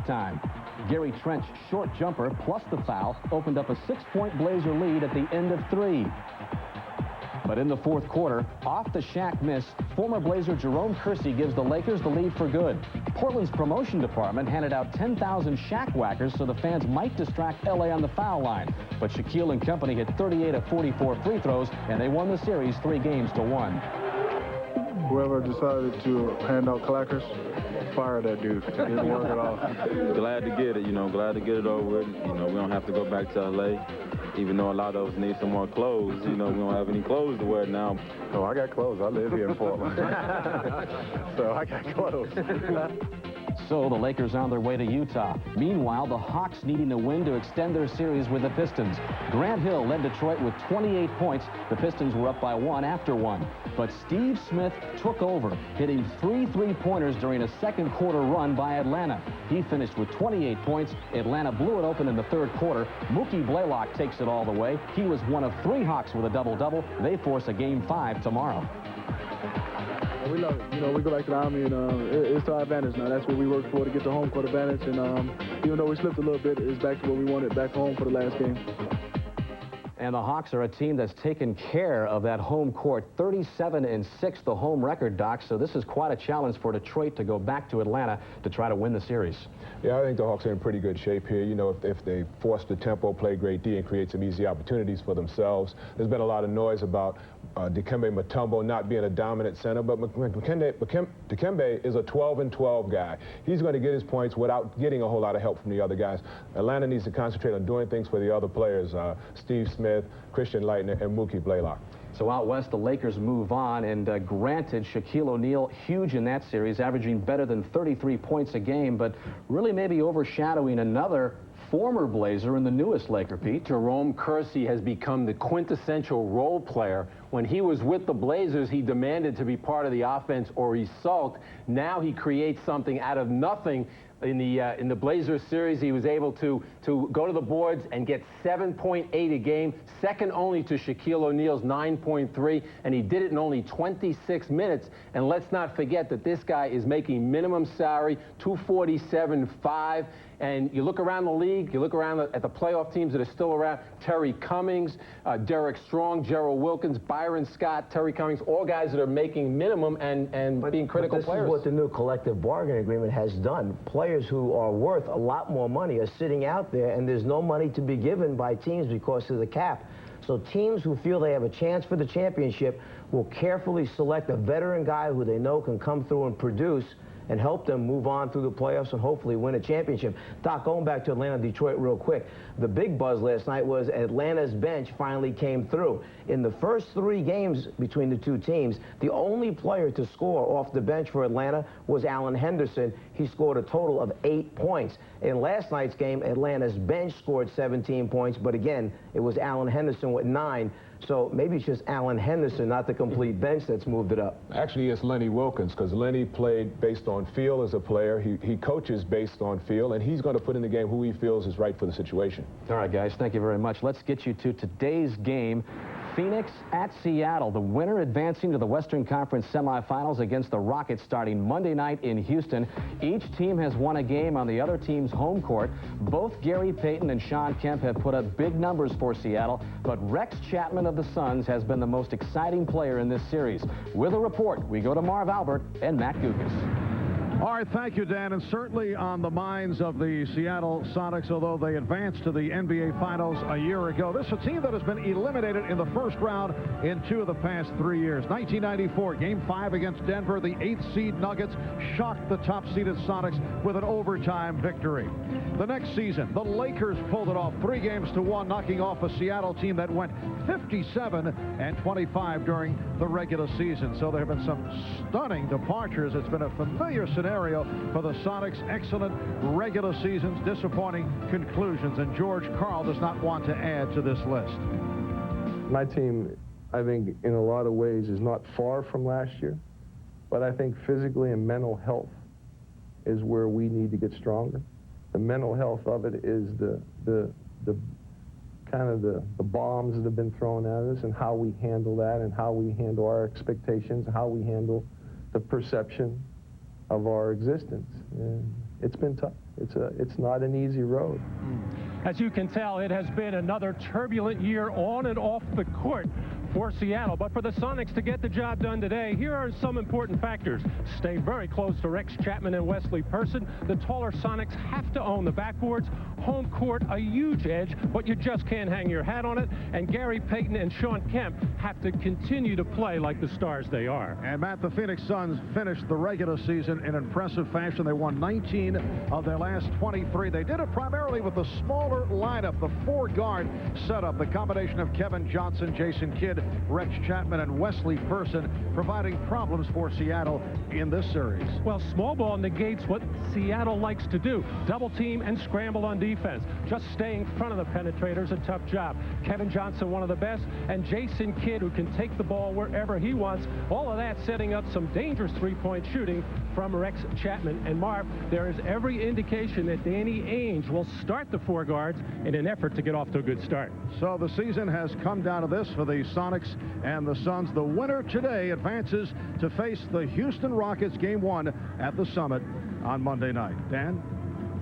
halftime. Gary Trent's short jumper plus the foul opened up a 6-point Blazer lead at the end of 3. But in the fourth quarter, off the Shaq miss, former Blazer Jerome Kersey gives the Lakers the lead for good. Portland's promotion department handed out 10,000 Shaq whackers so the fans might distract LA on the foul line. But Shaquille and company hit 38 of 44 free throws, and they won the series 3-1. Whoever decided to hand out clackers, fire that dude. It didn't work at all. Glad to get it, glad to get it over with. We don't have to go back to LA. Even though a lot of us need some more clothes, we don't have any clothes to wear now. Oh, I got clothes. I live here in Portland. So I got clothes. So the Lakers on their way to Utah. Meanwhile, the Hawks needing a win to extend their series with the Pistons. Grant Hill led Detroit with 28 points. The Pistons were up by 1 after 1. But Steve Smith took over, hitting 3 3-pointers during a second quarter run by Atlanta. He finished with 28 points. Atlanta blew it open in the third quarter. Mookie Blaylock takes it all the way. He was one of 3 Hawks with a double-double. They force a Game 5 tomorrow. We love it. We go back to the Army, and it's to our advantage now. That's what we worked for, to get the home court advantage. And even though we slipped a little bit, it's back to what we wanted back home for the last game. And the Hawks are a team that's taken care of that home court. 37-6, the home record, Doc. So this is quite a challenge for Detroit to go back to Atlanta to try to win the series. Yeah, I think the Hawks are in pretty good shape here. If they force the tempo, play great D, and create some easy opportunities for themselves. There's been a lot of noise about Dikembe Mutombo not being a dominant center, but Dikembe is a 12-12 guy. He's going to get his points without getting a whole lot of help from the other guys. Atlanta needs to concentrate on doing things for the other players, Steve Smith, Christian Leitner, and Mookie Blaylock. So out west, the Lakers move on, and granted, Shaquille O'Neal, huge in that series, averaging better than 33 points a game, but really maybe overshadowing another former Blazer and the newest Laker, Pete. Jerome Kersey has become the quintessential role player. When he was with the Blazers, he demanded to be part of the offense or he sulked. Now he creates something out of nothing. In the Blazers series, he was able to go to the boards and get 7.8 a game, second only to Shaquille O'Neal's 9.3, and he did it in only 26 minutes. And let's not forget that this guy is making minimum salary, $247.5. And you look around the league, you look around at the playoff teams that are still around, Terry Cummings, Derek Strong, Gerald Wilkins, Byron Scott, Terry Cummings, all guys that are making minimum and being critical players. This is what the new collective bargaining agreement has done. Players who are worth a lot more money are sitting out there, and there's no money to be given by teams because of the cap. So teams who feel they have a chance for the championship will carefully select a veteran guy who they know can come through and produce and help them move on through the playoffs and hopefully win a championship. Doc, going back to Atlanta, Detroit real quick, the big buzz last night was Atlanta's bench finally came through. In the first 3 games between the two teams, the only player to score off the bench for Atlanta was Alan Henderson. He scored a total of 8 points. In last night's game, Atlanta's bench scored 17 points, but again, it was Alan Henderson with 9. So maybe it's just Alan Henderson, not the complete bench, that's moved it up. Actually, it's Lenny Wilkins, because Lenny played based on feel as a player. He coaches based on feel, and he's going to put in the game who he feels is right for the situation. All right, guys, thank you very much. Let's get you to today's game. Phoenix at Seattle, the winner advancing to the Western Conference semifinals against the Rockets starting Monday night in Houston. Each team has won a game on the other team's home court. Both Gary Payton and Sean Kemp have put up big numbers for Seattle, but Rex Chapman of the Suns has been the most exciting player in this series. With a report, we go to Marv Albert and Matt Gugas. All right, thank you, Dan. And certainly on the minds of the Seattle Sonics, although they advanced to the NBA Finals a year ago. This is a team that has been eliminated in the first round in 2 of the past 3 years. 1994, Game 5 against Denver. The 8th seed Nuggets shocked the top-seeded Sonics with an overtime victory. The next season, the Lakers pulled it off 3-1, knocking off a Seattle team that went 57-25 during the regular season. So there have been some stunning departures. It's been a familiar scenario for the Sonics. Excellent regular seasons, disappointing conclusions, and George Karl does not want to add to this list. My team, I think, in a lot of ways is not far from last year, but I think physically and mental health is where we need to get stronger. The mental health of it is the bombs that have been thrown at us, and how we handle that, and how we handle our expectations, how we handle the perception of our existence. And it's been tough. It's not an easy road. As you can tell, it has been another turbulent year on and off the court for Seattle. But for the Sonics to get the job done today, here are some important factors. Stay very close to Rex Chapman and Wesley Person. The taller Sonics have to own the backboards. Home court, a huge edge, but you just can't hang your hat on it. And Gary Payton and Sean Kemp have to continue to play like the stars they are. And Matt, the Phoenix Suns finished the regular season in impressive fashion. They won 19 of their last 23. They did it primarily with the smaller lineup, the four-guard setup, the combination of Kevin Johnson, Jason Kidd, Rex Chapman, and Wesley Person, providing problems for Seattle in this series. Well, small ball negates what Seattle likes to do. Double team and scramble on defense. Just staying in front of the penetrators, a tough job. Kevin Johnson, one of the best, and Jason Kidd, who can take the ball wherever he wants. All of that setting up some dangerous three-point shooting from Rex Chapman. And Marv, there is every indication that Danny Ainge will start the four guards in an effort to get off to a good start. So the season has come down to this for the Sonics and the Suns. The winner today advances to face the Houston Rockets Game 1 at the Summit on Monday night. Dan?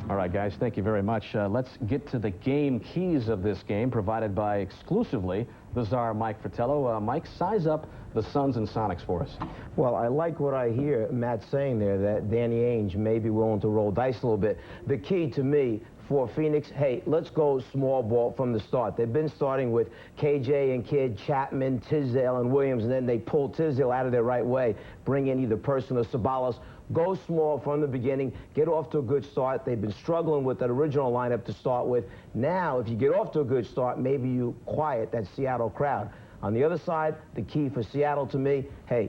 All right, guys, thank you very much. Let's get to the game keys of this game, provided by exclusively the czar, Mike Fratello. Mike, size up the Suns and Sonics for us. Well, I like what I hear Matt saying there, that Danny Ainge may be willing to roll dice a little bit. The key to me for Phoenix, hey, let's go small ball from the start. They've been starting with KJ and Kidd, Chapman, Tisdale, and Williams, and then they pull Tisdale out of their right way, bring in either Person or Sabalos. Go small from the beginning, get off to a good start. They've been struggling with that original lineup to start with. Now, if you get off to a good start, maybe you quiet that Seattle crowd. On the other side, the key for Seattle to me, hey,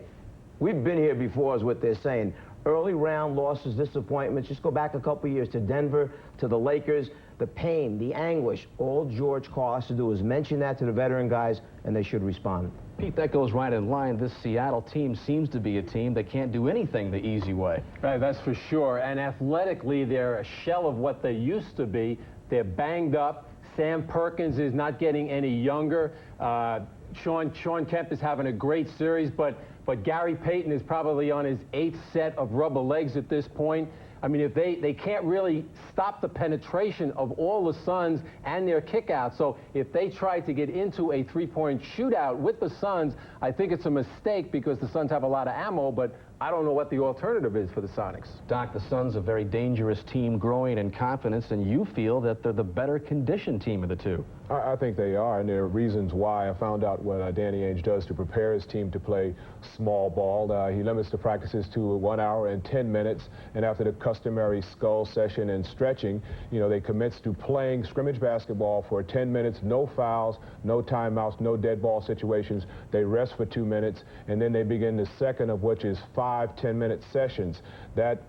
we've been here before is what they're saying. Early round losses, disappointments. Just go back a couple years to Denver, to the Lakers. The pain, the anguish, all George Karl has to do is mention that to the veteran guys, and they should respond. Pete, that goes right in line. This Seattle team seems to be a team that can't do anything the easy way. Right, that's for sure. And athletically, they're a shell of what they used to be. They're banged up. Sam Perkins is not getting any younger. Sean Kemp is having a great series, but Gary Payton is probably on his 8th set of rubber legs at this point. I mean, if they can't really stop the penetration of all the Suns and their kickouts. So if they try to get into a three-point shootout with the Suns, I think it's a mistake because the Suns have a lot of ammo, but I don't know what the alternative is for the Sonics. Doc, the Suns, a very dangerous team, growing in confidence, and you feel that they're the better conditioned team of the two. I think they are, and there are reasons why. I found out what Danny Ainge does to prepare his team to play small ball. He limits the practices to 1 hour and 10 minutes, and after the customary skull session and stretching, they commence to playing scrimmage basketball for 10 minutes, no fouls, no timeouts, no dead ball situations. They rest for 2 minutes, and then they begin the second of which is 5 10-minute sessions. That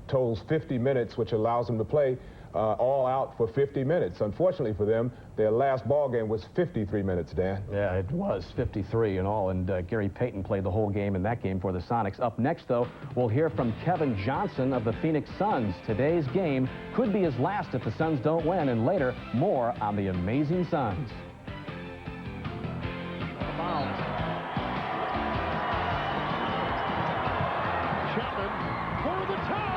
totals 50 minutes, which allows them to play all out for 50 minutes. Unfortunately for them, their last ball game was 53 minutes, Dan. Yeah, it was 53 in all, and Gary Payton played the whole game in that game for the Sonics. Up next, though, we'll hear from Kevin Johnson of the Phoenix Suns. Today's game could be his last if the Suns don't win, and later, more on the amazing Suns. Chapman for the tie.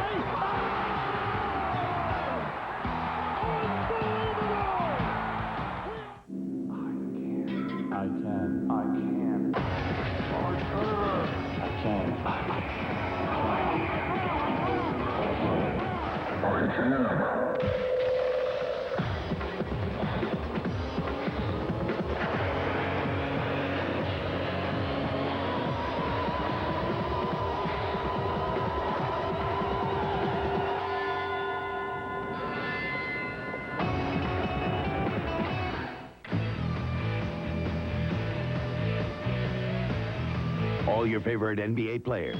All your favorite NBA players.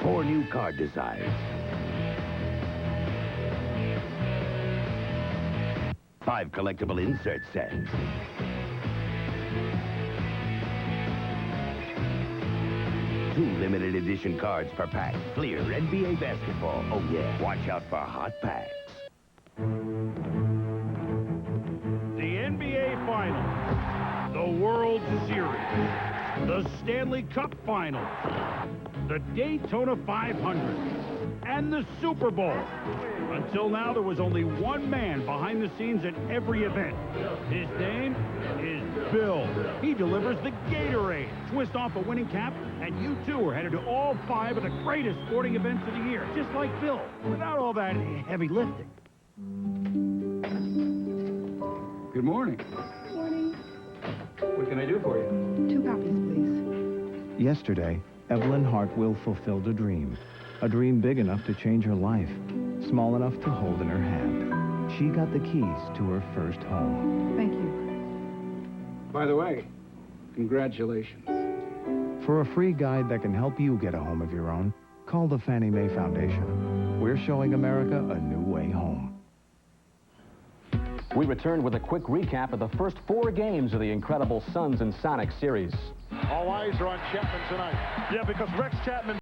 4 new card designs. 5 collectible insert sets. 2 limited edition cards per pack. Clear NBA basketball. Oh yeah, watch out for hot packs. The NBA Finals, the World Series, the the Stanley Cup Finals, the Daytona 500, and the Super Bowl. Until now, there was only one man behind the scenes at every event. His name is Bill. He delivers the Gatorade. Twist off a winning cap, and you too are headed to all 5 of the greatest sporting events of the year, just like Bill, without all that heavy lifting. Good morning. Good morning. What can I do for you? 2 copies, please. Yesterday, Evelyn Hartwell fulfilled a dream big enough to change her life, small enough to hold in her hand. She got the keys to her first home. Thank you. By the way, congratulations. For a free guide that can help you get a home of your own, call the Fannie Mae Foundation. We're showing America a new way home. We returned with a quick recap of the first 4 games of the incredible Suns and Sonics series. All eyes are on Chapman tonight. Yeah, because Rex Chapman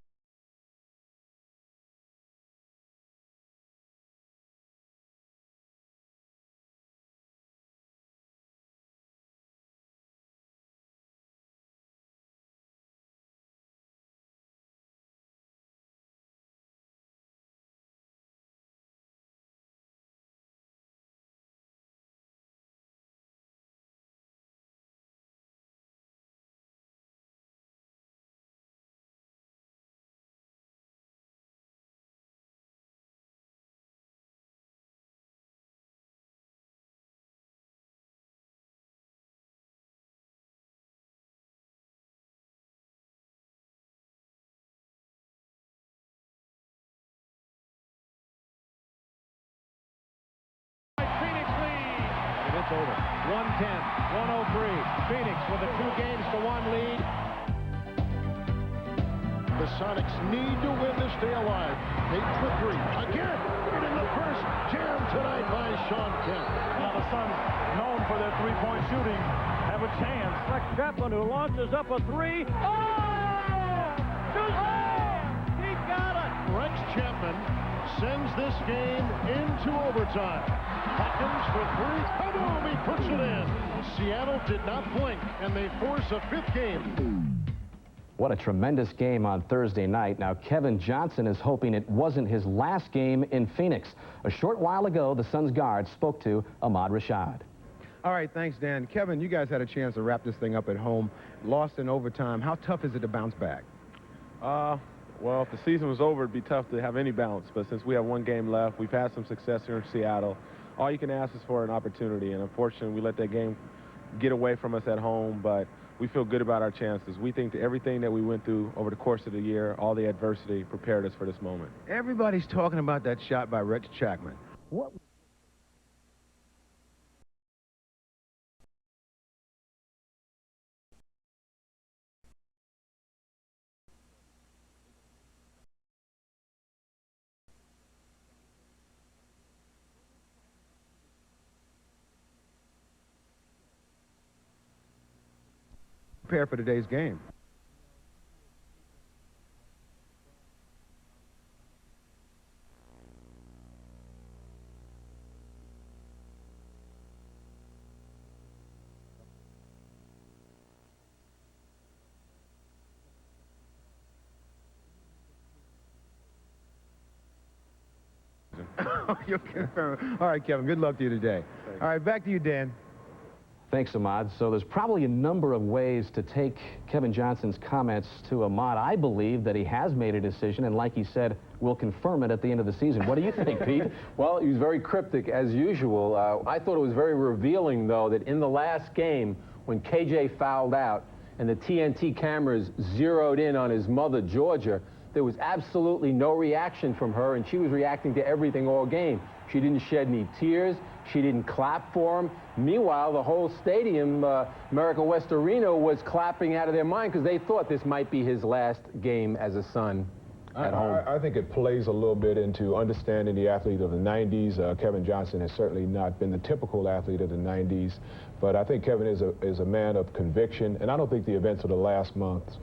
It's over. 110, 103. Phoenix with a 2-games-to-1 lead. The Sonics need to win to stay alive. Payton for 3. Again, and in the first, jammed tonight by Sean Kemp. Now the Suns, known for their three-point shooting, have a chance. Rex Chapman, who launches up a 3. Oh! He got it! Rex Chapman sends this game into overtime. Perkins for 3. Kaboom! He puts it in. Seattle did not blink, and they force a 5th game. What a tremendous game on Thursday night. Now, Kevin Johnson is hoping it wasn't his last game in Phoenix. A short while ago, the Suns guard spoke to Ahmad Rashad. All right, thanks, Dan. Kevin, you guys had a chance to wrap this thing up at home. Lost in overtime. How tough is it to bounce back? Well, if the season was over, it'd be tough to have any balance. But since we have 1 game left, we've had some success here in Seattle. All you can ask is for an opportunity. And unfortunately, we let that game get away from us at home. But we feel good about our chances. We think that everything that we went through over the course of the year, all the adversity, prepared us for this moment. Everybody's talking about that shot by Rex Chapman. What? Prepare for today's game. You confirm. All right, Kevin, good luck to you today. All right, back to you, Dan. Thanks, Ahmad. So there's probably a number of ways to take Kevin Johnson's comments to Ahmad. I believe that he has made a decision, and like he said, we'll confirm it at the end of the season. What do you think, Pete? Well, he was very cryptic, as usual. I thought it was very revealing, though, that in the last game, when KJ fouled out and the TNT cameras zeroed in on his mother, Georgia, there was absolutely no reaction from her, and she was reacting to everything all game. She didn't shed any tears. She didn't clap for him. Meanwhile, the whole stadium, America West Arena, was clapping out of their mind because they thought this might be his last game as a Sun at home. I think it plays a little bit into understanding the athlete of the 90s. Kevin Johnson has certainly not been the typical athlete of the 90s, but I think Kevin is a man of conviction, and I don't think the events of the last month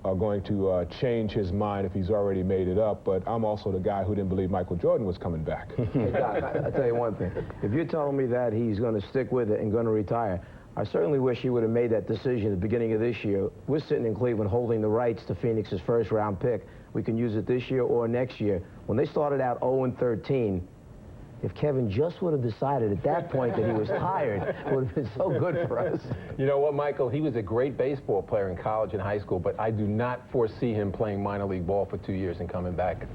are going to change his mind if he's already made it up. But I'm also the guy who didn't believe Michael Jordan was coming back. Hey, Doc, I'll tell you one thing. If you're telling me that he's going to stick with it and going to retire, I certainly wish he would have made that decision at the beginning of this year. We're sitting in Cleveland holding the rights to Phoenix's first-round pick. We can use it this year or next year. When they started out 0-13, if Kevin just would have decided at that point that he was tired, it would have been so good for us. You know what, Michael? He was a great baseball player in college and high school, but I do not foresee him playing minor league ball for 2 years and coming back.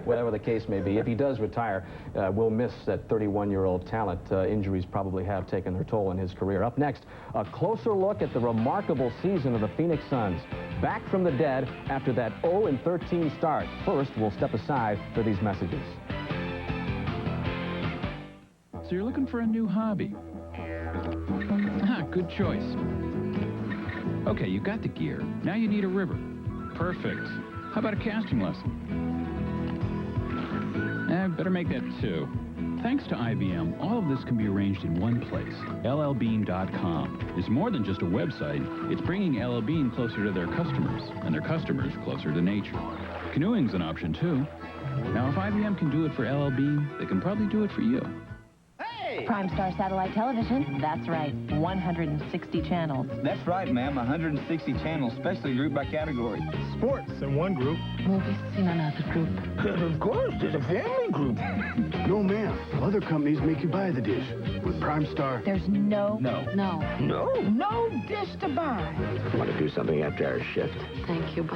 Whatever the case may be, if he does retire, we'll miss that 31-year-old talent. Injuries probably have taken their toll in his career. Up next, a closer look at the remarkable season of the Phoenix Suns. Back from the dead after that 0-13 start. First, we'll step aside for these messages. So you're looking for a new hobby. Good choice. Okay, you got the gear. Now you need a river. Perfect. How about a casting lesson? Better make that 2. Thanks to IBM, all of this can be arranged in one place, llbean.com. It's more than just a website. It's bringing LL Bean closer to their customers, and their customers closer to nature. Canoeing's an option, too. Now, if IBM can do it for LL Bean, they can probably do it for you. Prime Star Satellite Television, that's right, 160 channels. That's right, ma'am, 160 channels, specially grouped by category. Sports in one group. Movies in another group. Of course, there's a family group. No, ma'am. Other companies make you buy the dish. With Prime Star... There's no dish to buy. Want to do something after our shift? Thank you.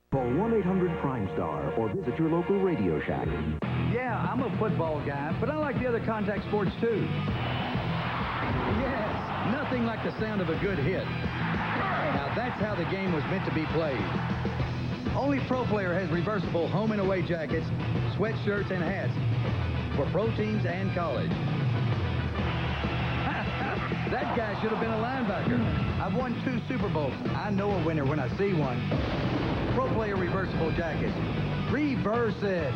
Call 1-800-PRIME-STAR or visit your local Radio Shack. Yeah, I'm a football guy, but I like the other contact sports too. Yes, nothing like the sound of a good hit. Now that's how the game was meant to be played. Only Pro Player has reversible home and away jackets, sweatshirts, and hats for pro teams and college. That guy should have been a linebacker. I've won 2 Super Bowls. I know a winner when I see one. Pro Player reversible jackets. Reverse it.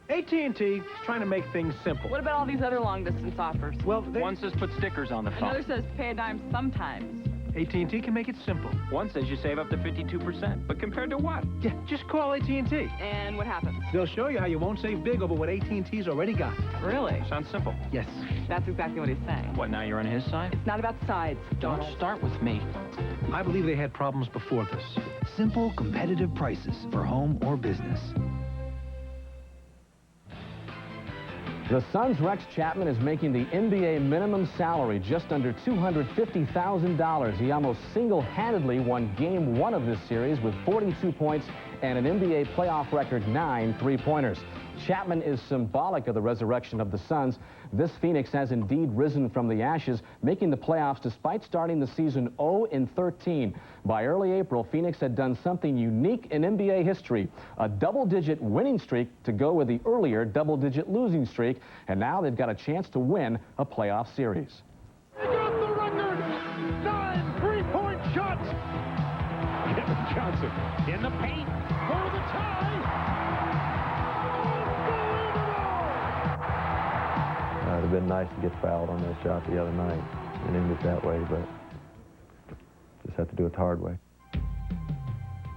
AT&T is trying to make things simple. What about all these other long-distance offers? Well, one says put stickers on the phone. Another says pay a dime sometimes. AT&T can make it simple. One says you save up to 52%, but compared to what? Yeah, just call AT&T. And what happens? They'll show you how you won't save big over what AT&T's already got. Really? Sounds simple. Yes. That's exactly what he's saying. What, now you're on his side? It's not about sides. Don't start with me. I believe they had problems before this. Simple, competitive prices for home or business. The Suns' Rex Chapman is making the NBA minimum salary just under $250,000. He almost single-handedly won Game 1 of this series with 42 points and an NBA playoff record 9 3-pointers. Chapman is symbolic of the resurrection of the Suns. This Phoenix has indeed risen from the ashes, making the playoffs despite starting the season 0-13. By early April, Phoenix had done something unique in NBA history, a double-digit winning streak to go with the earlier double-digit losing streak, and now they've got a chance to win a playoff series. They got the record! 9 3-point shots! Kevin Johnson in the paint for the tie! It would have been nice to get fouled on that shot the other night and end it that way, but just have to do it the hard way.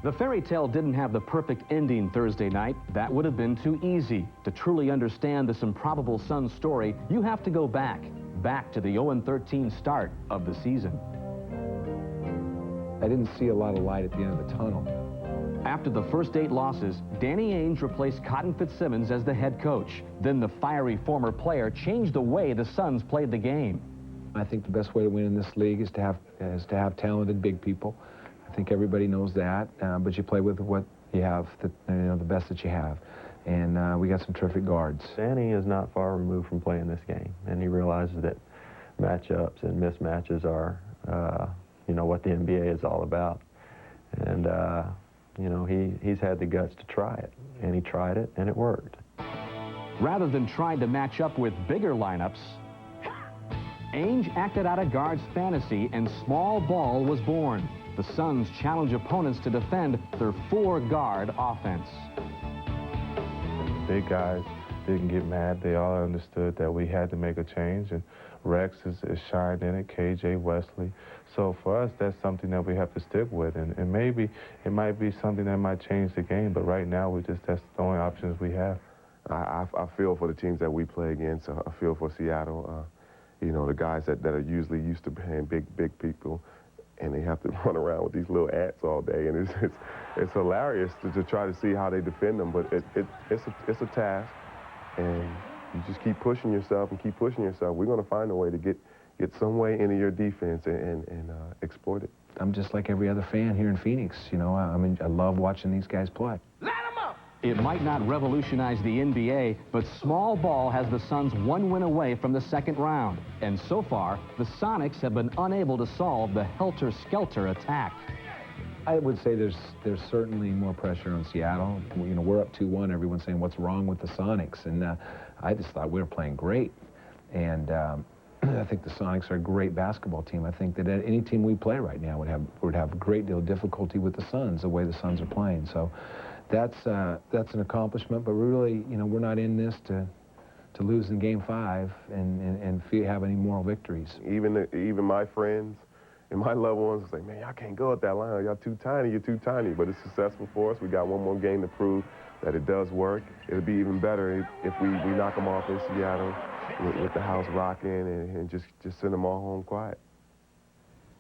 The fairy tale didn't have the perfect ending Thursday night. That would have been too easy. To truly understand this improbable Suns story, you have to go back to the 0-13 start of the season. I didn't see a lot of light at the end of the tunnel. After the first 8 losses, Danny Ainge replaced Cotton Fitzsimmons as the head coach. Then the fiery former player changed the way the Suns played the game. I think the best way to win in this league is to have talented big people. I think everybody knows that, but you play with what you have, the best that you have. And we got some terrific guards. Danny is not far removed from playing this game, and he realizes that matchups and mismatches are, what the NBA is all about. And, he's had the guts to try it, and he tried it, and it worked. Rather than trying to match up with bigger lineups, Ainge acted out a guard's fantasy, and small ball was born. The Suns challenge opponents to defend their 4-guard offense. Big guys didn't get mad. They all understood that we had to make a change, and Rex is shined in it, KJ, Wesley. So for us, that's something that we have to stick with, and maybe it might be something that might change the game, but right now that's the only options we have. I feel for the teams that we play against. I feel for Seattle. You know, the guys that are usually used to playing big people, and they have to run around with these little ants all day, and it's hilarious to try to see how they defend them. But it's a task, and you just keep pushing yourself and keep pushing yourself. We're going to find a way to get some way into your defense and exploit it. I'm just like every other fan here in Phoenix. You know, I mean, I love watching these guys play. It might not revolutionize the NBA, but small ball has the Suns one win away from the second round. And so far, the Sonics have been unable to solve the helter-skelter attack. I would say there's certainly more pressure on Seattle. You know, we're up 2-1. Everyone's saying, what's wrong with the Sonics? And I just thought we were playing great. And I think the Sonics are a great basketball team. I think that any team we play right now would have a great deal of difficulty with the Suns, the way the Suns are playing. So that's an accomplishment, but really, you know, we're not in this to lose in Game 5 and have any moral victories. Even my friends and my loved ones say, man, y'all can't go at that line. Y'all too tiny. You're too tiny. But it's successful for us. We got one more game to prove that it does work. It'll be even better if we knock them off in Seattle with the house rocking and just send them all home quiet.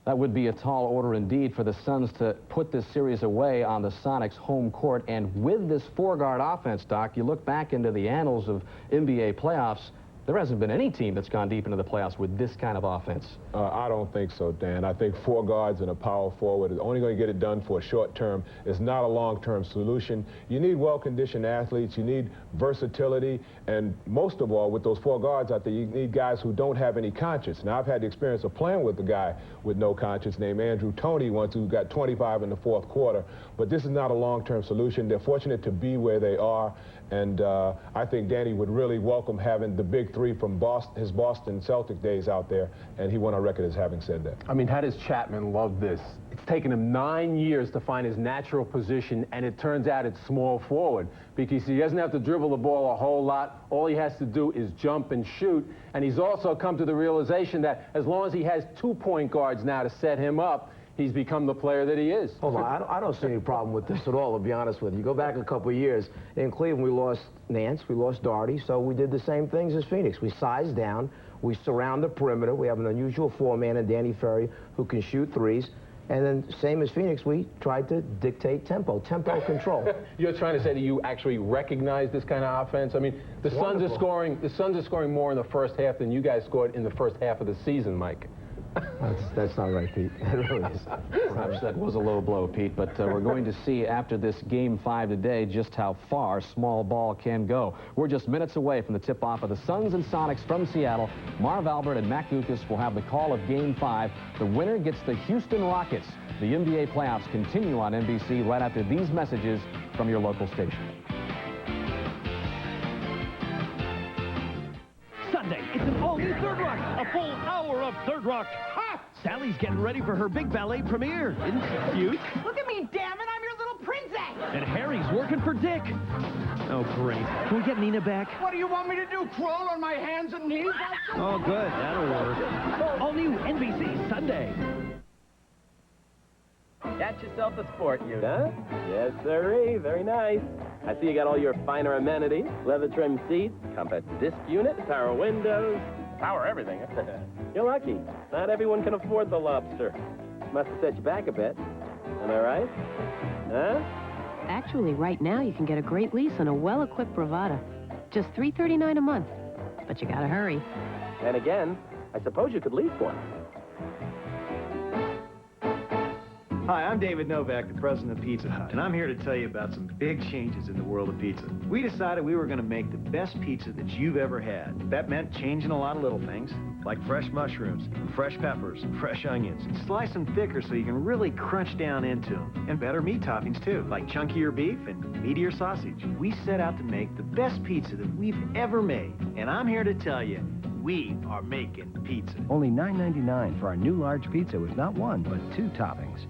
That would be a tall order indeed for the Suns to put this series away on the Sonics' home court. And with this four-guard offense, Doc, you look back into the annals of NBA playoffs, there hasn't been any team that's gone deep into the playoffs with this kind of offense. I don't think so, Dan. I think four guards and a power forward is only going to get it done for a short term. It's not a long-term solution. You need well-conditioned athletes. You need versatility. And most of all, with those four guards out there, you need guys who don't have any conscience. Now, I've had the experience of playing with a guy with no conscience named Andrew Toney once, who got 25 in the fourth quarter. But this is not a long-term solution. They're fortunate to be where they are. And I think Danny would really welcome having the big three from his Boston Celtic days out there, and he went on record as having said that. I mean, how does Chapman love this? It's taken him 9 years to find his natural position, and it turns out it's small forward, because he doesn't have to dribble the ball a whole lot. All he has to do is jump and shoot, and he's also come to the realization that as long as he has 2 point guards now to set him up, he's become the player that he is. Hold on, I don't see any problem with this at all, to be honest with you. Go back a couple of years. In Cleveland, we lost Nance, we lost Daugherty, so we did the same things as Phoenix. We sized down, we surround the perimeter, we have an unusual four-man in Danny Ferry who can shoot threes, and then same as Phoenix, we tried to dictate tempo control. You're trying to say that you actually recognize this kind of offense? I mean, the Suns are scoring more in the first half than you guys scored in the first half of the season, Mike. That's not right, Pete. It really is. Perhaps that was a low blow, Pete, but we're going to see after this Game 5 today just how far small ball can go. We're just minutes away from the tip-off of the Suns and Sonics from Seattle. Marv Albert and Matt Gukas will have the call of Game 5. The winner gets the Houston Rockets. The NBA playoffs continue on NBC right after these messages from your local station. Sunday, it's an all-new Third Rock, a full hour of Third Rock. Ha! Sally's getting ready for her big ballet premiere. Isn't she cute? Look at me, damn it, I'm your little princess! And Harry's working for Dick. Oh, great. Can we get Nina back? What do you want me to do, crawl on my hands and knees? Oh, good. That'll work. All new NBC Sunday. Got yourself a sport unit, huh? Yes, sirree. Very nice. I see you got all your finer amenities, leather trim seats, compact disc unit, power windows, power everything. You're lucky. Not everyone can afford the Lobster. Must have set you back a bit. Am I right? Huh? Actually, right now you can get a great lease on a well-equipped Bravada. Just $339 a month. But you gotta hurry. And again, I suppose you could lease one. Hi, I'm David Novak, the president of Pizza Hut, and I'm here to tell you about some big changes in the world of pizza. We decided we were going to make the best pizza that you've ever had. That meant changing a lot of little things, like fresh mushrooms, fresh peppers, fresh onions, and slice them thicker so you can really crunch down into them. And better meat toppings, too, like chunkier beef and meatier sausage. We set out to make the best pizza that we've ever made, and I'm here to tell you, we are making pizza. Only $9.99 for our new large pizza with not one, but 2 toppings.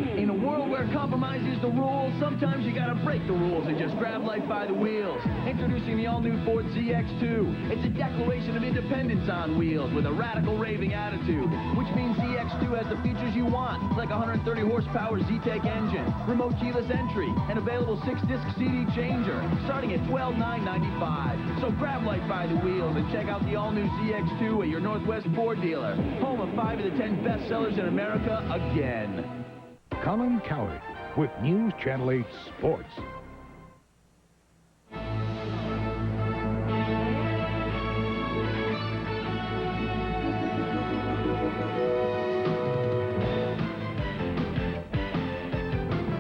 In a world where compromise is the rule, sometimes you gotta break the rules and just grab life by the wheels. Introducing the all-new Ford ZX2. It's a declaration of independence on wheels with a radical raving attitude, which means ZX2 has the features you want, like a 130 horsepower Z-Tech engine, remote keyless entry, and available 6-disc CD changer, starting at $12,995. So grab life by the wheels and check out the all-new ZX2 at your Northwest Ford dealer, home of 5 of the 10 bestsellers in America again. Colin Cowherd with News Channel 8 Sports.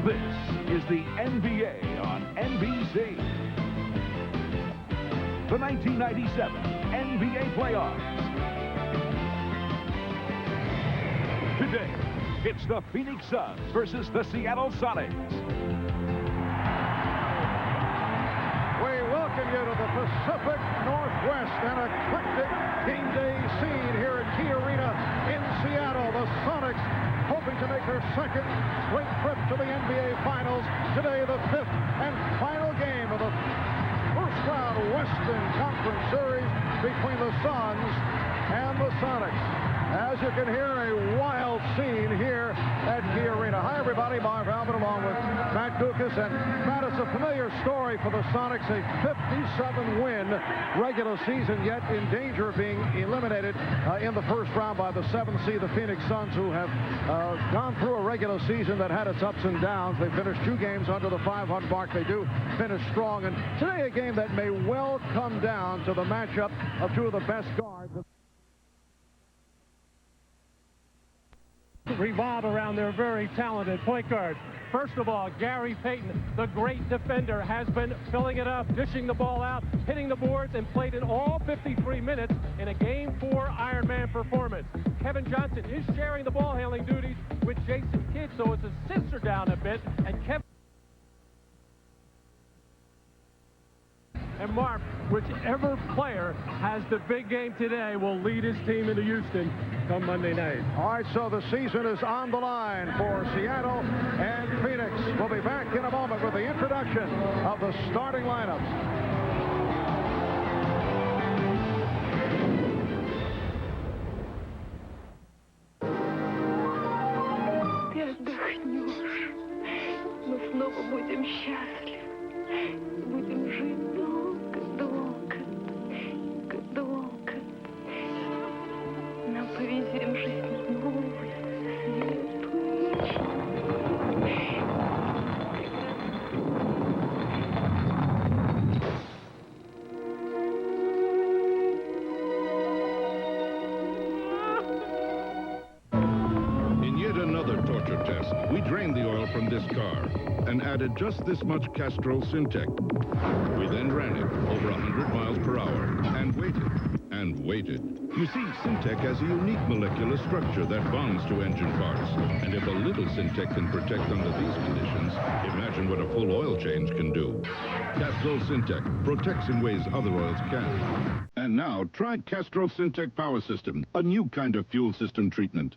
This is the NBA on NBC. The 1997 NBA playoffs. Today, it's the Phoenix Suns versus the Seattle Sonics. We welcome you to the Pacific Northwest, an eclectic game day scene here at Key Arena in Seattle. The Sonics hoping to make their second straight trip to the NBA Finals. Today, the 5th and final game of the first round Western Conference Series between the Suns and the Sonics. As you can hear, a wild scene here at Key Arena. Hi, everybody. Marv Albert along with Matt Dukas. And Matt, it's a familiar story for the Sonics. A 57-win regular season, yet in danger of being eliminated in the first round by the 7th seed, the Phoenix Suns, who have gone through a regular season that had its ups and downs. They finished 2 games under the 500 mark. They do finish strong. And today, a game that may well come down to the matchup of 2 of the best guards. Revolve around their very talented point guard. First of all, Gary Payton, the great defender, has been filling it up, dishing the ball out, hitting the boards, and played in all 53 minutes in a Game 4 Ironman performance. Kevin Johnson is sharing the ball handling duties with Jason Kidd, so it's a sister down a bit, and Kevin and Mark, whichever player has the big game today will lead his team into Houston come Monday night. All right, so the season is on the line for Seattle and Phoenix. We'll be back in a moment with the introduction of the starting lineups. Ты отдохнешь, мы снова будем счастливы, будем жить долго, долго. Нам повезем жизнь новую, светлую. In yet another torture test, we drained the oil from this car and added just this much Castrol Syntec. We then ran it over 100 miles per hour and waited and waited. You see, Syntec has a unique molecular structure that bonds to engine parts. And if a little Syntec can protect under these conditions, imagine what a full oil change can do. Castrol Syntec protects in ways other oils can't. And now, try Castrol Syntec Power System, a new kind of fuel system treatment.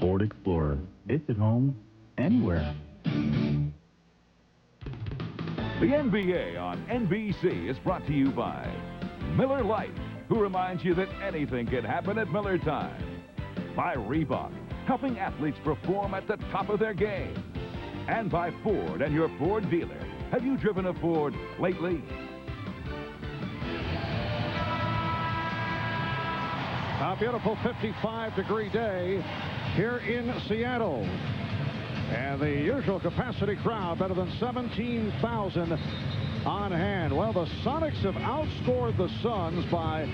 Ford Explorer. It's at home anywhere. The NBA on NBC is brought to you by Miller Lite, who reminds you that anything can happen at Miller time. By Reebok, helping athletes perform at the top of their game. And by Ford and your Ford dealer. Have you driven a Ford lately? A beautiful 55-degree day here in Seattle. And the usual capacity crowd, better than 17,000 on hand. Well, the Sonics have outscored the Suns by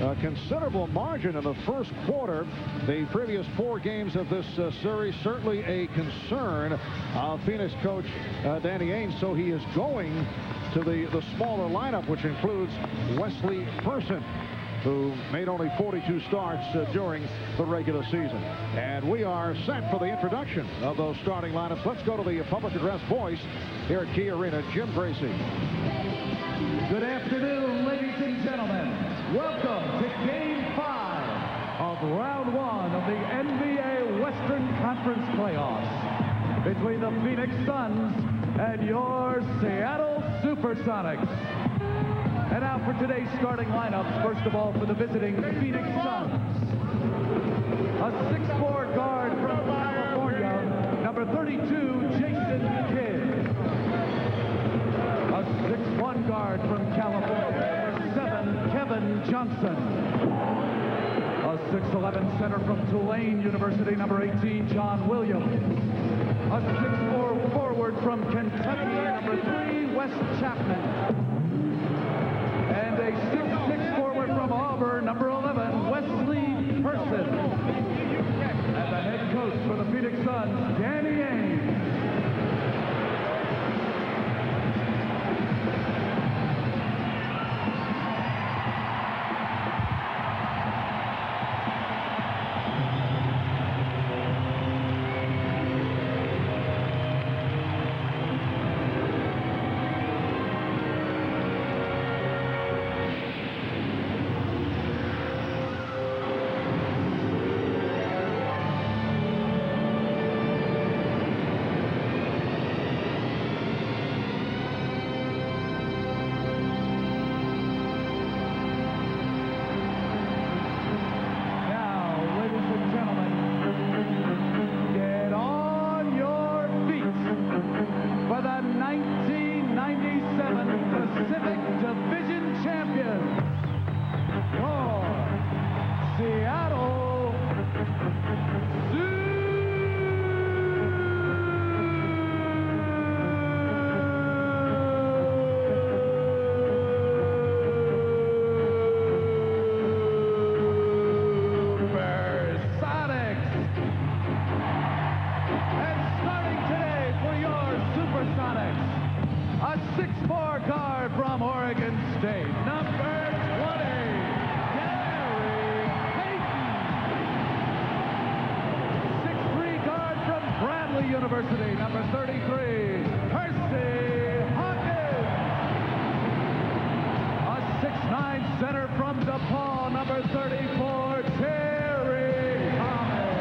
a considerable margin in the first quarter. The previous 4 games of this series, certainly a concern of Phoenix coach Danny Ainge. So he is going to the smaller lineup, which includes Wesley Person, who made only 42 starts during the regular season. And we are set for the introduction of those starting lineups. Let's go to the public address voice here at Key Arena, Jim Gracie. Good afternoon, ladies and gentlemen. Welcome to Game 5 of Round 1 of the NBA Western Conference Playoffs between the Phoenix Suns and your Seattle SuperSonics. And now for today's starting lineups. First of all, for the visiting Phoenix Suns, a 6'4" guard from California, number 32, Jason Kidd. A 6'1" guard from California, number 7, Kevin Johnson. A 6'11" center from Tulane University, number 18, John Williams. A 6'4" forward from Kentucky, number 3, Wes Chapman. And a 6'6" forward from Auburn, number 11, Wesley Person. And the head coach for the Phoenix Suns, Danny Ainge. University, number 33, Percy Hawkins. A 6'9" center from DePaul, number 34, Terry Thomas.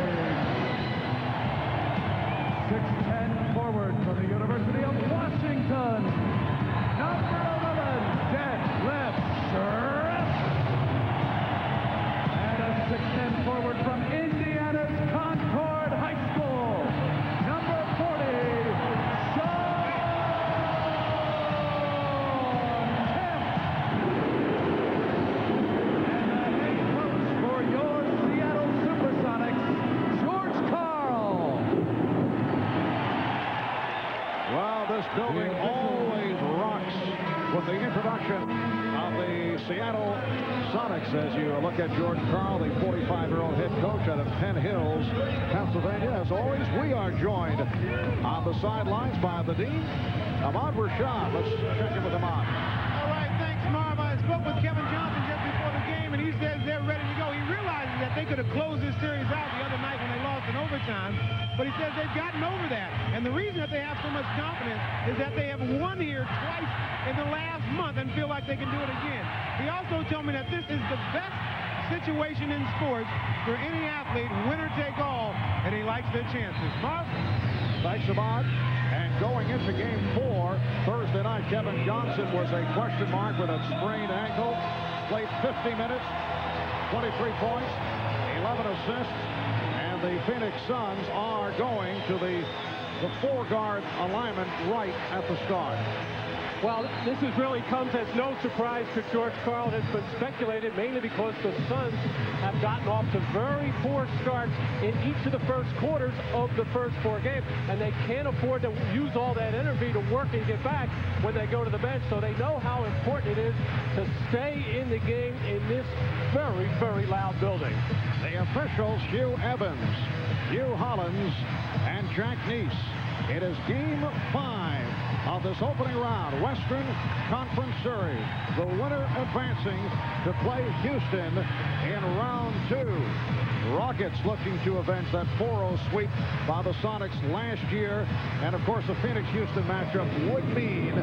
6'10" forward from the University of Washington, number 11, Detlef Schrempf. And a 6'10" forward from Indiana's Concord High School, number 40, Sean Kemp. And the head coach for your Seattle SuperSonics, George Karl. Well, this building always rocks with the introduction of the Seattle Sonics as you look at George Karl, the 45-year-old head coach out of Penn Hills, Pennsylvania. As always, we are joined on the sidelines by the Dean, Ahmad Rashad. Let's check in with Ahmad. All right, thanks, Marv. I spoke with Kevin Johnson just before the game, and he says they're ready to go. He realizes that they could have closed this series out the other night when they lost in overtime, but he says they've gotten over that. And the reason that they have so much confidence is that they have won here twice in the last month and feel like they can do it again. He also told me that this is the best situation in sports for any athlete, winner take all, and he likes their chances. Marv? Thanks, Ahmad. And going into Game 4, Thursday night, Kevin Johnson was a question mark with a sprained ankle. Played 50 minutes, 23 points, 11 assists, and the Phoenix Suns are going to the four-guard alignment right at the start. Well, this has really comes as no surprise to George Karl. It has been speculated mainly because the Suns have gotten off to very poor starts in each of the first quarters of the first 4 games, and they can't afford to use all that energy to work and get back when they go to the bench. So they know how important it is to stay in the game in this very, very loud building. The officials, Hugh Evans, Hugh Hollins, and Jack Neese. It is game 5 of this opening round, Western Conference Series. The winner advancing to play Houston in round 2. Rockets looking to avenge that 4-0 sweep by the Sonics last year. And, of course, the Phoenix-Houston matchup would mean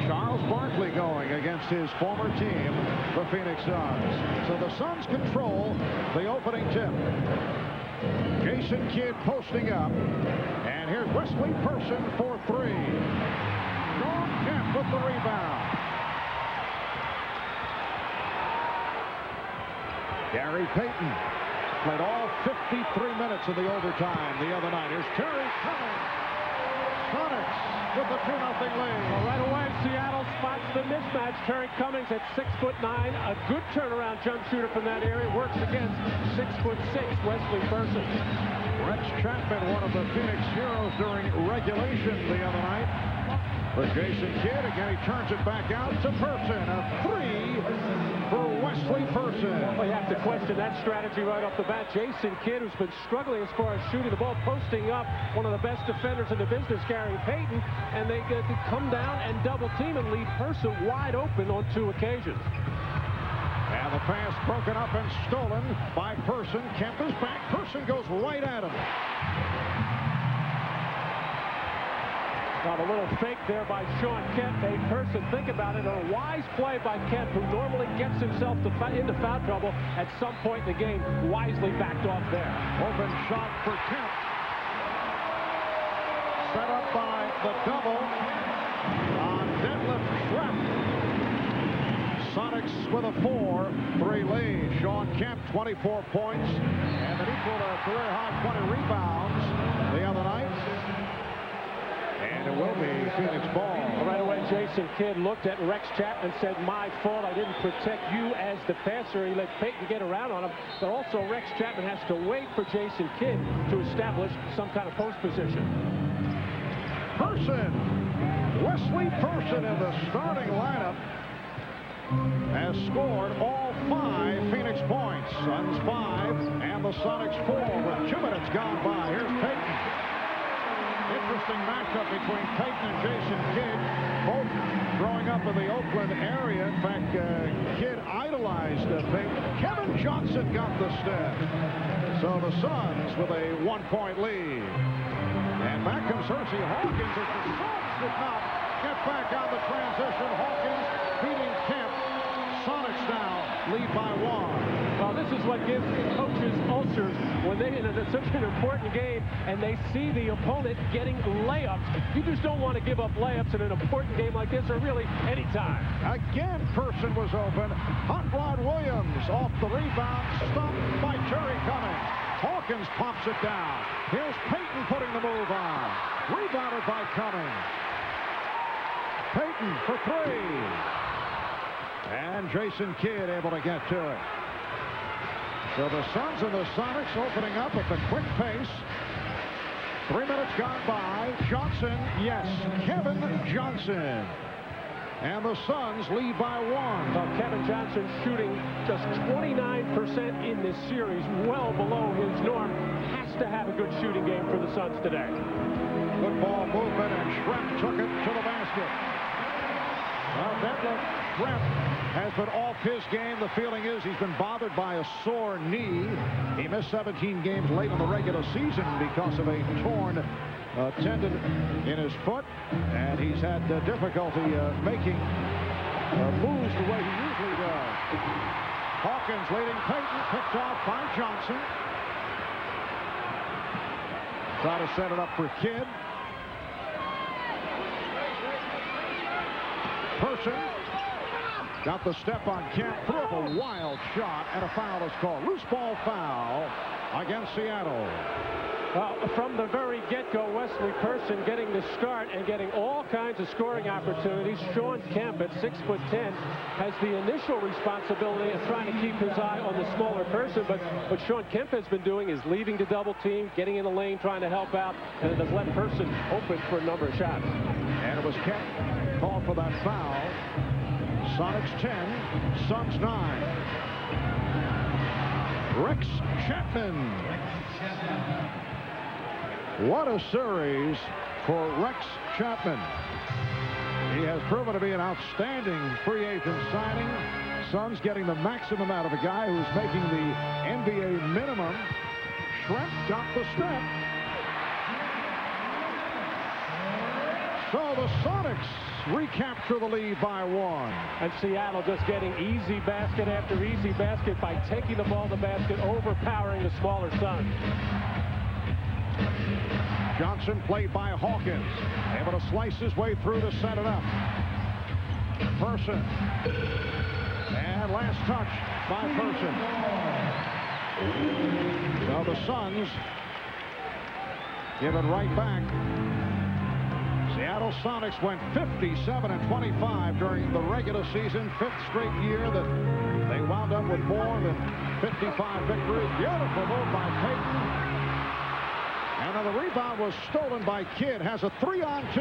Charles Barkley going against his former team, the Phoenix Suns. So the Suns control the opening tip. Jason Kidd posting up. And here's Wesley Person for 3. Sean Kemp with the rebound. Gary Payton played all 53 minutes of the overtime the other night. Here's Terry Cummings. Sonics with the 2-0 lead. Well, right away, Seattle spots the mismatch. Terry Cummings at 6'9", a good turnaround jump shooter from that area, works against 6'6" Wesley Person. Rex Chapman, one of the Phoenix heroes during regulation the other night. For Jason Kidd, again, he turns it back out to Person. A 3 for Wesley Person. Well, you have to question that strategy right off the bat. Jason Kidd, who's been struggling as far as shooting the ball, posting up one of the best defenders in the business, Gary Payton, and they get to come down and double team and leave Person wide open on 2 occasions. And the pass broken up and stolen by Person. Kemp is back. Person goes right at him. Now, the little fake there by Sean Kemp made Person think about it. A wise play by Kemp, who normally gets himself into foul trouble at some point in the game, wisely backed off there. Open shot for Kemp. Set up by the double on Detlef Schrempf. Sonics with a 4-3 lead. Sean Kemp, 24 points, and an equal to career-high 20 rebounds the other night. And it will be Phoenix ball. Right away, Jason Kidd looked at Rex Chapman and said, my fault, I didn't protect you as the passer. He let Payton get around on him. But also, Rex Chapman has to wait for Jason Kidd to establish some kind of post position. Person, Wesley Person in the starting lineup, has scored all 5 Phoenix points. Suns 5 and the Sonics 4 with 2 minutes gone by. Here's Payton. Interesting matchup between Payton and Jason Kidd, both growing up in the Oakland area. In fact, Kidd idolized Payton. Kevin Johnson got the step. So the Suns with a 1-point lead. And back comes Hersey Hawkins as the Suns did not get back on the transition. Hawkins beating Kemp. Sonics now lead by 1. Well, this is what gives coaches ulcers when they in such an important game and they see the opponent getting layups. You just don't want to give up layups in an important game like this, or really any time. Again, Person was open. Hot Rod Williams off the rebound, stopped by Terry Cummings. Hawkins pops it down. Here's Payton putting the move on. Rebounded by Cummings. Payton for 3. And Jason Kidd able to get to it. So the Suns and the Sonics opening up at the quick pace. 3 minutes gone by. Johnson, yes, Kevin Johnson. And the Suns lead by 1. Well, Kevin Johnson shooting just 29% in this series, well below his norm. Has to have a good shooting game for the Suns today. Good ball movement, and Schrempf took it to the basket. Well, Detlef Schrempf has been off his game. The feeling is he's been bothered by a sore knee. He missed 17 games late in the regular season because of a torn tendon in his foot, and he's had difficulty making moves the way he usually does. Hawkins leading Payton, picked off by Johnson. Try to set it up for Kidd. Person got the step on Kemp, threw up a wild shot, and a foul is called. Loose ball foul against Seattle. Well, from the very get-go, Wesley Person getting the start and getting all kinds of scoring opportunities. Sean Kemp at 6'10" has the initial responsibility of trying to keep his eye on the smaller Person, but what Sean Kemp has been doing is leaving the double team, getting in the lane, trying to help out, and it has left Person open for a number of shots. And it was Kemp called for that foul. Sonics 10, Suns 9. Rex Chapman. What a series for Rex Chapman. He has proven to be an outstanding free agent signing. Suns getting the maximum out of a guy who's making the NBA minimum. Schrempf got the step. So the Sonics recapture the lead by 1. And Seattle just getting easy basket after easy basket by taking the ball to the basket, overpowering the smaller Suns. Johnson played by Hawkins, able to slice his way through to set it up. Person. And last touch by Person. So the Suns give it right back. Seattle Sonics went 57-25 during the regular season, 5th straight year that they wound up with more than 55 victories. Beautiful move by Payton. And then the rebound was stolen by Kidd. Has a 3-on-2.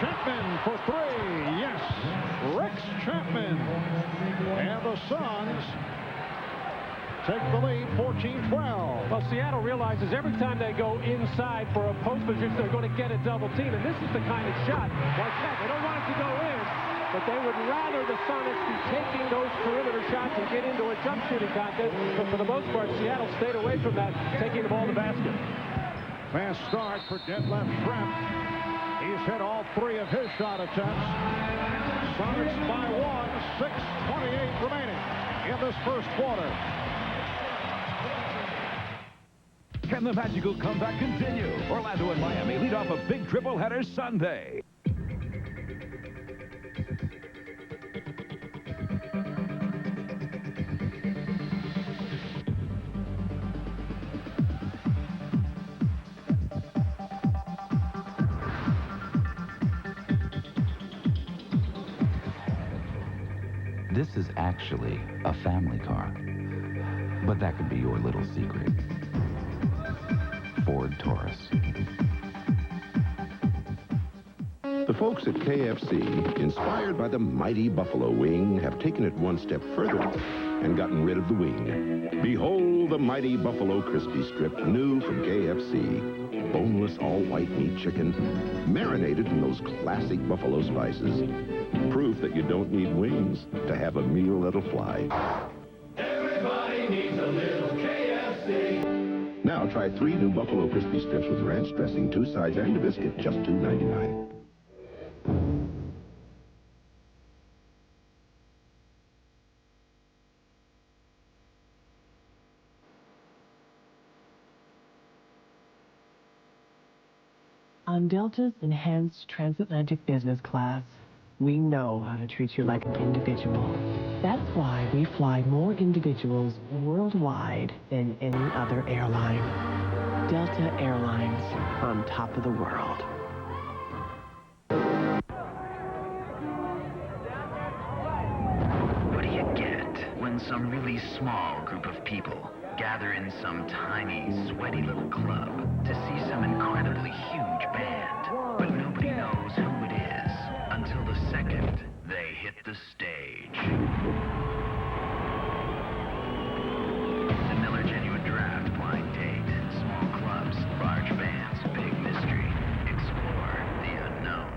Chapman for 3. Yes, Rex Chapman. And the Suns take the lead, 14-12. Well, Seattle realizes every time they go inside for a post position, they're going to get a double team. And this is the kind of shot like that. They don't want it to go in, but they would rather the Sonics be taking those perimeter shots and get into a jump shooting contest. But for the most part, Seattle stayed away from that, taking the ball to the basket. Fast start for Detlef Schrempf. He's hit all 3 of his shot attempts. Sonics by 1, 6:28 remaining in this first quarter. Can the magical comeback continue? Orlando and Miami lead off a big triple header Sunday. This is actually a family car, but that could be your little secret. Ford Taurus. The folks at KFC, inspired by the mighty buffalo wing, have taken it one step further and gotten rid of the wing. Behold the mighty buffalo crispy strip, new from KFC. Boneless, all-white meat chicken, marinated in those classic buffalo spices. Proof that you don't need wings to have a meal that'll fly. Everybody needs a little KFC. Now try 3 new buffalo crispy strips with ranch dressing, 2 sides, and a biscuit, just $2.99. On Delta's enhanced transatlantic business class, we know how to treat you like an individual. That's why we fly more individuals worldwide than any other airline. Delta Airlines, on top of the world. What do you get when some really small group of people gather in some tiny, sweaty little club to see some incredibly huge band, but nobody knows who it is until the second they hit the stage? The Miller Genuine Draft blind date. Small clubs, large bands, big mystery. Explore the unknown.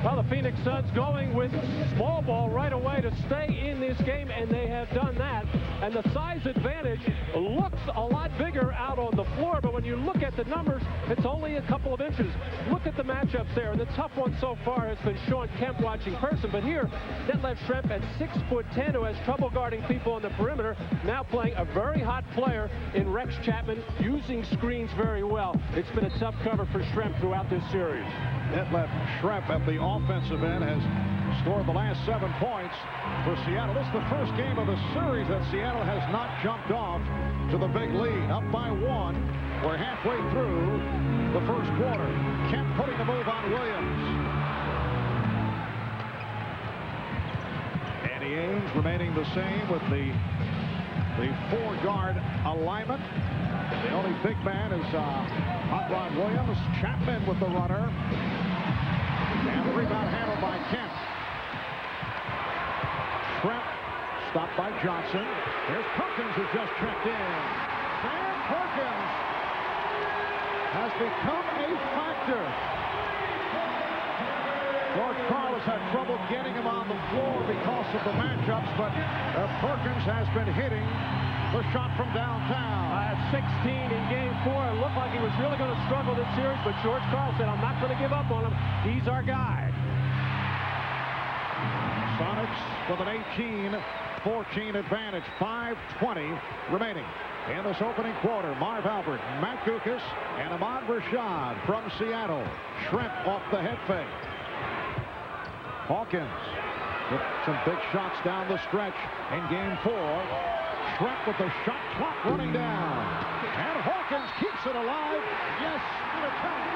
Well, the Phoenix Suns going with small ball right away to stay in this game, and they have done that. And the size advantage looks a lot bigger out on the floor, but when you look at the numbers, it's only a couple of inches. Look at the matchups there, and the tough one so far has been Sean Kemp watching Person, but here, Detlef Schrempf at 6'10", who has trouble guarding people on the perimeter, now playing a very hot player in Rex Chapman, using screens very well. It's been a tough cover for Schrempf throughout this series. Detlef Schrempf at the offensive end has scored the last 7 points for Seattle. This is the first game of the series that Seattle has not jumped off to the big lead. Up by 1. We're halfway through the first quarter. Kemp putting the move on Williams. Danny Ainge remaining the same with the 4-guard alignment. The only big man is Hot Rod Williams. Chapman with the runner. And the rebound handled by Kemp. Schrempf stopped by Johnson. Here's Perkins, who just checked in. And Perkins has become a factor. George Karl has had trouble getting him on the floor because of the matchups, but Perkins has been hitting the shot from downtown. 16 in game 4. It looked like he was really going to struggle this series, but George Karl said, I'm not going to give up on him. He's our guy. Sonics with an 18-14 advantage. 5:20 remaining in this opening quarter. Marv Albert, Matt Gukas, and Ahmad Rashad from Seattle. Schrempf off the head fake. Hawkins with some big shots down the stretch in game 4. Schrempf with the shot clock running down. And Hawkins keeps it alive. Yes, and a count.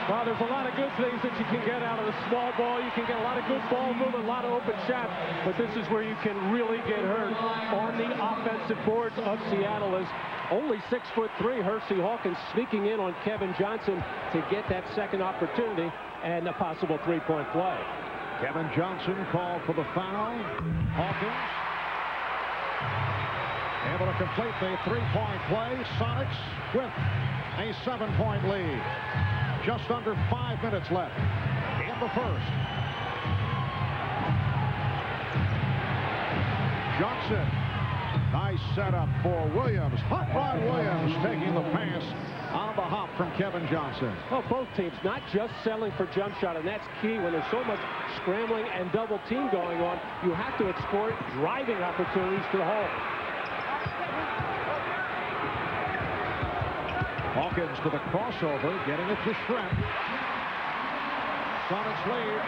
Well, there's a lot of good things that you can get out of the small ball. You can get a lot of good ball movement, a lot of open shots, but this is where you can really get hurt on the offensive boards of Seattle. Is only 6'3", Hersey Hawkins sneaking in on Kevin Johnson to get that second opportunity and a possible three-point play. Kevin Johnson called for the foul. Hawkins able to complete the three-point play. Sonics with a 7-point lead. Just under 5 minutes left in the first. Johnson. Nice setup for Williams. Hot Rod Williams taking the pass on the hop from Kevin Johnson. Well, both teams not just settling for jump shot, and that's key when there's so much scrambling and double team going on. You have to exploit driving opportunities to the hole. Hawkins to the crossover, getting it to Schrempf. Sonics lead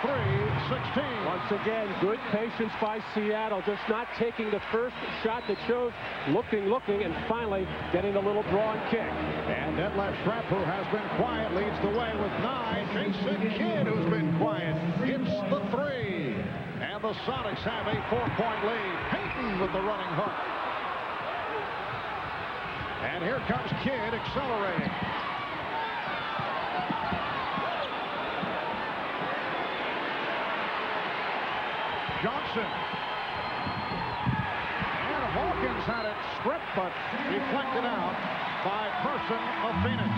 23-16. Once again, good patience by Seattle, just not taking the first shot that shows, looking, and finally getting a little draw and kick. And Detlef Schrempf, who has been quiet, leads the way with 9. Jason Kidd, who's been quiet, hits the 3. And the Sonics have a 4-point lead. Payton with the running hook. And here comes Kidd accelerating. Johnson. And Hawkins had it stripped, but deflected out by Person of Phoenix.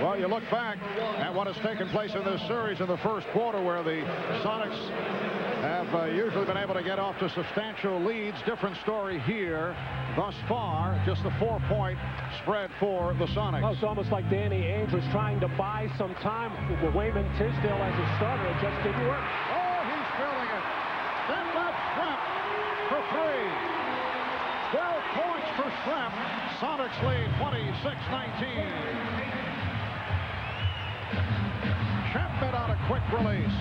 Well, you look back at what has taken place in this series in the first quarter, where the Sonics have usually been able to get off to substantial leads. Different story here thus far. Just the 4-point spread for the Sonics. Well, it's almost like Danny Ainge was trying to buy some time with Wayman Tisdale as a starter. It just didn't work. Oh, he's filling it. Detlef Schrempf for 3. 12 points for Schrempf. Sonics lead 26-19. Chapman on a quick release.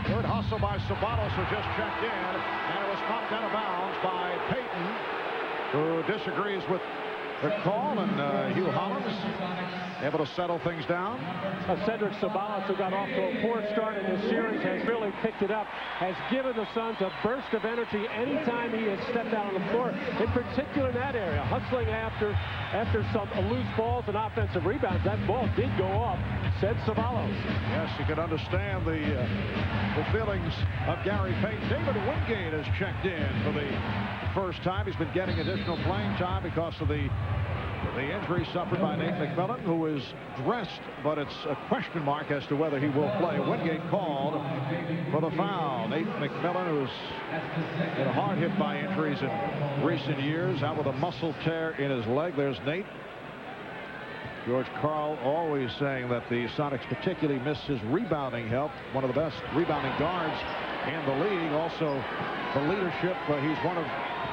Good hustle by Sabalos, who just checked in, and it was knocked out of bounds by Payton, who disagrees with the call, and Hugh Hollins able to settle things down. Cedric Sabalos, who got off to a poor start in this series, has really picked it up, has given the Suns a burst of energy anytime he has stepped out on the floor, in particular in that area, hustling after some loose balls and offensive rebounds. That ball did go off, said Sabalos. Yes, you can understand the feelings of Gary Payton. David Wingate has checked in for the first time. He's been getting additional playing time because of the injury suffered by Nate McMillan, who is dressed, but it's a question mark as to whether he will play. Wingate called for the foul. Nate McMillan, who's been hard hit by injuries in recent years, out with a muscle tear in his leg. There's Nate. George Karl always saying that the Sonics particularly missed his rebounding help. One of the best rebounding guards in the league. Also, the leadership. He's one of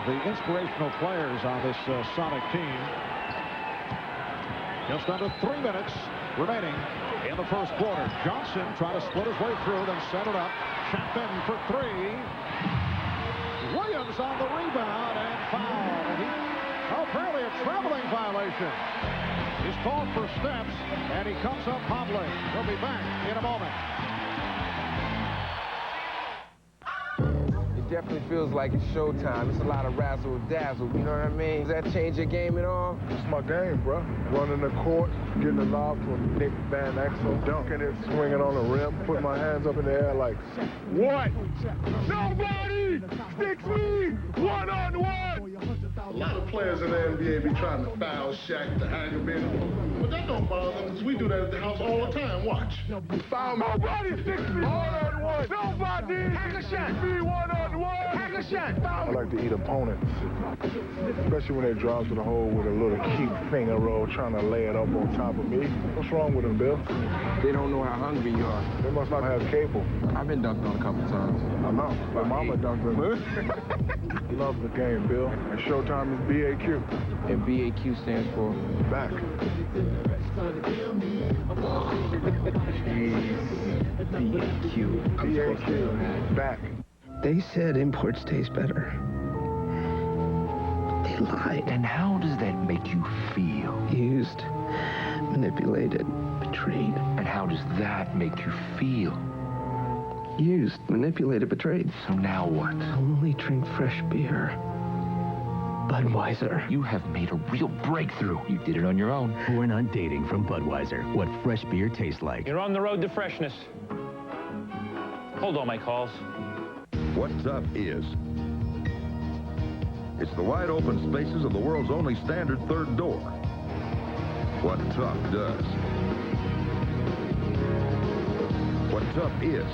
the inspirational players on this Sonic team. Just under 3 minutes remaining in the first quarter. Johnson trying to split his way through, then set it up. Chapman for three. Williams on the rebound and foul. Apparently a traveling violation. He's called for steps, and he comes up hobbling. He'll be back in a moment. It definitely feels like it's showtime. It's a lot of razzle-dazzle, you know what I mean? Does that change your game at all? It's my game, bro. Running the court, getting a lob from Nick Van Exel, dunking it, swinging on the rim, putting my hands up in the air like, what? Nobody sticks me one-on-one! A lot of players in the NBA be trying to foul Shaq to aggravate him. But that don't bother them because we do that at the house all the time. Watch. Foul nobody sticks me one-on-one! Nobody sticks me one-on-one! I like to eat opponents, especially when they drop to the hole with a little keep finger roll trying to lay it up on top of me. What's wrong with them, Bill? They don't know how hungry you are. They must not have cable. I've been dunked on a couple times. I know. My mama dunked on me. Love the game, Bill. And showtime is BAQ. And BAQ stands for? Back. Jeez. BAQ. Back. They said imports taste better. They lied. And how does that make you feel? Used, manipulated, betrayed. And how does that make you feel? Used, manipulated, betrayed. So now what? Only drink fresh beer. Budweiser. You have made a real breakthrough. You did it on your own. Born on dating from Budweiser. What fresh beer tastes like. You're on the road to freshness. Hold all my calls. What Tough is. It's the wide open spaces of the world's only standard third door. What Tough does. What Tough is.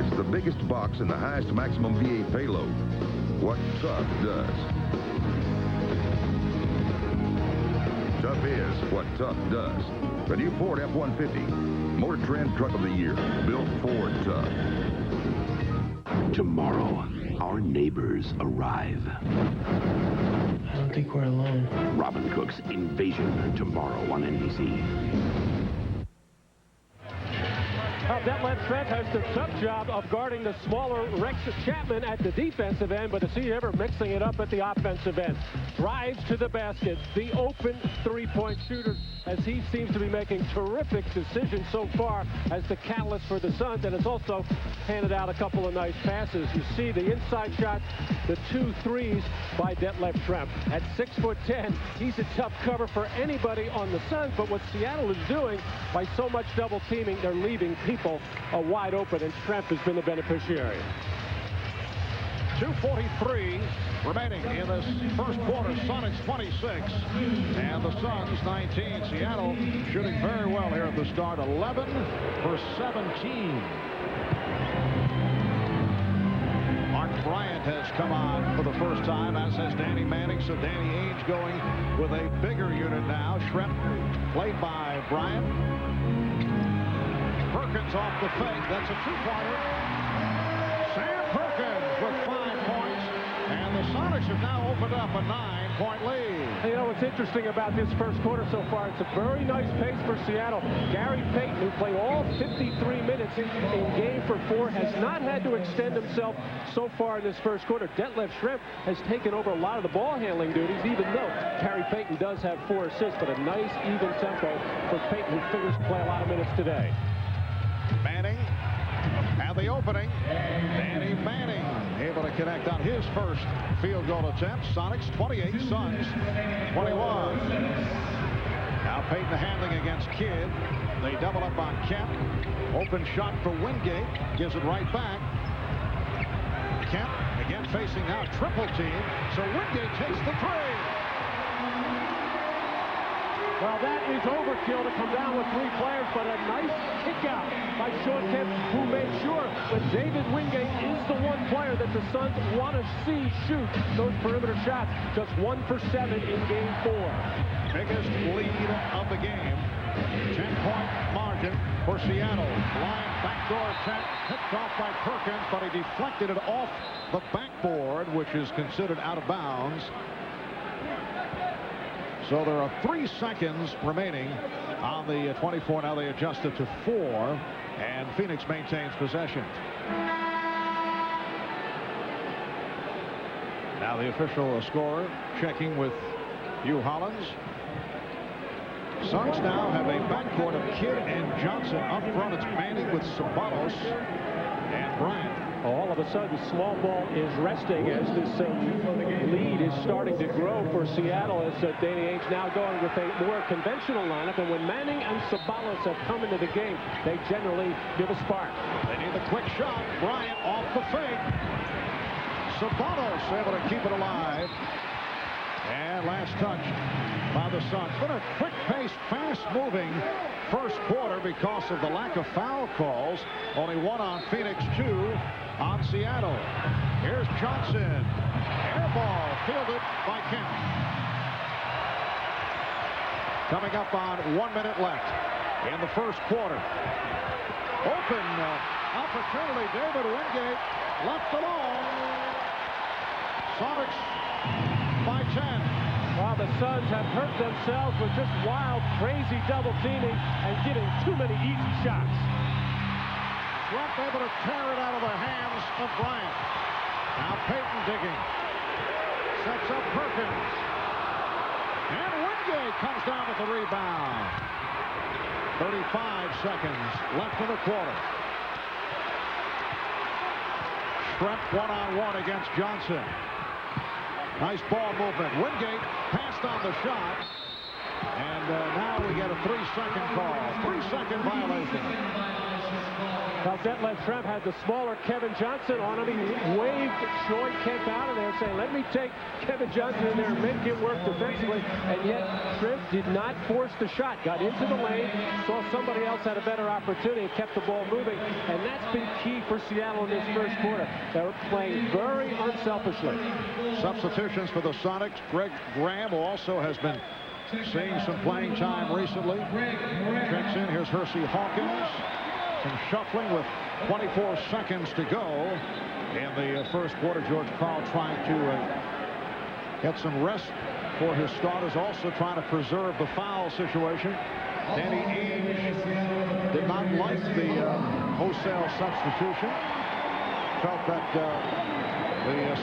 It's the biggest box and the highest maximum VA payload. What Tough does. Tough is what Tough does. The new Ford F-150. Motor Trend Truck of the Year. Built Ford Tough. Tomorrow, our neighbors arrive. I don't think we're alone. Robin Cook's Invasion, tomorrow on NBC. Detlef Schrempf has the tough job of guarding the smaller Rex Chapman at the defensive end, but is he ever mixing it up at the offensive end? Drives to the basket, the open three-point shooter, as he seems to be making terrific decisions so far as the catalyst for the Suns, and has also handed out a couple of nice passes. You see the inside shot, the 2 threes by Detlef Schrempf. At 6'10", he's a tough cover for anybody on the Suns, but what Seattle is doing, by so much double teaming, they're leaving people wide open, and Schrempf has been the beneficiary. 2:43 remaining in this first quarter. Sonics 26 and the Suns 19. Seattle shooting very well here at the start. 11 for 17. Mark Bryant has come on for the first time, as has Danny Manning. So Danny Ainge going with a bigger unit now. Schrempf played by Bryant. Perkins off the fake. That's a two-pointer. Sam Perkins with 5 points. And the Sonics have now opened up a 9-point lead. You know what's interesting about this first quarter so far? It's a very nice pace for Seattle. Gary Payton, who played all 53 minutes in game for 4, has not had to extend himself so far in this first quarter. Detlef Schrempf has taken over a lot of the ball handling duties, even though Gary Payton does have 4 assists, but a nice even tempo for Payton, who figures to play a lot of minutes today. Manning and the opening. Danny Manning able to connect on his first field goal attempt. Sonics 28, Suns 21. Now Payton handling against Kidd. They double up on Kemp. Open shot for Wingate. Gives it right back. Kemp again facing now triple team. So Wingate takes the 3. Well, that is overkill to come down with 3 players, but a nice kick out by Sean Kemp, who made sure that David Wingate is the one player that the Suns want to see shoot those perimeter shots. Just 1 for 7 in Game 4. Biggest lead of the game. 10-point margin for Seattle. Blind backdoor attempt picked off by Perkins, but he deflected it off the backboard, which is considered out of bounds. So there are 3 seconds remaining on the 24. Now they adjust it to 4, and Phoenix maintains possession. Now the official scorer checking with Hugh Hollins. Suns now have a backcourt of Kidd and Johnson up front. It's Manning with Sabalos and Bryant. All of a sudden, small ball is resting as this lead is starting to grow for Seattle, as Danny Ainge now going with a more conventional lineup. And when Manning and Sabalos have come into the game, they generally give a spark. They need the quick shot. Bryant off the fake. Sabalos able to keep it alive. And last touch by the Suns. Been a quick-paced, fast-moving first quarter because of the lack of foul calls. Only 1 on Phoenix, 2 on Seattle. Here's Johnson. Air ball fielded by Kemp. Coming up on 1 minute left in the first quarter. Open opportunity. David Wingate left alone. Sonics by 10. Well, the Suns have hurt themselves with just wild, crazy double teaming and getting too many easy shots. Schrempf able to tear it out of the hands of Bryant. Now Payton digging. Sets up Perkins. And Wingate comes down with the rebound. 35 seconds left in the quarter. Schrempf one-on-one against Johnson. Nice ball movement. Wingate passed on the shot. And now we get a 3-second call. 3-second violation. Now, Schrempf had the smaller Kevin Johnson on him. He waved Sean Kemp out of there, saying, let me take Kevin Johnson in there and make him work defensively. And yet, Schrempf did not force the shot. Got into the lane, saw somebody else had a better opportunity, and kept the ball moving. And that's been key for Seattle in this first quarter. They're playing very unselfishly. Substitutions for the Sonics. Greg Graham also has been seeing some playing time recently. Checks in. Here's Hersey Hawkins. Some shuffling with 24 seconds to go in the first quarter. George Karl trying to get some rest for his starters, also trying to preserve the foul situation. Danny Ainge did not like the wholesale substitution. Felt that the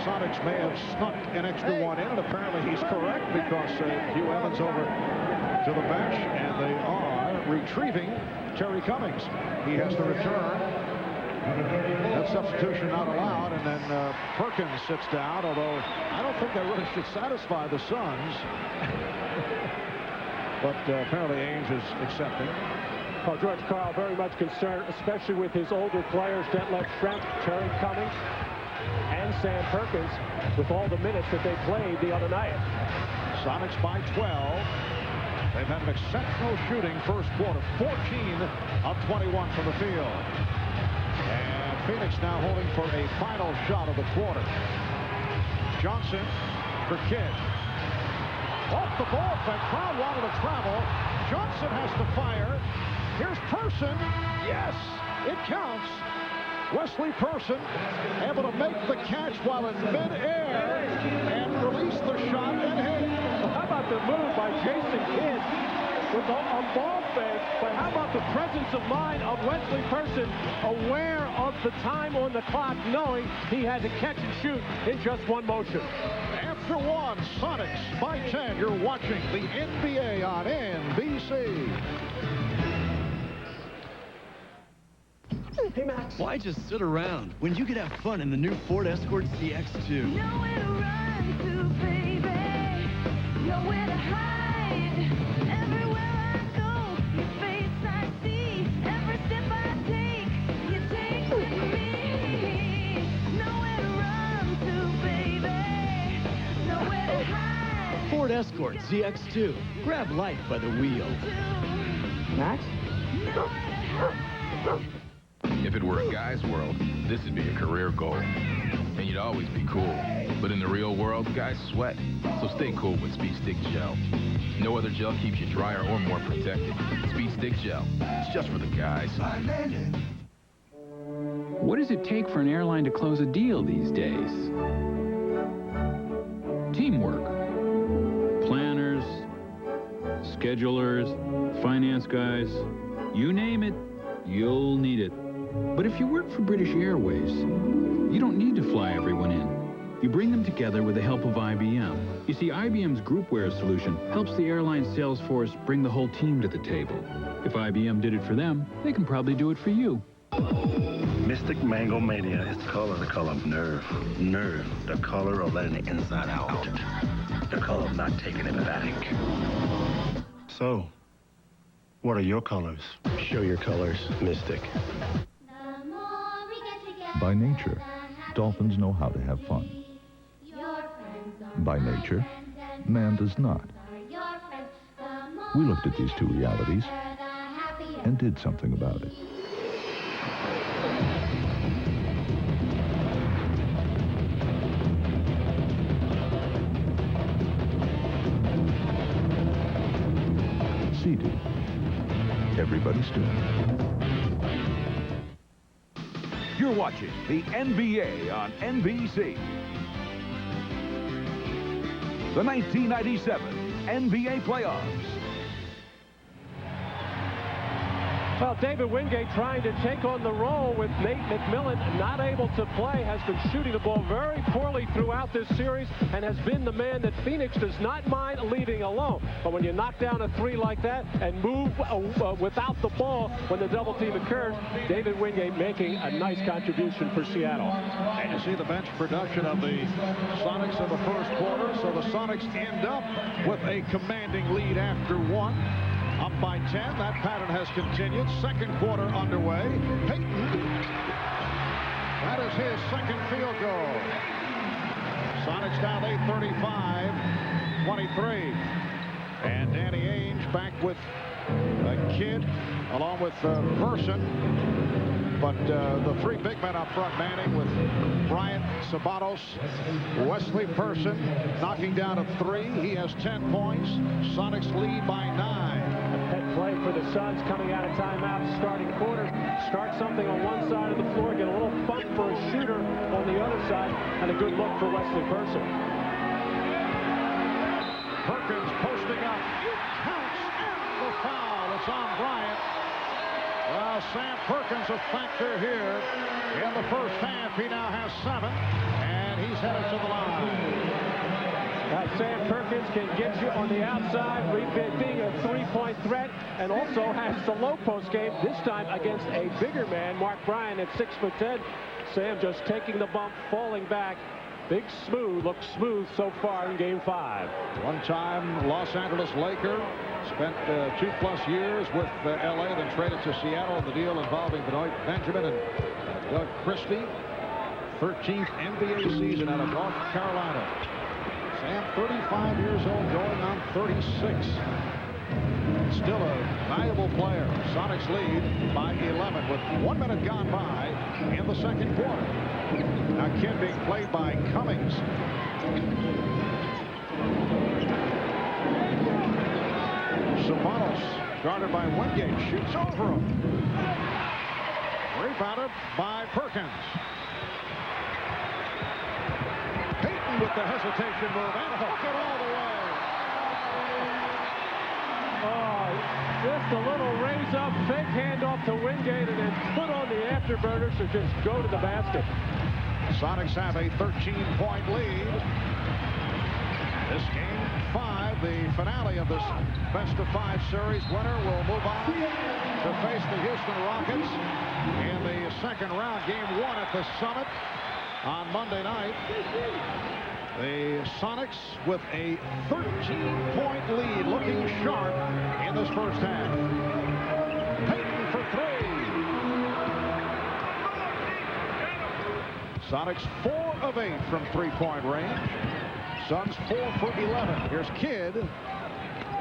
Sonics may have snuck an extra one in, and apparently he's correct, because Hugh Evans over to the bench, and they are retrieving Terry Cummings. He has to return. That substitution not allowed, and then Perkins sits down, although I don't think that really should satisfy the Suns. But apparently Ainge is accepting. Well, George Karl very much concerned, especially with his older players, Schrempf, Terry Cummings, and Sam Perkins, with all the minutes that they played the other night. Sonics by 12. They've had an exceptional shooting first quarter. 14 of 21 from the field. And Phoenix now holding for a final shot of the quarter. Johnson for Kidd. Off the ball, but crowd wanted to travel. Johnson has to fire. Here's Person. Yes, it counts. Wesley Person able to make the catch while in midair and release the shot and hit. How about the move by Jason Kidd with a ball fake? But how about the presence of mind of Wesley Person, aware of the time on the clock, knowing he had to catch and shoot in just one motion. After one, Sonics by 10. You're watching the NBA on NBC. Hey, Max. Why just sit around when you could have fun in the new Ford Escort CX-2? Nowhere to run to, baby. Nowhere to hide. Everywhere I go, your face I see. Every step I take, you take with me. Nowhere to run to, baby. Nowhere to hide. Ford Ford Escort ZX2. Grab life by the wheel. Max? If it were a guy's world, this would be a career goal. And you'd always be cool. But in the real world, guys sweat. So stay cool with Speed Stick Gel. No other gel keeps you drier or more protected. Speed Stick Gel. It's just for the guys. What does it take for an airline to close a deal these days? Teamwork. Planners, schedulers, finance guys, you name it, you'll need it. But if you work for British Airways, you don't need to fly everyone in. You bring them together with the help of IBM. You see, IBM's GroupWare solution helps the airline sales force bring the whole team to the table. If IBM did it for them, they can probably do it for you. Mystic Mango Mania is the color of nerve. Nerve, the color of letting the inside out. The color of not taking it back. So, what are your colors? Show your colors, Mystic. By nature, dolphins know how to have fun. By nature, man does not. We looked at these two realities and did something about it. Seated. Everybody stood. You're watching the NBA on NBC. The 1997 NBA playoffs. Well, David Wingate trying to take on the role with Nate McMillan, not able to play, has been shooting the ball very poorly throughout this series and has been the man that Phoenix does not mind leaving alone. But when you knock down a three like that and move without the ball when the double team occurs, David Wingate making a nice contribution for Seattle. And you see the bench production of the Sonics in the first quarter. So the Sonics end up with a commanding lead after one. Up by 10. That pattern has continued. Second quarter underway. Payton. That is his second field goal. Sonics down 8:35-23. And Danny Ainge back with a kid along with Person. But the three big men up front, Manning with Bryant, Sabatos, Wesley Person knocking down a three. He has 10 points. Sonics lead by 9. Pet play for the Suns coming out of timeout, starting quarter. Start something on one side of the floor, get a little bump for a shooter on the other side, and a good look for Wesley Person. Perkins posting up. Counts and the foul. It's on Bryant. Well, Sam Perkins a factor here in the first half. He now has 7, and he's headed to the line. Sam Perkins can get you on the outside, being a three-point threat, and also has the low post game, this time against a bigger man, Mark Bryan at 6'10". Sam just taking the bump, falling back. Big smooth, looks smooth so far in Game 5. One-time Los Angeles Laker, spent 2+ years with L.A., then traded to Seattle in the deal involving Benoit Benjamin and Doug Christie. 13th NBA season out of North Carolina. Sam, 35 years old, going on 36. Still a valuable player. Sonics lead by 11 with 1 minute gone by in the second quarter. Now Kemp being played by Cummings. Sabatos, guarded by Wingate, shoots over him. Rebounded by Perkins. Payton with the hesitation move and hook it all the way. Oh, just a little raise up, fake handoff to Wingate, and then put on the afterburners to just go to the basket. Sonics have a 13-point lead. This game 5, the finale of this best-of-5 series. Winner will move on to face the Houston Rockets in the second round, game 1 at the Summit on Monday night. The Sonics with a 13-point lead, looking sharp in this first half. Payton for 3. Sonics 4 of 8 from three-point range. Suns 4 for 11. Here's Kidd.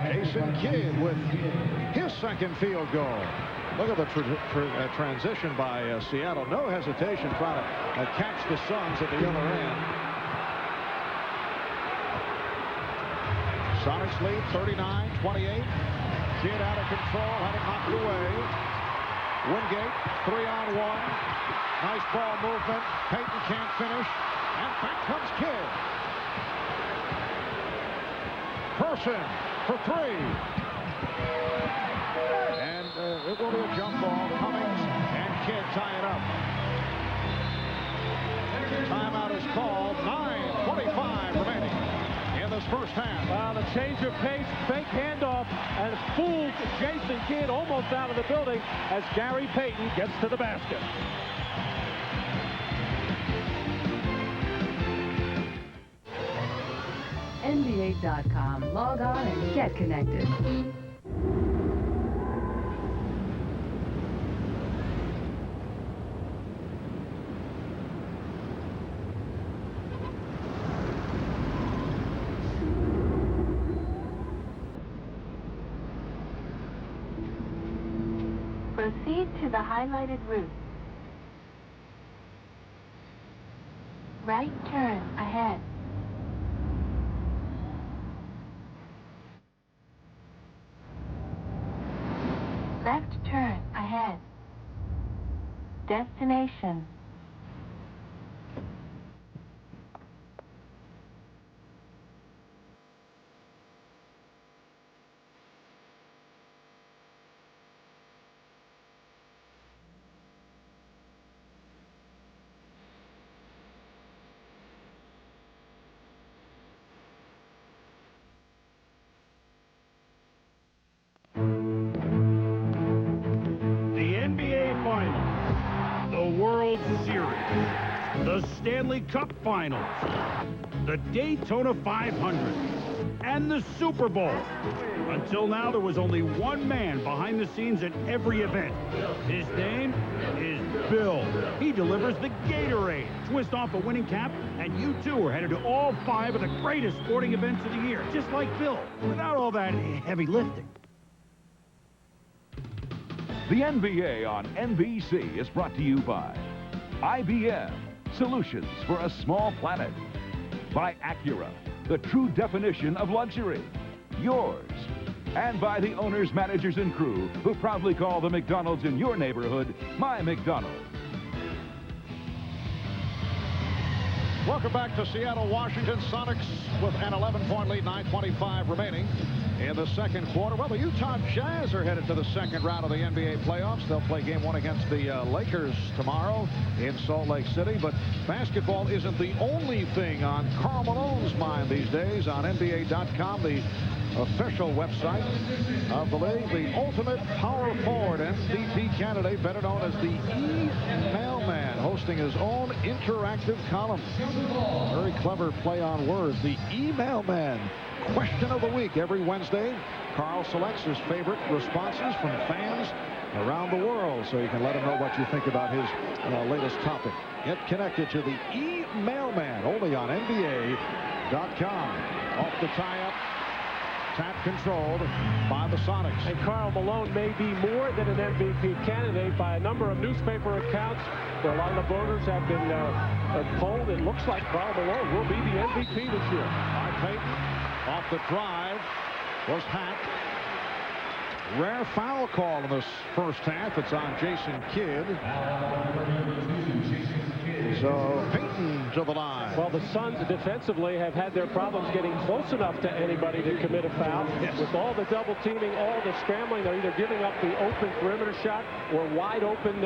Jason Kidd with his second field goal. Look at the transition by Seattle. No hesitation trying to catch the Suns at the other end. Sonics lead 39-28. Kidd out of control, had it knocked away. Wingate, 3-on-1. Nice ball movement. Payton can't finish. And back comes Kidd. Person for three. And it will be a jump ball. Cummings and Kidd tie it up. Timeout is called. 9:25 remaining in this first half. The change of pace, fake handoff, and fooled Jason Kidd almost out of the building as Gary Payton gets to the basket. NBA.com. Log on and get connected. Proceed to the highlighted route. Right turn ahead. Left turn ahead. Destination. The Stanley Cup Finals, the Daytona 500, and the Super Bowl. Until now, there was only one man behind the scenes at every event. His name is Bill. He delivers the Gatorade. Twist off a winning cap, and you too are headed to all 5 of the greatest sporting events of the year, just like Bill, without all that heavy lifting. The NBA on NBC is brought to you by IBM, solutions for a small planet. By Acura, the true definition of luxury. Yours. And by the owners, managers, and crew who proudly call the McDonald's in your neighborhood my McDonald's. Welcome back to Seattle, Washington. Sonics with an 11-point lead, 9:25 remaining in the second quarter. Well, the Utah Jazz are headed to the second round of the NBA playoffs. They'll play game 1 against the Lakers tomorrow in Salt Lake City. But basketball isn't the only thing on Karl Malone's mind these days. On NBA.com, the official website of the league, the ultimate power forward MVP candidate, better known as the E-Mailman, hosting his own interactive column. Very clever play on words. The E-Mailman. Question of the week every Wednesday. Karl selects his favorite responses from fans around the world, so you can let him know what you think about his latest topic. Get connected to the E-Mailman, only on NBA.com. Off the tie-up. Tap controlled by the Sonics. And Karl Malone may be more than an MVP candidate by a number of newspaper accounts where a lot of the voters have been polled. It looks like Karl Malone will be the MVP this year. By Payton, off the drive, was hacked. Rare foul call in this first half. It's on Jason Kidd. So Payton to the line. Well, the Suns defensively have had their problems getting close enough to anybody to commit a foul. Yes. With all the double teaming, all the scrambling, they're either giving up the open perimeter shot or wide open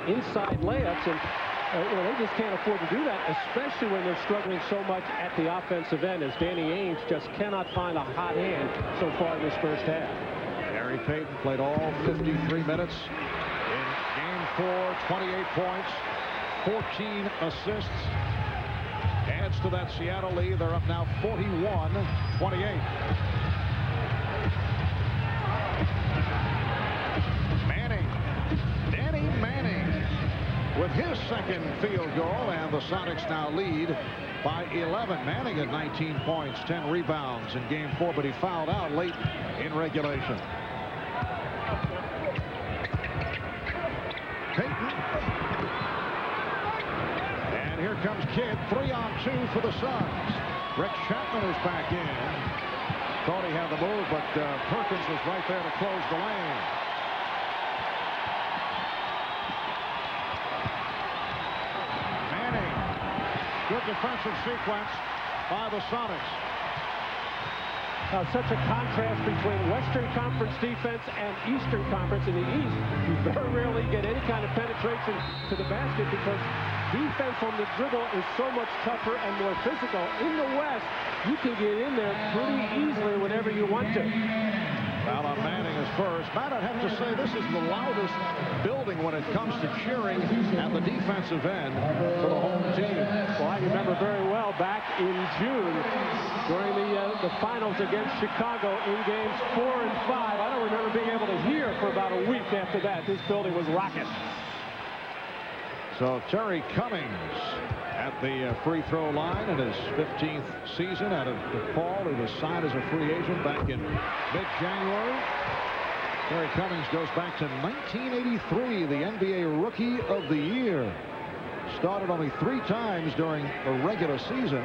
inside layups. And they just can't afford to do that, especially when they're struggling so much at the offensive end, as Danny Ainge just cannot find a hot hand so far in this first half. Gary Payton played all 53 minutes in game 4, 28 points. 14 assists. Adds to that Seattle lead. They're up now 41-28. Danny Manning with his second field goal, and the Sonics now lead by 11. Manning had 19 points, 10 rebounds in Game 4, but he fouled out late in regulation. Payton. And here comes Kidd. 3-on-2 for the Suns. Rick Chapman is back in. Thought he had the move, but Perkins was right there to close the lane. Manning. Good defensive sequence by the Sonics. Such a contrast between Western Conference defense and Eastern Conference. In the East, you very rarely get any kind of penetration to the basket because defense on the dribble is so much tougher and more physical. In the West, you can get in there pretty easily whenever you want to. Foul on Manning is first. Matt, I'd have to say this is the loudest building when it comes to cheering at the defensive end for the home team. Well, I remember very well back in June during the finals against Chicago in games 4 and 5. I don't remember being able to hear for about a week after that. This building was rocking. So Terry Cummings at the free throw line in his 15th season out of DePaul. He was signed as a free agent back in mid-January. Terry Cummings goes back to 1983, the NBA Rookie of the Year. Started only 3 times during a regular season.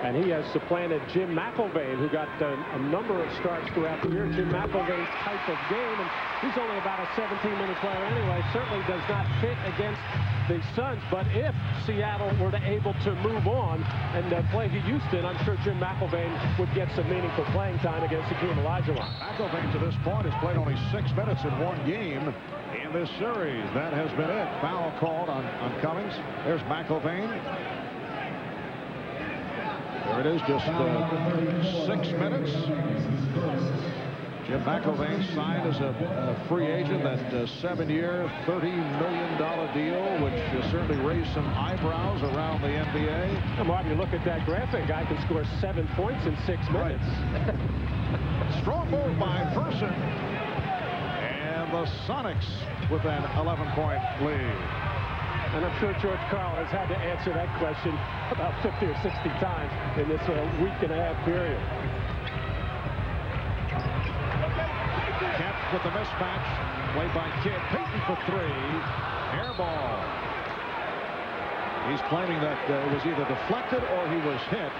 And he has supplanted Jim McIlvaine, who got a number of starts throughout the year. Jim McIlvaine's type of game, and he's only about a 17-minute player anyway. Certainly does not fit against the Suns. But if Seattle were to able to move on and play Houston, I'm sure Jim McIlvaine would get some meaningful playing time against Hakeem Olajuwon. McIlvaine to this point has played only 6 minutes in one game in this series. That has been it. Foul called on Cummings. There's McIlvaine. There it is, just 6 minutes. Jim McIlvaine signed as a free agent, that 7-year, $30 million deal, which certainly raised some eyebrows around the NBA. And Mark, you look at that graphic, guy can score 7 points in 6 minutes. Right. Strong move by Person. And the Sonics with an 11-point lead. And I'm sure George Karl has had to answer that question about 50 or 60 times in this week and a half period. Kemp with the mismatch. Played by Kidd. Payton for 3. Air ball. He's claiming that it was either deflected or he was hit.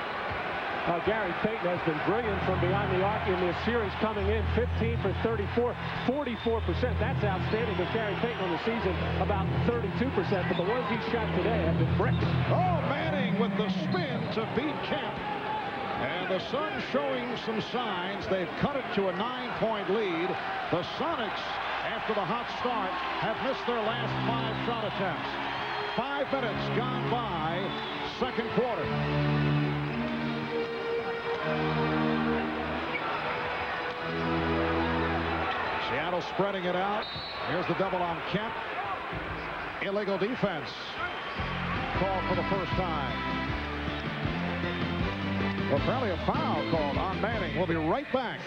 Gary Payton has been brilliant from behind the arc in this series, coming in 15 for 34, 44%. That's outstanding. With Gary Payton on the season, about 32%. But the ones he shot today have been bricks. Oh, Manning with the spin to beat Kemp. And the Suns showing some signs. They've cut it to a 9-point lead. The Sonics, after the hot start, have missed their last 5 shot attempts. 5 minutes gone by, second quarter. Seattle spreading it out. Here's the double on Kemp. Illegal defense called for the first time. Well, apparently a foul called on Manning. We'll be right back.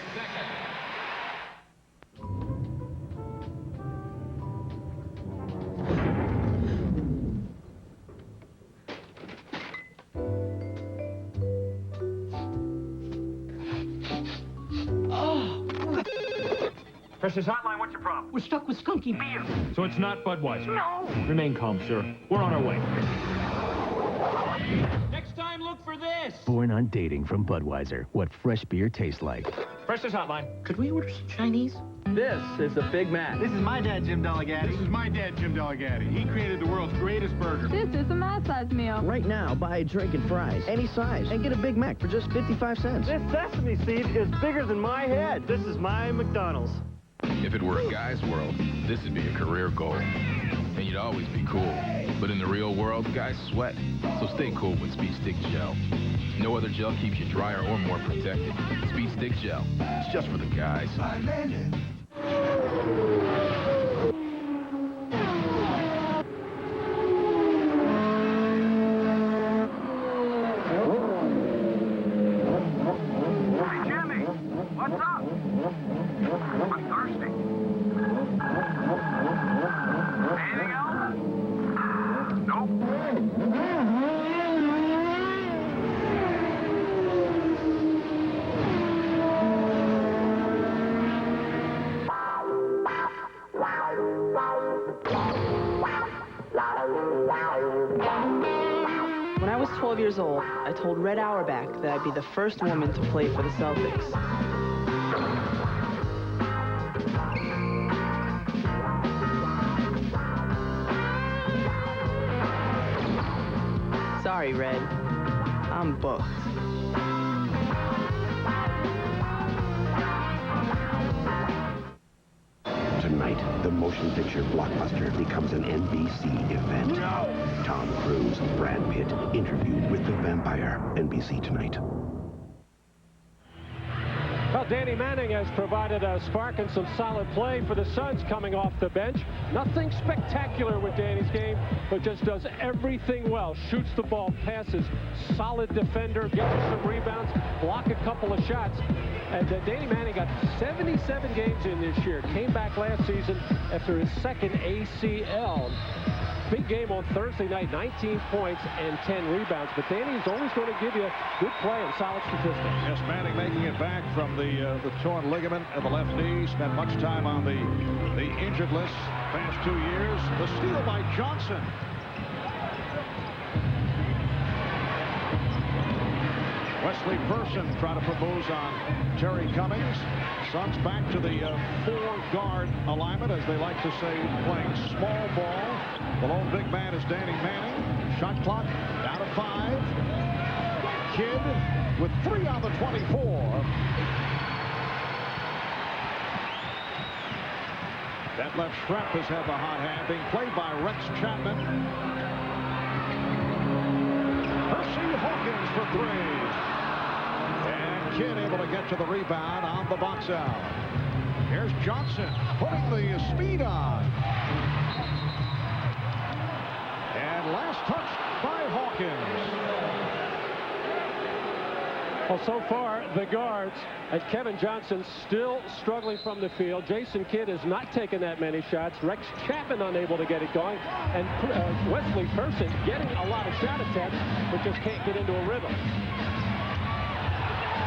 Pressure's hotline, what's your problem? We're stuck with skunky beer. So it's not Budweiser? No. Remain calm, sir. We're on our way. Next time, look for this. Born on dating from Budweiser. What fresh beer tastes like. Pressure's hotline. Could we order some Chinese? This is a Big Mac. This is my dad, Jim Delegati. This is my dad, Jim Delegati. He created the world's greatest burger. This is a my-size meal. Right now, buy a drink and fries, any size, and get a Big Mac for just 55 cents. This sesame seed is bigger than my head. This is my McDonald's. If it were a guy's world, this would be a career goal. And you'd always be cool. But in the real world, guys sweat. So stay cool with Speed Stick Gel. No other gel keeps you drier or more protected. Speed Stick Gel. It's just for the guys. When I was 12 years old, I told Red Auerbach that I'd be the first woman to play for the Celtics. Sorry, Red. I'm booked. Tonight, the motion picture blockbuster becomes an NBC event. No! Tom Cruise, Brad Pitt, interviewed with the vampire. NBC tonight. Well, Danny Manning has provided a spark and some solid play for the Suns coming off the bench. Nothing spectacular with Danny's game, but just does everything well. Shoots the ball, passes, solid defender, gets some rebounds, block a couple of shots. And Danny Manning got 77 games in this year. Came back last season after his second ACL. Big game on Thursday night, 19 points and 10 rebounds. But Danny's always going to give you good play and solid statistics. Yes, Manning making it back from the torn ligament of the left knee. Spent much time on the injured list past 2 years. The steal by Johnson. Wesley Person trying to put moves on Terry Cummings. Suns back to the four-guard alignment, as they like to say, playing small ball. The lone big man is Danny Manning. Shot clock down to 5. Kidd with 3 on the 24. That left Schrempf has had the hot hand, being played by Rex Chapman. Percy Hawkins for 3. And Kidd able to get to the rebound on the box out. Here's Johnson putting the speed on. And last touch by Hawkins. Well, so far, the guards and Kevin Johnson still struggling from the field. Jason Kidd has not taken that many shots. Rex Chapman unable to get it going. And Wesley Person getting a lot of shot attempts, but just can't get into a rhythm.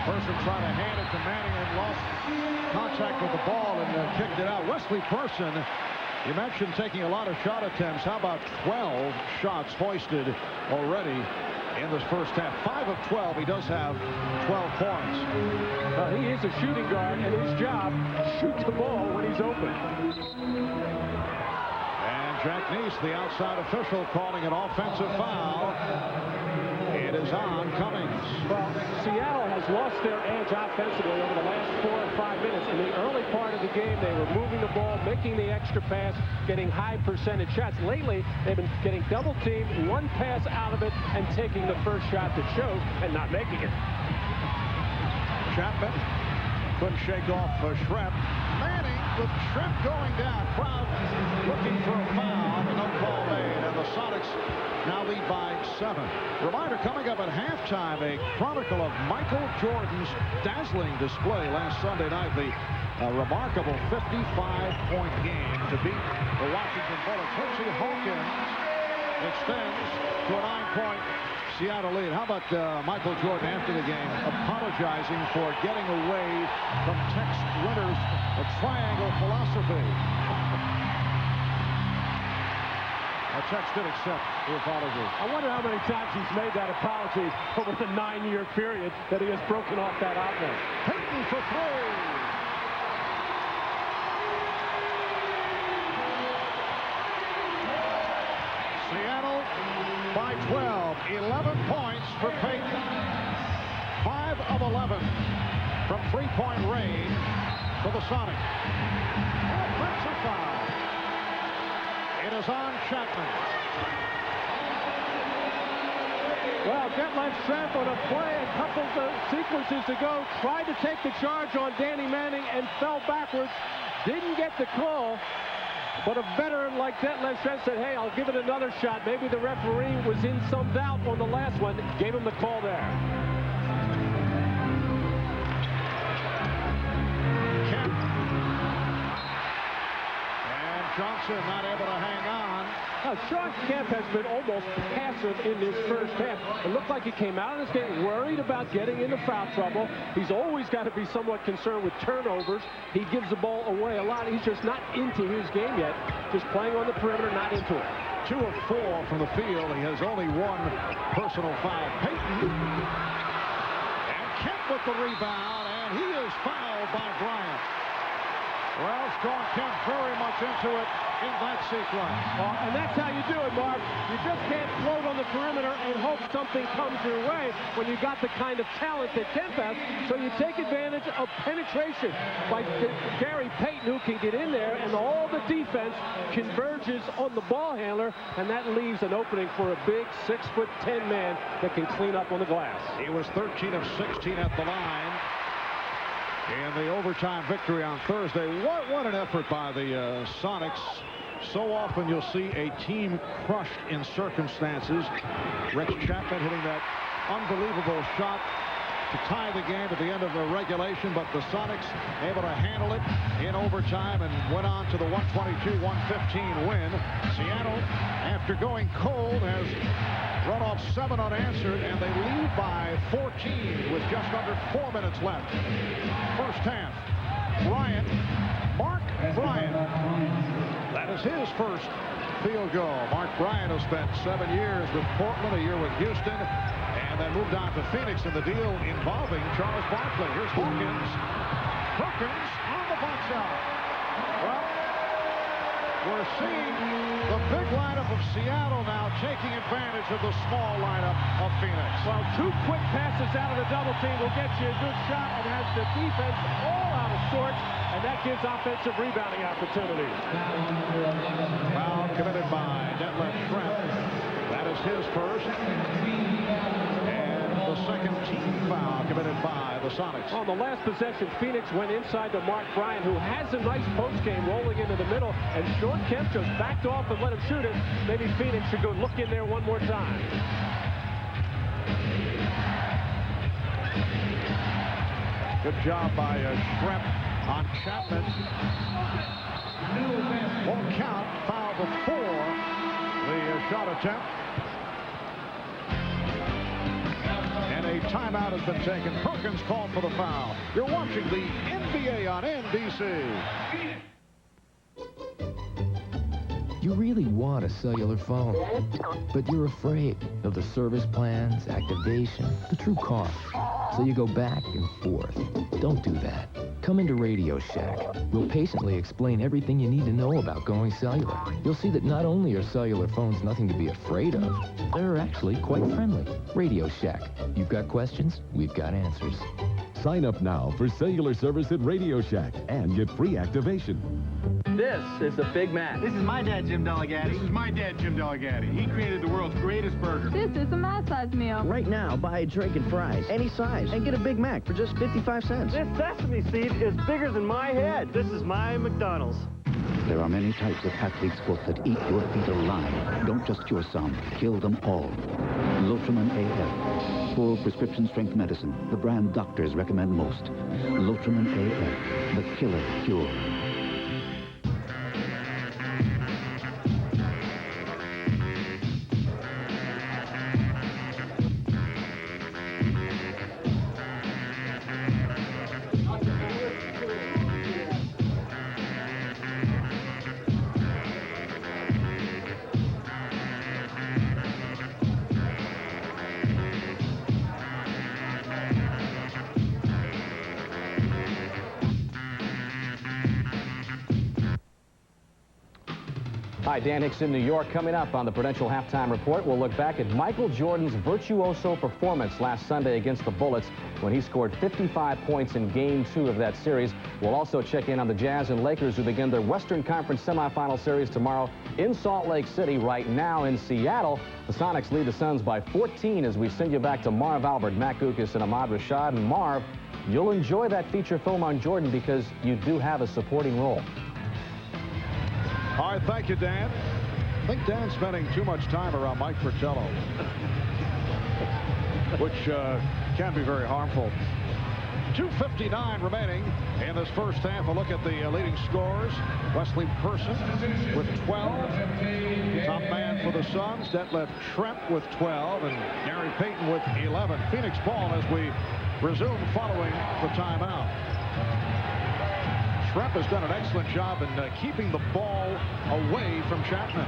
Person trying to hand it to Manning and lost contact with the ball and kicked it out. Wesley Person, you mentioned taking a lot of shot attempts. How about 12 shots hoisted already in this first half? 5 of 12. He does have 12 points. He is a shooting guard, and his job, shoot the ball when he's open. And Jack Neese, the outside official, calling an offensive foul. It is on Cummings. Well, Seattle has lost their edge offensively over the last 4 or 5 minutes. In the early part of the game, they were moving the ball, making the extra pass, getting high percentage shots. Lately, they've been getting double teamed, one pass out of it, and taking the first shot that shows and not making it. Chapman couldn't shake off Schrempf. Manning with Schrempf going down. Crowd looking for a foul, but no call made. And the Sonics now lead by 7. Reminder, coming up at halftime, a chronicle of Michael Jordan's dazzling display last Sunday night. The remarkable 55-point game to beat the Washington Bullets. Percy Hawkins extends to a 9-point Seattle lead. How about Michael Jordan after the game apologizing for getting away from Tex Winter's triangle philosophy? Tex did accept the apology. I wonder how many times he's made that apology over the 9-year period that he has broken off that outlet. Payton for 3. Seattle by 12. 11 points for Payton. 5 of 11 from 3-point range for the Sonics. Offensive foul. It is on Chapman. Well, Detlef Schrempf on a play, a couple of sequences to go, tried to take the charge on Danny Manning and fell backwards. Didn't get the call, but a veteran like Detlef Schrempf said, hey, I'll give it another shot. Maybe the referee was in some doubt on the last one, gave him the call there. Kemp. And Johnson not able to hang on. Now, Sean Kemp has been almost passive in this first half. It looked like he came out of this game worried about getting into foul trouble. He's always got to be somewhat concerned with turnovers. He gives the ball away a lot. He's just not into his game yet. Just playing on the perimeter, not into it. 2 of 4 from the field. He has only one personal foul. Payton. And Kemp with the rebound, and he is fouled by Bryant. Well, strong Kemp very much into it in that sequence. Well, and that's how you do it, Mark. You just can't float on the perimeter and hope something comes your way when you got the kind of talent that Kemp has. So you take advantage of penetration by Gary Payton, who can get in there, and all the defense converges on the ball handler, and that leaves an opening for a big 6'10" man that can clean up on the glass. He was 13 of 16 at the line in the overtime victory on Thursday. What an effort by the Sonics. So often you'll see a team crushed in circumstances. Rex Chapman hitting that unbelievable shot to tie the game at the end of the regulation, but the Sonics able to handle it in overtime and went on to the 122-115 win. Seattle, after going cold, has run off 7 unanswered, and they lead by 14 with just under 4 minutes left. First half. Bryant, Mark Bryant. That is his first field goal. Mark Bryant has spent 7 years with Portland, a year with Houston, and then moved on to Phoenix in the deal involving Charles Barkley. Here's Perkins. Perkins on the box out. Well, we're seeing the big lineup of Seattle now taking advantage of the small lineup of Phoenix. Well, 2 quick passes out of the double team will get you a good shot and has the defense all out of sorts, and that gives offensive rebounding opportunities. Foul committed by Schrempf. That is his first. And the second team foul committed by the Sonics. On the last possession, Phoenix went inside to Mark Bryant, who has a nice post game rolling into the middle, and Sean Kemp just backed off and let him shoot it. Maybe Phoenix should go look in there one more time. Good job by Schrempf on Chapman. Won't count. Foul before the shot attempt. And a timeout has been taken. Perkins called for the foul. You're watching the NBA on NBC. You really want a cellular phone, but you're afraid of the service plans, activation, the true cost. So you go back and forth. Don't do that. Come into Radio Shack. We'll patiently explain everything you need to know about going cellular. You'll see that not only are cellular phones nothing to be afraid of, they're actually quite friendly. Radio Shack. You've got questions, we've got answers. Sign up now for cellular service at Radio Shack and get free activation. This is the Big Mac. This is my dad, Jim Delegati. This is my dad, Jim Delegati. He created the world's greatest burger. This is a my-size meal. Right now, buy a drink and fries, any size, and get a Big Mac for just 55 cents. This sesame seed is bigger than my head. This is my McDonald's. There are many types of athlete sports that eat your feet alive. Don't just cure some, kill them all. Lotramin AF. Full prescription strength medicine. The brand doctors recommend most. Lotramin AF. The killer cure. Hi, Dan Hicks in New York. Coming up on the Prudential Halftime Report, we'll look back at Michael Jordan's virtuoso performance last Sunday against the Bullets when he scored 55 points in Game 2 of that series. We'll also check in on the Jazz and Lakers, who begin their Western Conference semifinal series tomorrow in Salt Lake City. Right now in Seattle, the Sonics lead the Suns by 14 as we send you back to Marv Albert, Matt Gukas, and Ahmad Rashad. And Marv, you'll enjoy that feature film on Jordan because you do have a supporting role. All right, thank you, Dan. I think Dan's spending too much time around Mike Fratello, which can be very harmful. 2:59 remaining in this first half. A look at the leading scorers. Wesley Person with 12. Top man for the Suns, Detlef Schrempf with 12, and Gary Payton with 11. Phoenix ball as we resume following the timeout. Schrempf has done an excellent job in keeping the ball away from Chapman.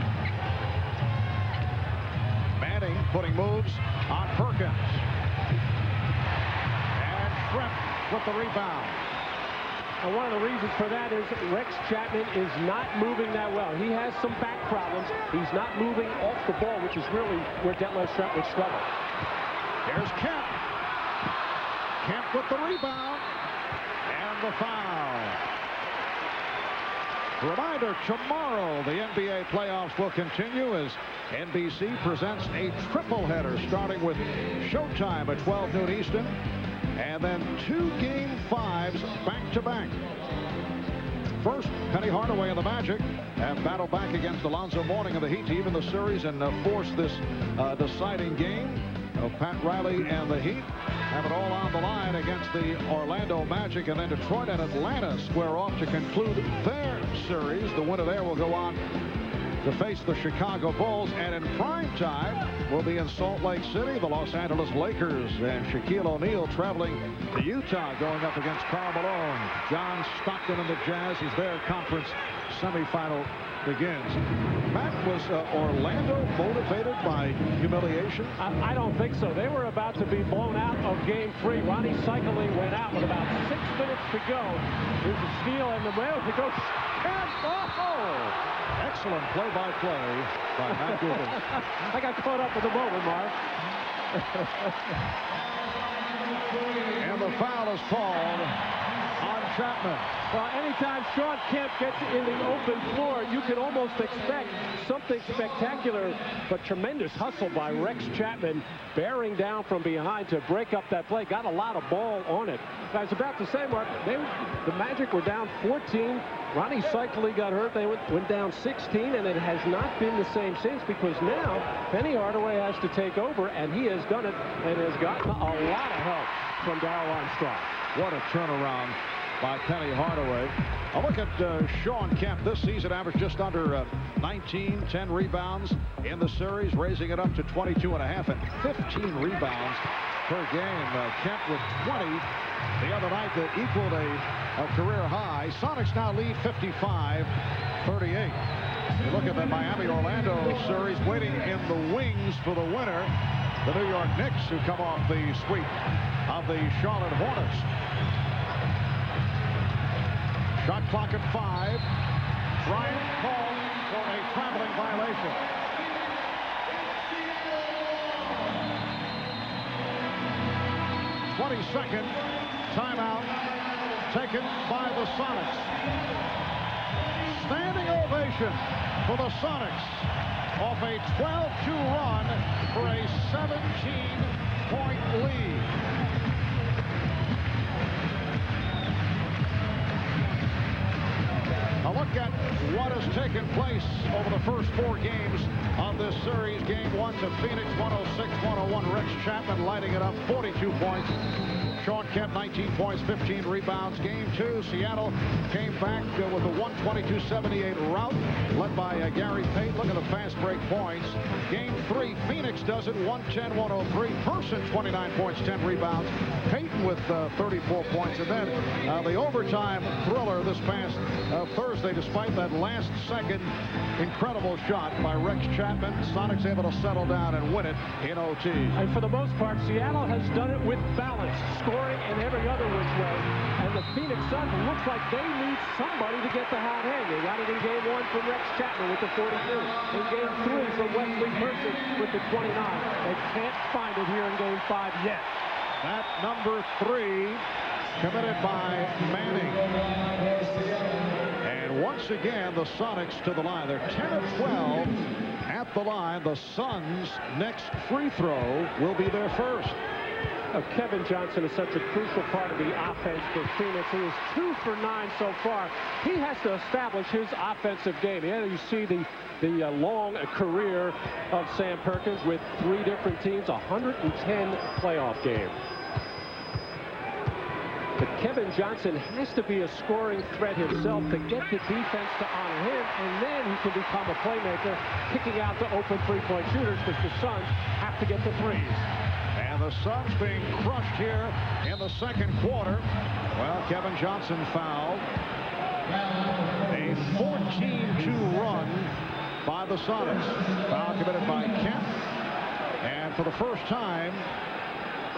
putting moves on Perkins. And Schrempf with the rebound. And one of the reasons for that is Rex Chapman is not moving that well. He has some back problems. He's not moving off the ball, which is really where Detlef Schrempf would struggle. Here's Kemp. Kemp with the rebound. And the foul. Reminder, tomorrow the NBA playoffs will continue as NBC presents a triple header starting with showtime at 12 noon Eastern. And then 2 Game 5s back-to-back. First, Penny Hardaway and the Magic have battled back against Alonzo Mourning of the Heat to even the series and force this deciding game. Pat Riley and the Heat have it all on the line against the Orlando Magic, and then Detroit and Atlanta square off to conclude their series. The winner there will go on to face the Chicago Bulls, and in prime time will be in Salt Lake City. The Los Angeles Lakers and Shaquille O'Neal traveling to Utah, going up against Karl Malone. John Stockton and the Jazz as their conference semifinal begins. Matt, was Orlando motivated by humiliation? I don't think so. They were about to be blown out of Game 3. Ronnie Cycling went out with about 6 minutes to go. Here's a steal, and the mail to go. Oh! Excellent play-by-play by Matt Google. I got caught up with the moment, Mark. And the foul is called on Chapman. Well, anytime Sean Kemp gets in the open floor, you can almost expect something spectacular, but tremendous hustle by Rex Chapman, bearing down from behind to break up that play. Got a lot of ball on it. I was about to say, Mark, the Magic were down 14. Ronnie Cycling got hurt. They went down 16, and it has not been the same since, because now Penny Hardaway has to take over, and he has done it and has gotten a lot of help from Darrell Armstrong. What a turnaround by Penny Hardaway. A look at Sean Kemp this season, averaged just under 19, 10 rebounds in the series, raising it up to 22 and a half and 15 rebounds per game. Kemp with 20 the other night that equaled a career high. Sonics now lead 55-38. You look at the Miami-Orlando series, waiting in the wings for the winner, the New York Knicks, who come off the sweep of the Charlotte Hornets. Shot clock at 5. Bryant called for a traveling violation. '20-second timeout taken by the Sonics. Standing ovation for the Sonics off a 12-2 run for a 17-point lead. A look at what has taken place over the first 4 games of this series. Game 1 to Phoenix, 106-101. Rex Chapman lighting it up, 42 points. Sean Kemp, 19 points, 15 rebounds. Game 2, Seattle came back with a 122-78 rout, led by Gary Payton. Look at the fast break points. Game 3, Phoenix does it, 110-103. Person, 29 points, 10 rebounds. Payton with 34 points. And then the overtime thriller this past Thursday, despite that last-second incredible shot by Rex Chapman, Sonics able to settle down and win it in OT. And for the most part, Seattle has done it with balance, scoring in every other which way. And the Phoenix Suns looks like they need somebody to get the hot hand. They got it in Game 1 from Rex Chapman with the 42. In Game 3 from Wesley Person with the 29. They can't find it here in Game 5 yet. That number 3 committed by Manning. And once again, the Sonics to the line. They're 10 of 12 at the line. The Suns' next free throw will be their first. Kevin Johnson is such a crucial part of the offense for Phoenix. He is 2 for 9 so far. He has to establish his offensive game. Here you see the long career of Sam Perkins with 3 different teams, 110 playoff games. But Kevin Johnson has to be a scoring threat himself to get the defense to honor him, and then he can become a playmaker, picking out the open three-point shooters, because the Suns have to get the threes. And the Suns being crushed here in the second quarter. Well, Kevin Johnson fouled. A 14-2 run by the Sonics. Foul committed by Kemp. And for the first time,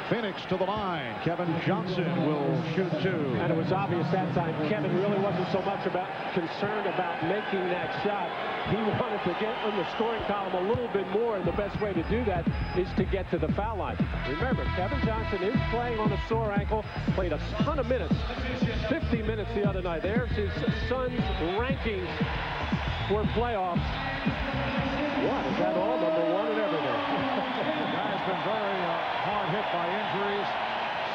Phoenix to the line. Kevin Johnson will shoot two. And it was obvious that time Kevin really wasn't so much concerned about making that shot. He wanted to get in the scoring column a little bit more, and the best way to do that is to get to the foul line. Remember, Kevin Johnson is playing on a sore ankle, played a ton of minutes, 50 minutes the other night. There's his son's rankings for playoffs. What, is that all? Number one and everything. The guy's been very hard hit by injuries,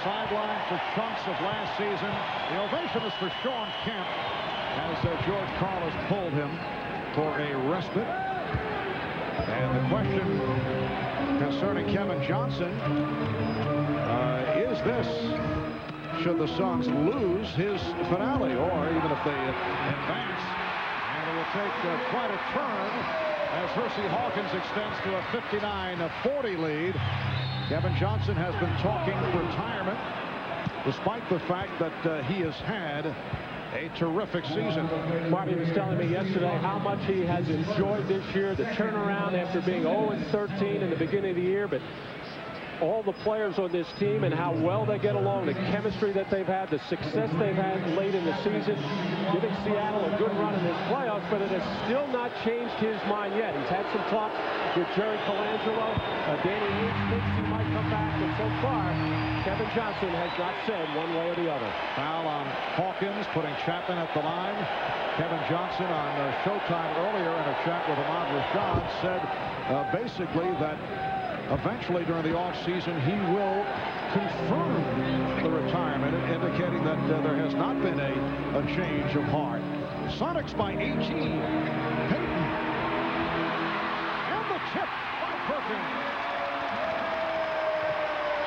sidelined for chunks of last season. The ovation is for Sean Kemp as George Carlos pulled him for a respite. And the question concerning Kevin Johnson is this: should the Suns lose his finale, or even if they advance, and it will take quite a turn as Hersey Hawkins extends to a 59-40 lead. Kevin Johnson has been talking retirement, despite the fact that he has had a terrific season. Marty was telling me yesterday how much he has enjoyed this year, the turnaround after being 0-13 in the beginning of the year, but all the players on this team and how well they get along, the chemistry that they've had, the success they've had late in the season, giving Seattle a good run in this playoffs, but it has still not changed his mind yet. He's had some talks with Jerry Colangelo. Danny Ainge thinks he might come back, but so far, Kevin Johnson has not said one way or the other. Foul on Hawkins, putting Chapman at the line. Kevin Johnson on Showtime earlier in a chat with Ahmad Rashad said basically that eventually during the offseason he will confirm the retirement, indicating that there has not been a change of heart. Sonics by 18. Payton. And the tip by Perkins.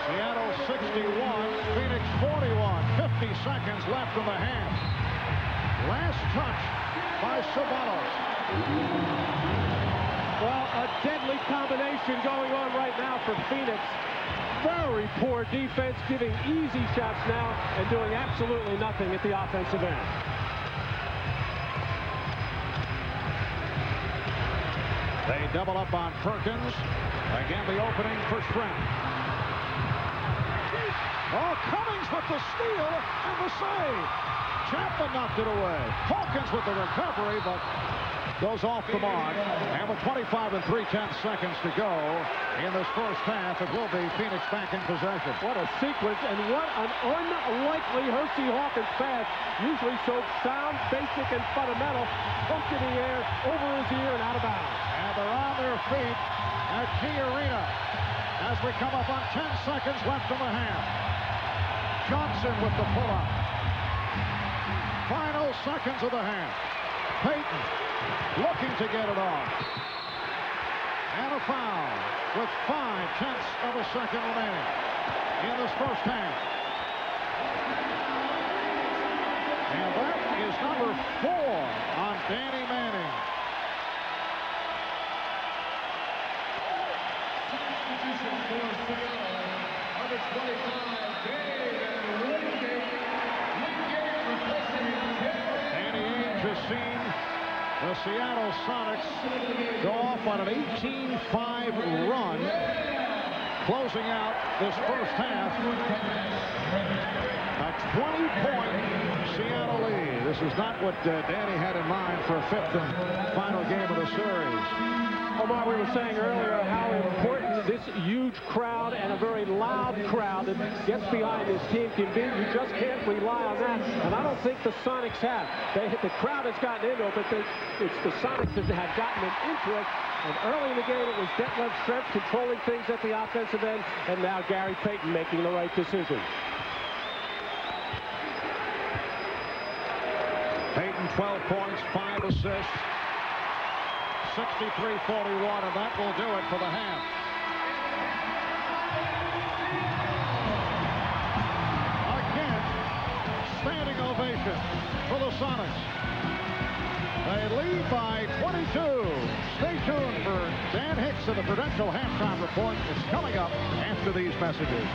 Seattle 61, Phoenix 41. 50 seconds left in the half. Last touch by Ceballos. Well, a deadly combination going on right now for Phoenix. Very poor defense, giving easy shots now and doing absolutely nothing at the offensive end. They double up on Perkins. Again, the opening for Schrempf. Oh, Cummings with the steal and the save. Chapman knocked it away. Hawkins with the recovery, but goes off the mark. And with 25 3/10 seconds to go in this first half, it will be Phoenix back in possession. What a sequence, and what an unlikely Hersey Hawkins pass. Usually so sound, basic, and fundamental. Pumped in the air, over his ear, and out of bounds. And they're on their feet at Key Arena as we come up on 10 seconds left in the half. Johnson with the pull-up. Final seconds of the half. Payton looking to get it off. And a foul with 5/10 of a second remaining in this first half. And that is number 4 on Danny Manning. Substitution for Seattle, number 25, Wingate. Wingate replacing Danny Ainge has seen the Seattle Sonics go off on an 18-5 run, closing out this first half. A 20-point Seattle lead. This is not what Danny had in mind for a 5th and final game of the series. Omar, we were saying earlier how important this huge crowd and a very loud crowd that gets behind this team can be. You just can't rely on that, and I don't think the Sonics have. The crowd has gotten into it, but it's the Sonics that have gotten them into it. And early in the game, it was Detlef Schrempf controlling things at the offensive end, and now Gary Payton making the right decision. Payton, 12 points, 5 assists. 63-41, and that will do it for the half. Again, standing ovation for the Sonics. They lead by 22. Stay tuned for Dan Hicks of the Prudential Halftime Report. It's coming up after these messages.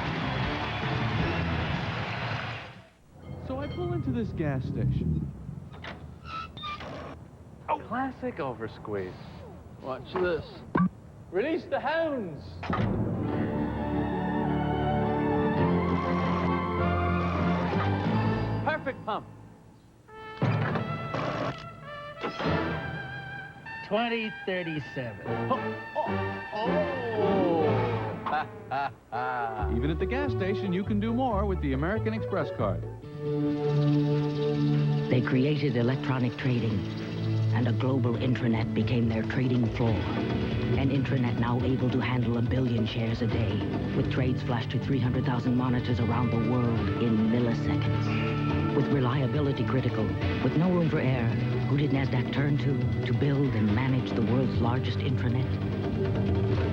So I pull into this gas station. Oh, classic oversqueeze. Watch this. Release the hounds. Perfect pump. 2037. Even at the gas station, you can do more with the American Express card. They created electronic trading, and a global intranet became their trading floor. An intranet now able to handle 1 billion shares a day, with trades flashed to 300,000 monitors around the world in milliseconds. With reliability critical, with no room for error, who did NASDAQ turn to build and manage the world's largest intranet?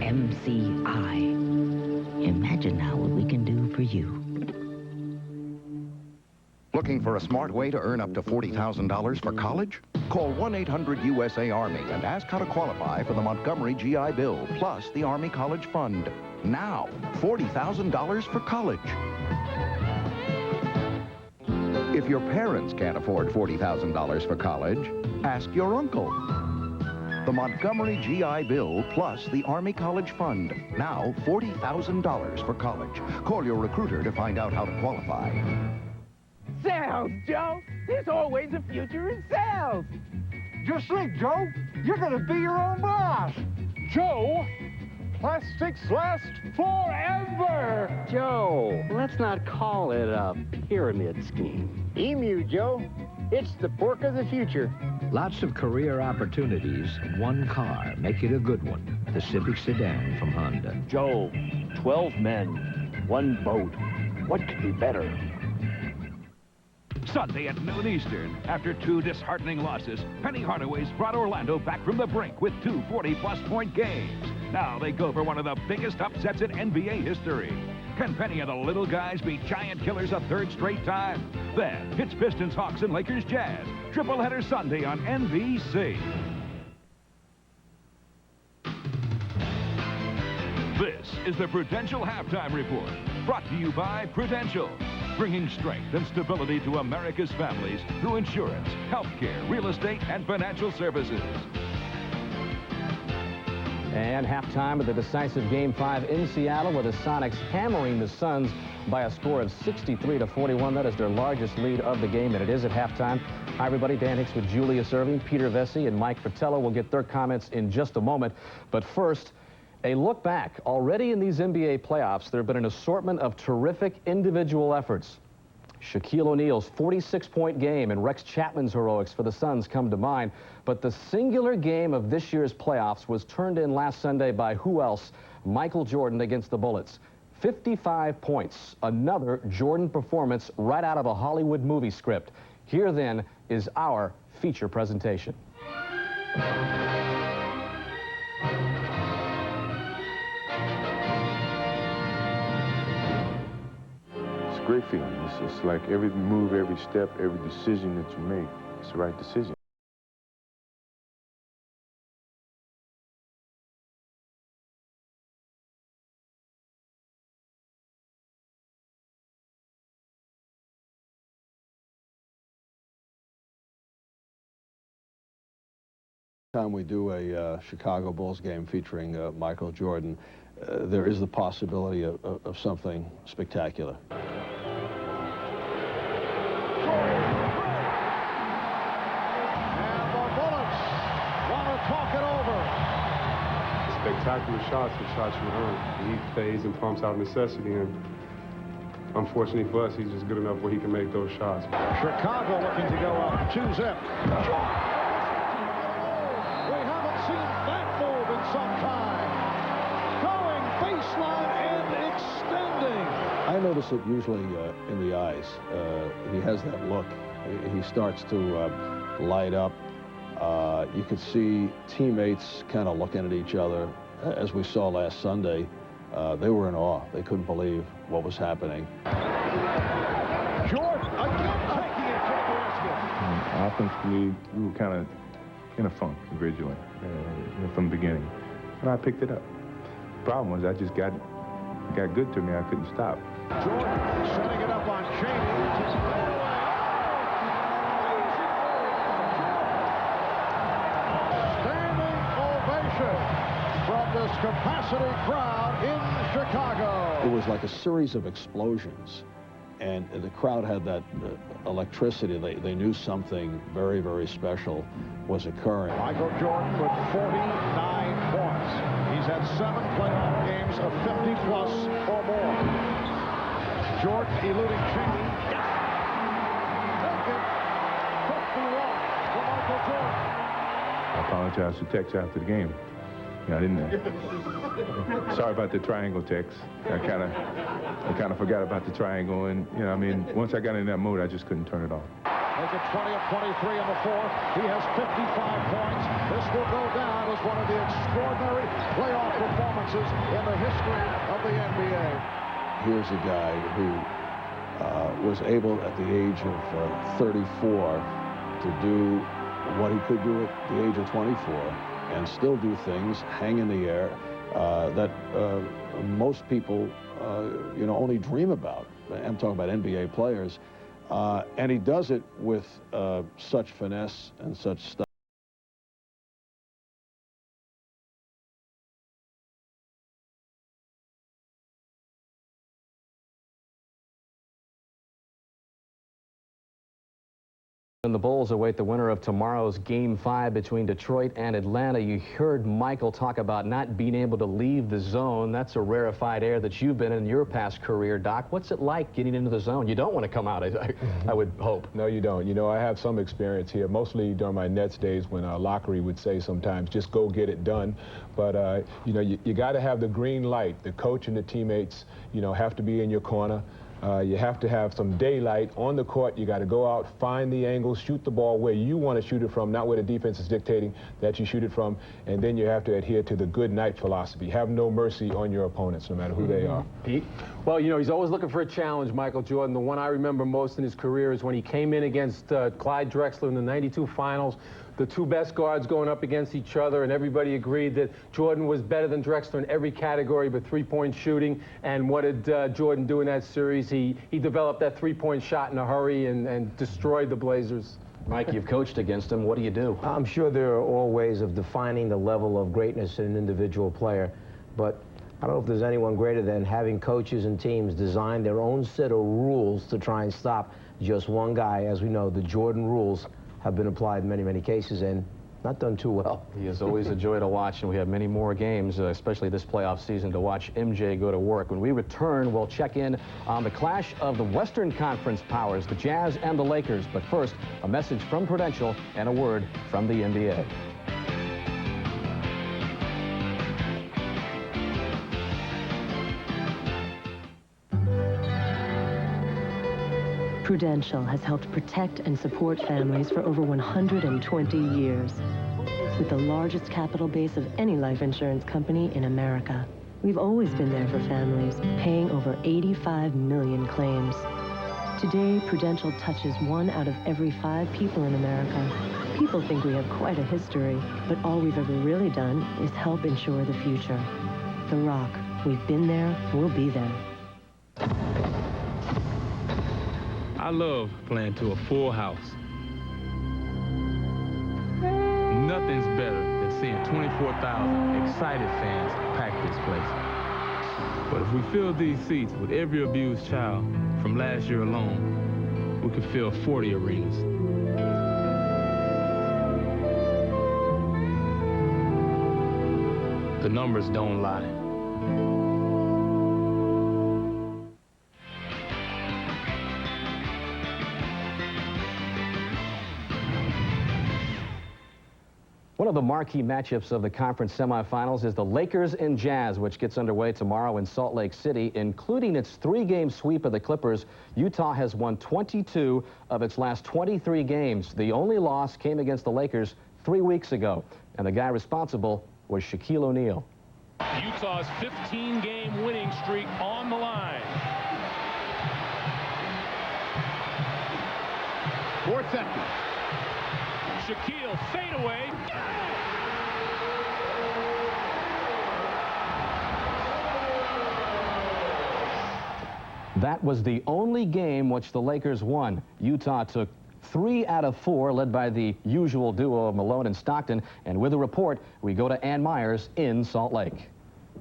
MCI. Imagine now what we can do for you. Looking for a smart way to earn up to $40,000 for college? Call 1-800-USA-ARMY and ask how to qualify for the Montgomery GI Bill, plus the Army College Fund. Now, $40,000 for college. If your parents can't afford $40,000 for college, ask your uncle. The Montgomery GI Bill plus the Army College Fund. Now, $40,000 for college. Call your recruiter to find out how to qualify. Sales, Joe. There's always a future in sales. Just think, Joe, you're going to be your own boss. Joe, plastics last forever. Joe, let's not call it a pyramid scheme. Emu, Joe. It's the pork of the future. Lots of career opportunities, one car. Make it a good one. The Civic Sedan from Honda. Joe, 12 men, 1 boat. What could be better? Sunday at noon Eastern, after 2 disheartening losses, Penny Hardaway's brought Orlando back from the brink with 2 40-plus point games. Now they go for one of the biggest upsets in NBA history. Can Penny and the little guys be giant killers a 3rd straight time? Then it's Pistons, Hawks, and Lakers Jazz. Triple-header Sunday on NBC. This is the Prudential Halftime Report, brought to you by Prudential, bringing strength and stability to America's families through insurance, healthcare, real estate, and financial services. And halftime of the decisive Game 5 in Seattle, with the Sonics hammering the Suns by a score of 63-41. That is their largest lead of the game, and it is at halftime. Hi, everybody. Dan Hicks with Julius Irving, Peter Vesey, and Mike Fratello. We'll get their comments in just a moment. But first, a look back. Already in these NBA playoffs, there have been an assortment of terrific individual efforts. Shaquille O'Neal's 46-point game and Rex Chapman's heroics for the Suns come to mind. But the singular game of this year's playoffs was turned in last Sunday by who else? Michael Jordan against the Bullets. 55 points. Another Jordan performance right out of a Hollywood movie script. Here, then, is our feature presentation. Great feeling. It's like every move, every step, every decision that you make, it's the right decision. Time we do a Chicago Bulls game featuring Michael Jordan, there is the possibility of something spectacular. Spectacular shots are shots you earn. He plays and pumps out of necessity, and unfortunately for us, he's just good enough where he can make those shots. Chicago looking to go up 2-zip. We haven't seen that move in some time. Going baseline and extending. I notice it usually in the eyes. He has that look. He starts to light up. You could see teammates kind of looking at each other. As we saw last Sunday, they were in awe. They couldn't believe what was happening. Jordan again taking it to the basket. Offensively, we were kind of in a funk originally from the beginning, and I picked it up. The problem was I just got good to me. I couldn't stop. Jordan setting it up on Cheney. From tremendous capacity crowd in Chicago. It was like a series of explosions, and the crowd had that electricity. They knew something very, very special was occurring. Michael Jordan with 49 points. He's had 7 playoff games of 50-plus or more. Jordan eluding Cheney. Take it. 51 for Michael Jordan. I apologize for Tex after the game. I didn't. Sorry about the triangle, Tex. I kind of forgot about the triangle, and I mean, once I got in that mode, I just couldn't turn it off. Make it 20 of 23 in the fourth. He has 55 points. This will go down as one of the extraordinary playoff performances in the history of the NBA. Here's a guy who was able, at the age of 34, to do what he could do at the age of 24, and still do things, hang in the air, that most people, only dream about. I'm talking about NBA players. And he does it with such finesse and such style. And the Bulls await the winner of tomorrow's Game 5 between Detroit and Atlanta. You heard Michael talk about not being able to leave the zone. That's a rarefied air that you've been in your past career, Doc. What's it like getting into the zone? You don't want to come out, I would hope. No, you don't. I have some experience here, mostly during my Nets days when Lockery would say sometimes, just go get it done. But, you got to have the green light. The coach and the teammates, have to be in your corner. You have to have some daylight on the court. You got to go out, find the angle, shoot the ball where you want to shoot it from, not where the defense is dictating that you shoot it from. And then you have to adhere to the good night philosophy. Have no mercy on your opponents, no matter who they are. Pete? Well, he's always looking for a challenge, Michael Jordan. The one I remember most in his career is when he came in against Clyde Drexler in the '92 finals. The two best guards going up against each other, and everybody agreed that Jordan was better than Drexler in every category but three-point shooting. And what did Jordan do in that series? He developed that three-point shot in a hurry and destroyed the Blazers. Mike, you've coached against him. What do you do? I'm sure there are all ways of defining the level of greatness in an individual player, but I don't know if there's anyone greater than having coaches and teams design their own set of rules to try and stop just one guy. As we know, the Jordan rules have been applied in many, many cases and not done too well. He is always a joy to watch, and we have many more games, especially this playoff season, to watch MJ go to work. When we return, we'll check in on the clash of the Western Conference powers, the Jazz and the Lakers. But first, a message from Prudential and a word from the NBA. Prudential has helped protect and support families for over 120 years. With the largest capital base of any life insurance company in America, we've always been there for families, paying over 85 million claims. Today, Prudential touches 1 out of every 5 people in America. People think we have quite a history, but all we've ever really done is help insure the future. The Rock, we've been there, we'll be there. I love playing to a full house. Nothing's better than seeing 24,000 excited fans pack this place. But if we fill these seats with every abused child from last year alone, we could fill 40 arenas. The numbers don't lie. One of the marquee matchups of the conference semifinals is the Lakers and Jazz, which gets underway tomorrow in Salt Lake City. Including its 3-game sweep of the Clippers, Utah has won 22 of its last 23 games. The only loss came against the Lakers 3 weeks ago, and the guy responsible was Shaquille O'Neal. Utah's 15-game winning streak on the line. 4 seconds. Shaquille fadeaway. That was the only game which the Lakers won. Utah took 3 out of 4, led by the usual duo of Malone and Stockton. And with a report, we go to Ann Myers in Salt Lake.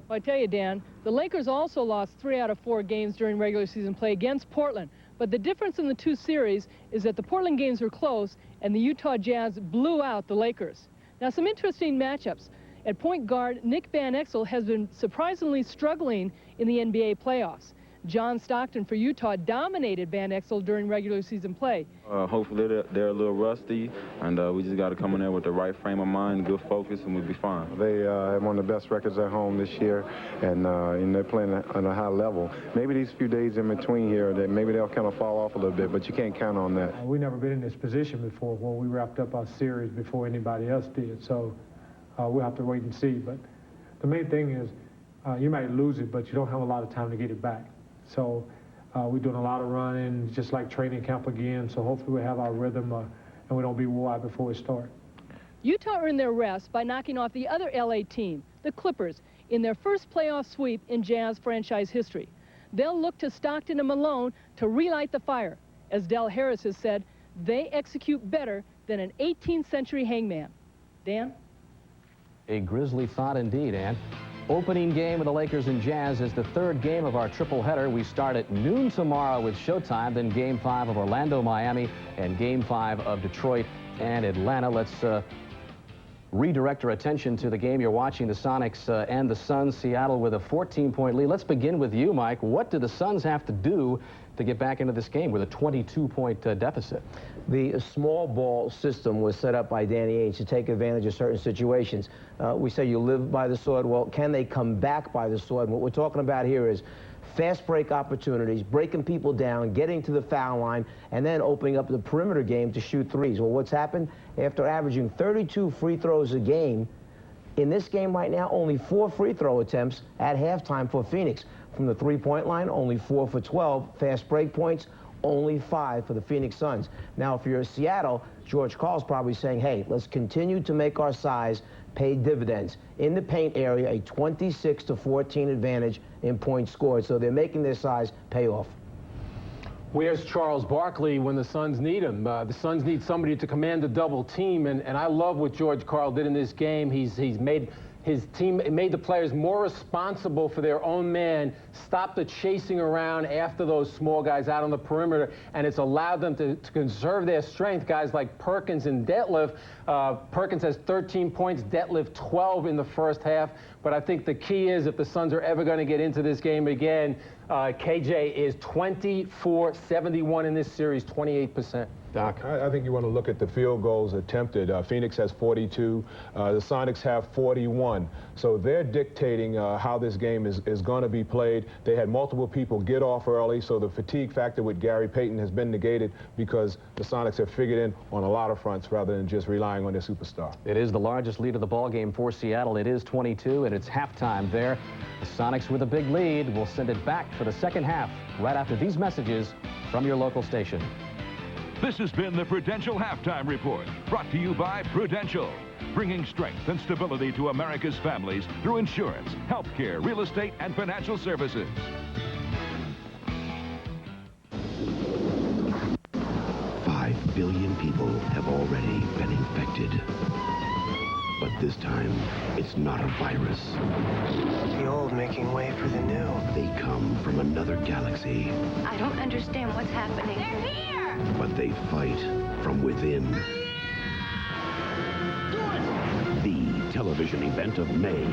Well, I tell you, Dan, the Lakers also lost 3 out of 4 games during regular season play against Portland. But the difference in the two series is that the Portland games were close and the Utah Jazz blew out the Lakers. Now, some interesting matchups. At point guard, Nick Van Exel has been surprisingly struggling in the NBA playoffs. John Stockton for Utah dominated Van Exel during regular season play. Hopefully they're a little rusty, and we just got to come in there with the right frame of mind, good focus, and we'll be fine. They have one of the best records at home this year, and they're playing at a high level. Maybe these few days in between here, that maybe they'll kind of fall off a little bit, but you can't count on that. We've never been in this position before, where we wrapped up our series before anybody else did, so we'll have to wait and see. But the main thing is you might lose it, but you don't have a lot of time to get it back. So we're doing a lot of running, just like training camp again. So hopefully we have our rhythm and we don't be wore out before we start. Utah earned their rest by knocking off the other LA team, the Clippers, in their first playoff sweep in Jazz franchise history. They'll look to Stockton and Malone to relight the fire. As Del Harris has said, they execute better than an 18th century hangman. Dan? A grisly thought indeed, Ann. Opening game of the Lakers and Jazz is the third game of our triple header. We start at noon tomorrow with Showtime, then Game 5 of Orlando, Miami, and Game 5 of Detroit and Atlanta. Let's redirect our attention to the game you're watching, the Sonics and the Suns. Seattle with a 14-point lead. Let's begin with you, Mike. What do the Suns have to do to get back into this game with a 22-point deficit? The small ball system was set up by Danny Ainge to take advantage of certain situations. We say you live by the sword. Well, can they come back by the sword? And what we're talking about here is fast break opportunities, breaking people down, getting to the foul line, and then opening up the perimeter game to shoot threes. Well, what's happened? After averaging 32 free throws a game, in this game right now, only 4 free throw attempts at halftime for Phoenix. From the three-point line, only 4 for 12. Fast break points, only 5 for the Phoenix Suns. Now, if you're Seattle, George Karl's probably saying, hey, let's continue to make our size pay dividends. In the paint area, a 26-14 advantage in points scored. So they're making their size pay off. Where's Charles Barkley when the Suns need him? The Suns need somebody to command the double team, and I love what George Karl did in this game. He's made his team, made the players more responsible for their own man, stopped the chasing around after those small guys out on the perimeter, and it's allowed them to conserve their strength. Guys like Perkins and Detlef. Perkins has 13 points, Detlef 12 in the first half. But I think the key is, if the Suns are ever going to get into this game again, KJ is 24-71 in this series, 28%. Doc? I think you want to look at the field goals attempted. Phoenix has 42. The Sonics have 41. So they're dictating how this game is going to be played. They had multiple people get off early, so the fatigue factor with Gary Payton has been negated because the Sonics have figured in on a lot of fronts rather than just relying on their superstar. It is the largest lead of the ball game for Seattle. It is 22, and it's halftime there. The Sonics with a big lead. We'll send it back for the second half right after these messages from your local station. This has been the Prudential Halftime Report, brought to you by Prudential, bringing strength and stability to America's families through insurance, healthcare, real estate, and financial services. $5 billion people have already been infected. But this time, it's not a virus. The old making way for the new. They come from another galaxy. I don't understand what's happening. They're here! But they fight from within. The television event of May.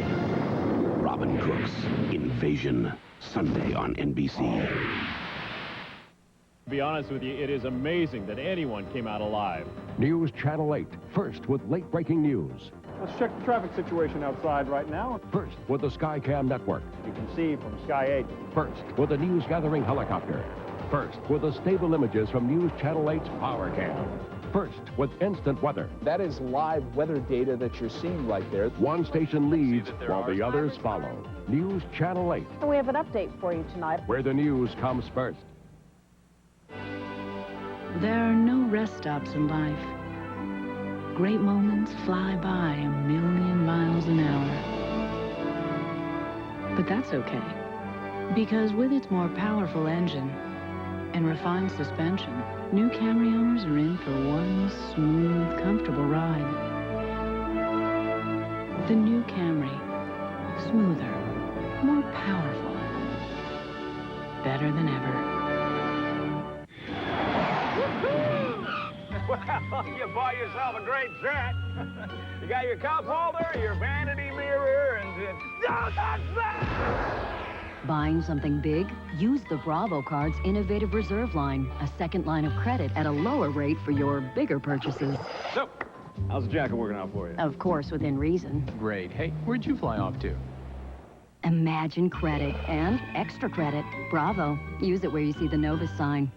Robin Cook's Invasion, Sunday on NBC. To be honest with you, it is amazing that anyone came out alive. News Channel 8, first with late-breaking news. Let's check the traffic situation outside right now. First with the Skycam network. You can see from Sky 8. First with the news-gathering helicopter. First with the stable images from News Channel 8's Power Cam. First with instant weather. That is live weather data that you're seeing right there. One station leads while the others follow. News Channel 8. And we have an update for you tonight. Where the news comes first. There are no rest stops in life. Great moments fly by 1,000,000 miles an hour. But that's okay, because with its more powerful engine, and refined suspension, new Camry owners are in for one smooth, comfortable ride. The new Camry. Smoother, more powerful, better than ever. Well, you bought yourself a great set. You got your cup holder, your vanity mirror, and... Don't touch that! Buying something big? Use the Bravo Card's innovative reserve line, a second line of credit at a lower rate for your bigger purchases. So, how's the jacket working out for you? Of course, within reason. Great. Hey, where'd you fly off to? Imagine credit and extra credit. Bravo. Use it where you see the Novus sign.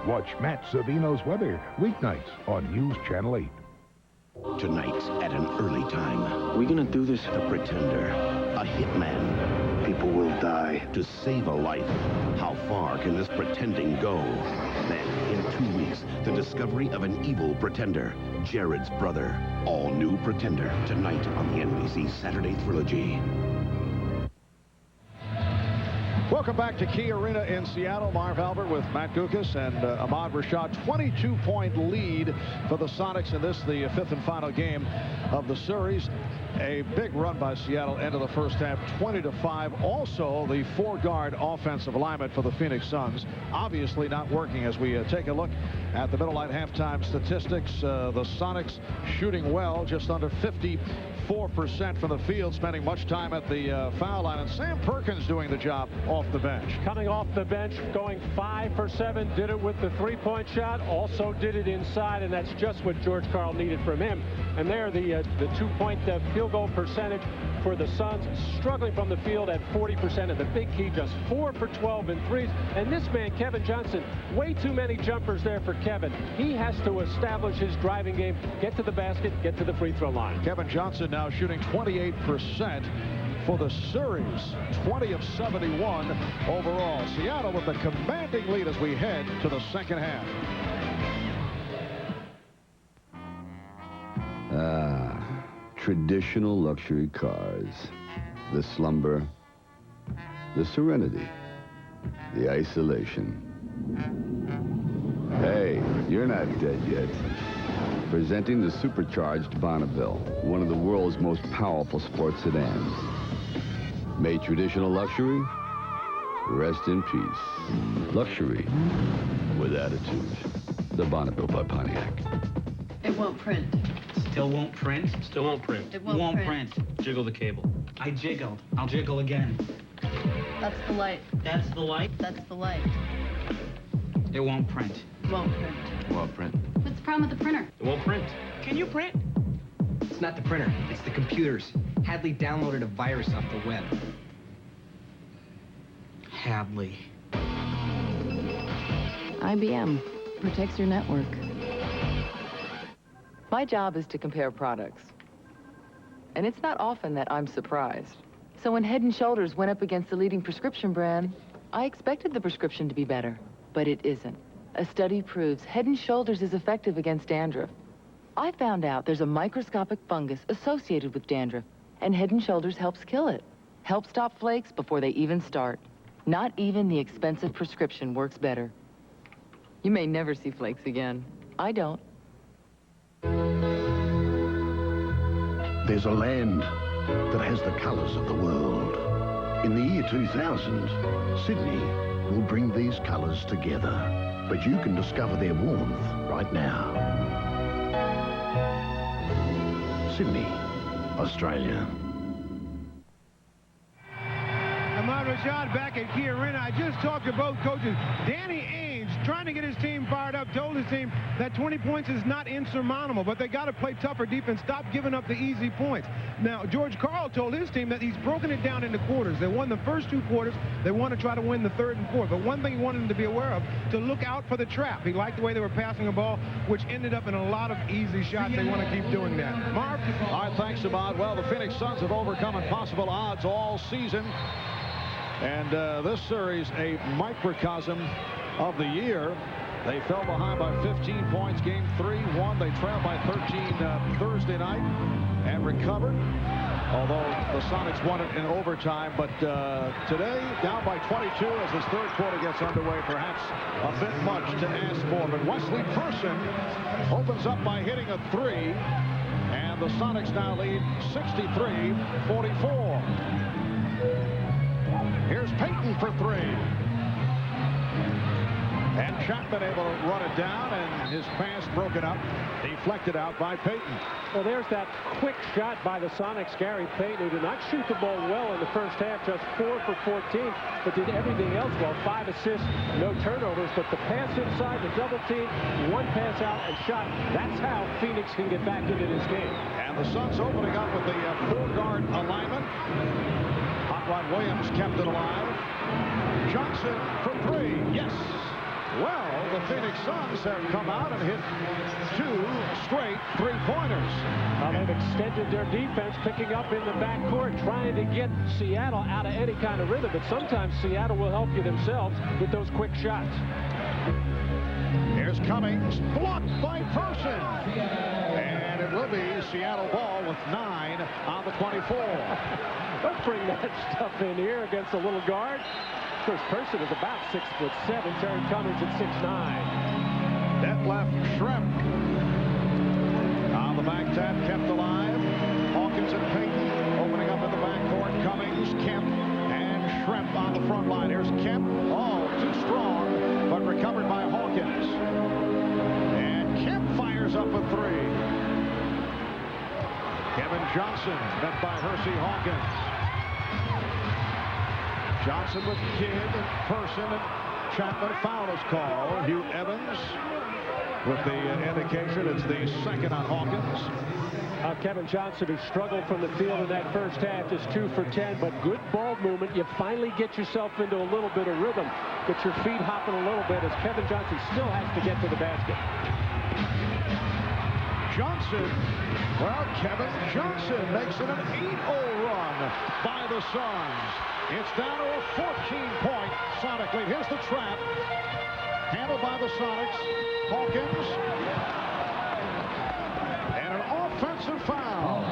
Watch Matt Savino's weather weeknights on News Channel 8. Tonight at an early time. We're gonna do this. The Pretender, a hitman. People will die to save a life. How far can this pretending go? Then, in 2 weeks, the discovery of an evil pretender, Jared's brother. All new Pretender tonight on the NBC Saturday Trilogy. Welcome back to Key Arena in Seattle. Marv Albert with Matt Gukas and Ahmad Rashad. 22-point lead for the Sonics in this, the fifth and final game of the series. A big run by Seattle end of the first half, 20-5. Also, the four-guard offensive alignment for the Phoenix Suns obviously not working. As we take a look at the middle light halftime statistics, the Sonics shooting well, just under 54% from the field, spending much time at the foul line. And Sam Perkins doing the job off the bench. Coming off the bench, going 5 for 7, did it with the three-point shot, also did it inside, and that's just what George Karl needed from him. And there, the two-point field goal percentage for the Suns, struggling from the field at 40%, and the big key, just 4 for 12 in threes. And this man, Kevin Johnson, way too many jumpers there for Kevin. He has to establish his driving game, get to the basket, get to the free throw line. Kevin Johnson now shooting 28% for the series, 20 of 71 overall. Seattle with the commanding lead as we head to the second half. Traditional luxury cars. The slumber, the serenity, the isolation. Hey, you're not dead yet. Presenting the supercharged Bonneville, one of the world's most powerful sports sedans. Made traditional luxury, rest in peace. Luxury with attitude. The Bonneville by Pontiac. It won't print. Still won't print? Still won't print. It won't print. Jiggle the cable. I jiggled. I'll jiggle again. That's the light. That's the light? That's the light. It won't print. Won't print. Won't print. What's the problem with the printer? It won't print. Can you print? It's not the printer. It's the computers. Hadley downloaded a virus off the web. Hadley. IBM protects your network. My job is to compare products. And it's not often that I'm surprised. So when Head & Shoulders went up against the leading prescription brand, I expected the prescription to be better, but it isn't. A study proves Head & Shoulders is effective against dandruff. I found out there's a microscopic fungus associated with dandruff, and Head & Shoulders helps kill it. Helps stop flakes before they even start. Not even the expensive prescription works better. You may never see flakes again. I don't. There's a land that has the colors of the world. In the year 2000, Sydney will bring these colors together. But you can discover their warmth right now. Sydney, Australia. Ahmad Rashad back at Key Arena. I just talked to both coaches. Danny Ainge trying to get his team fired up, told his team that 20 points is not insurmountable, but they got to play tougher defense, stop giving up the easy points. Now, George Karl told his team that he's broken it down into quarters. They won the first 2 quarters. They want to try to win the third and fourth. But one thing he wanted them to be aware of, to look out for the trap. He liked the way they were passing the ball, which ended up in a lot of easy shots. They want to keep doing that. Marv? All right, thanks, Ahmad. Well, the Phoenix Suns have overcome impossible odds all season. And this series, a microcosm of the year. They fell behind by 15 points. Game 3-1. They trailed by 13 Thursday night and recovered. Although the Sonics won it in overtime, but today down by 22 as this third quarter gets underway. Perhaps a bit much to ask for, but Wesley Person opens up by hitting a three, and the Sonics now lead 63-44. Here's Payton for three. And Chapman able to run it down, and his pass broken up, deflected out by Payton. Well, there's that quick shot by the Sonics. Gary Payton, who did not shoot the ball well in the first half, just 4 for 14, but did everything else well. 5 assists, no turnovers, but the pass inside, the double team, 1 pass out and shot. That's how Phoenix can get back into this game. And the Suns opening up with the 4-guard alignment. Hot Rod Williams kept it alive. Johnson for three. Yes. Well, the Phoenix Suns have come out and hit 2 straight three-pointers. Well, they've extended their defense, picking up in the backcourt, trying to get Seattle out of any kind of rhythm. But sometimes Seattle will help you themselves with those quick shots. Here's Cummings, blocked by Person. And it will be Seattle ball with 9 on the 24. Don't bring that stuff in here against a little guard. First Person is about 6'7". Terry Cummings at 6'9". Detlef Schrempf on the back tap, kept alive. Hawkins and Payton opening up in the backcourt. Cummings, Kemp, and Schrempf on the front line. Here's Kemp. Oh, too strong, but recovered by Hawkins. And Kemp fires up a three. Kevin Johnson met by Hersey Hawkins. Johnson with Kidd, Person, and Chapman. Foul is called. Hugh Evans with the indication it's the second on Hawkins. Kevin Johnson, who struggled from the field in that first half, is 2 for 10, but good ball movement. You finally get yourself into a little bit of rhythm. Get your feet hopping a little bit as Kevin Johnson still has to get to the basket. Johnson, well, Kevin Johnson makes it an 8-0 run by the Suns. It's down to a 14-point Sonic lead. Here's the trap. Handled by the Sonics. Hawkins. And an offensive foul.